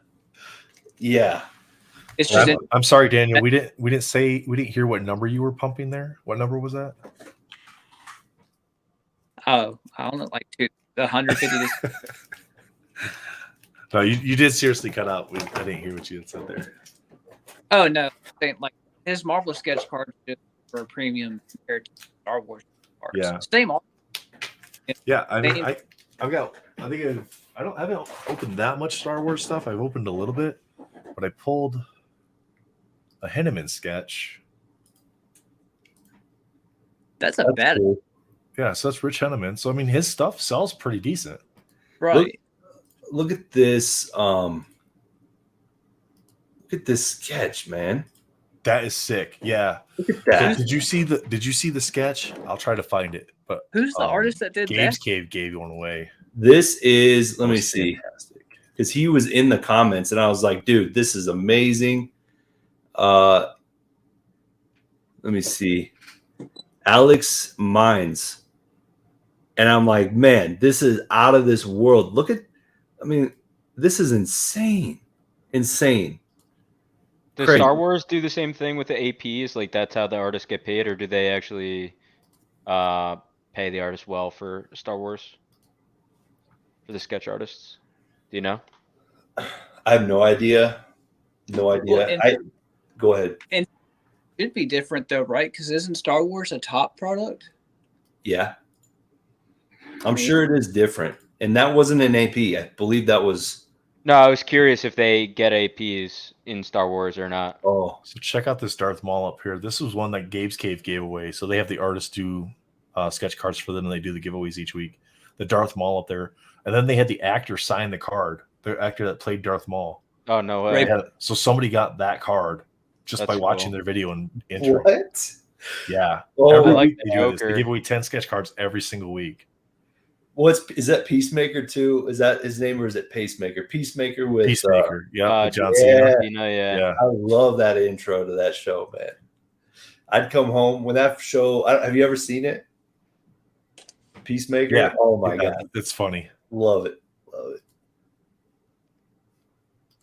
It's just. I'm sorry, Daniel. We didn't hear what number you were pumping there. What number was that? Oh, I don't know, like 150. No, you did seriously cut out. I didn't hear what you had said there. Oh no, like. His Marvel sketch cards for a premium compared to Star Wars cards. Yeah. Same art. Yeah, I mean, I haven't opened that much Star Wars stuff. I've opened a little bit, but I pulled a Henneman sketch. That's bad. Cool. Yeah, so that's Rich Henneman. So I mean, his stuff sells pretty decent. Right. Look at this. Look at this sketch, man. That is sick. Yeah. Look at that. Did you see the sketch? I'll try to find it. But who's the artist that did Gabe's that? Cave gave one away. This is, let me see. Because he was in the comments and I was like, dude, this is amazing. Let me see. Alex Mines. And I'm like, man, this is out of this world. Look at, I mean, this is insane. Insane. Does Star Wars do the same thing with the APs? Like that's how the artists get paid, or do they actually pay the artist well for Star Wars? for the sketch artists? Do you know? I have no idea. No idea. Well, Go ahead. And it should be different though, right? Because isn't Star Wars a top product? Yeah. I'm sure it is different. And that wasn't an AP. I believe that was. No, I was curious if they get APs in Star Wars or not. Oh, so check out this Darth Maul up here. This was one that Gabe's Cave gave away. So they have the artists do sketch cards for them, and they do the giveaways each week. The Darth Maul up there, and then they had the actor sign the card. The actor that played Darth Maul. Oh no way! So somebody got that card just by watching their video and entering. What? Yeah. Oh, every like week they do this. They give away 10 sketch cards every single week. Is that Peacemaker too? Is that his name or is it Pacemaker? Peacemaker with Peacemaker. With John Cena. Yeah. I love that intro to that show, man. I'd come home when that show. Have you ever seen it? Peacemaker. Yeah. Oh my god, it's funny. Love it. Love it.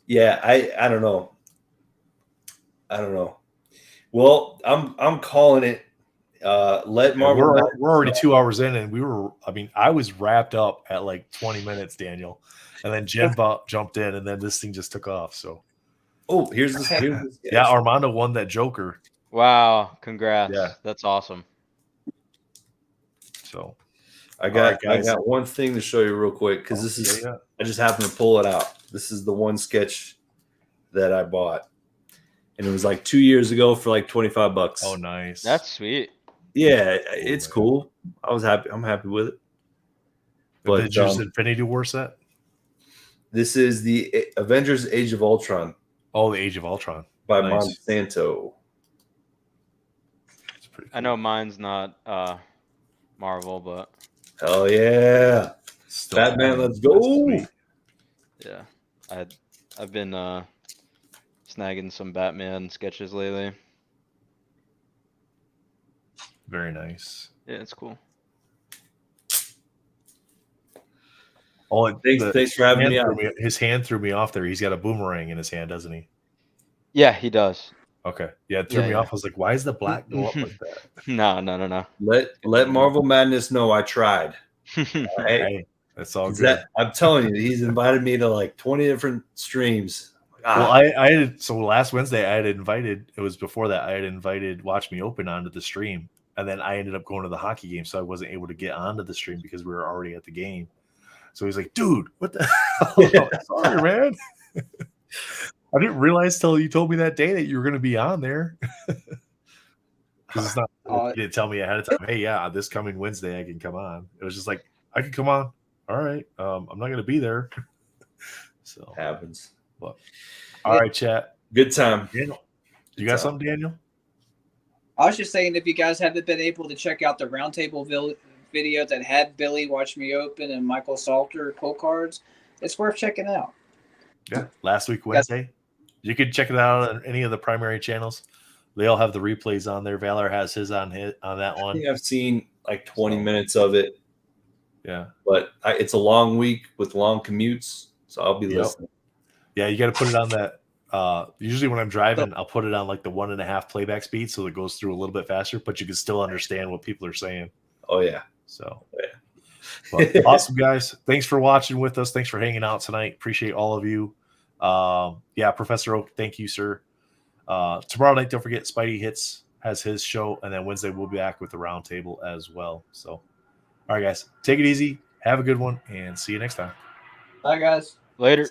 Yeah, I don't know. Well, I'm calling it. Let Marvel. We're already 2 hours in, and I was wrapped up at like 20 minutes, Daniel, and then Jen jumped in, and then this thing just took off. So, here's this yeah, Armando won that Joker. Wow! Congrats. Yeah, that's awesome. So, I got one thing to show you real quick because this is I just happened to pull it out. This is the one sketch that I bought, and it was like 2 years ago for like $25. Oh, nice. That's sweet. Yeah, it's cool. I was happy. I'm happy with it. But did you use Infinity War set? This is the Avengers: Age of Ultron. Oh, the Age of Ultron by Monsanto. Cool. I know mine's not Marvel, but hell yeah, Batman! Let's go. Yeah, I've been snagging some Batman sketches lately. Very nice. Yeah, it's cool. Oh, thanks for having me out. His hand threw me off there. He's got a boomerang in his hand, doesn't he? Yeah, he does. Okay. Yeah, it threw me off. I was like, why is the black go up like that? No. Let Marvel Madness know I tried. Hey, that's all good. I'm telling you, he's invited me to like 20 different streams. Well, I so last Wednesday I had invited. It was before that I had invited Watch Me Open onto the stream, and then I ended up going to the hockey game, so I wasn't able to get onto the stream because we were already at the game. So he's like, "Dude, what the hell?" Sorry, man. I didn't realize till you told me that day that you were going to be on there. Because it's not. You didn't tell me ahead of time. Hey, yeah, this coming Wednesday I can come on. It was just like I can come on. All right, I'm not going to be there. So happens. But all right, chat. Good time. Daniel, you got something, Daniel? I was just saying, if you guys haven't been able to check out the roundtable video that had Billy Watch Me Open and Michael Salter pull cards, it's worth checking out. Yeah, last week Wednesday. You could check it out on any of the primary channels. They all have the replays on there. Valor has his on that one. I think I've seen like 20 minutes of it. Yeah, but it's a long week with long commutes, so I'll be listening. Yeah, you got to put it on that. Usually when I'm driving, I'll put it on like the 1.5 playback speed so it goes through a little bit faster, but you can still understand what people are saying. Oh yeah. So but awesome, guys. Thanks for watching with us. Thanks for hanging out tonight. Appreciate all of you. Yeah, Professor Oak, thank you, sir. Tomorrow night, don't forget Spidey has his show, and then Wednesday we'll be back with the roundtable as well. So, all right, guys, take it easy. Have a good one, and see you next time. Bye, guys. Later.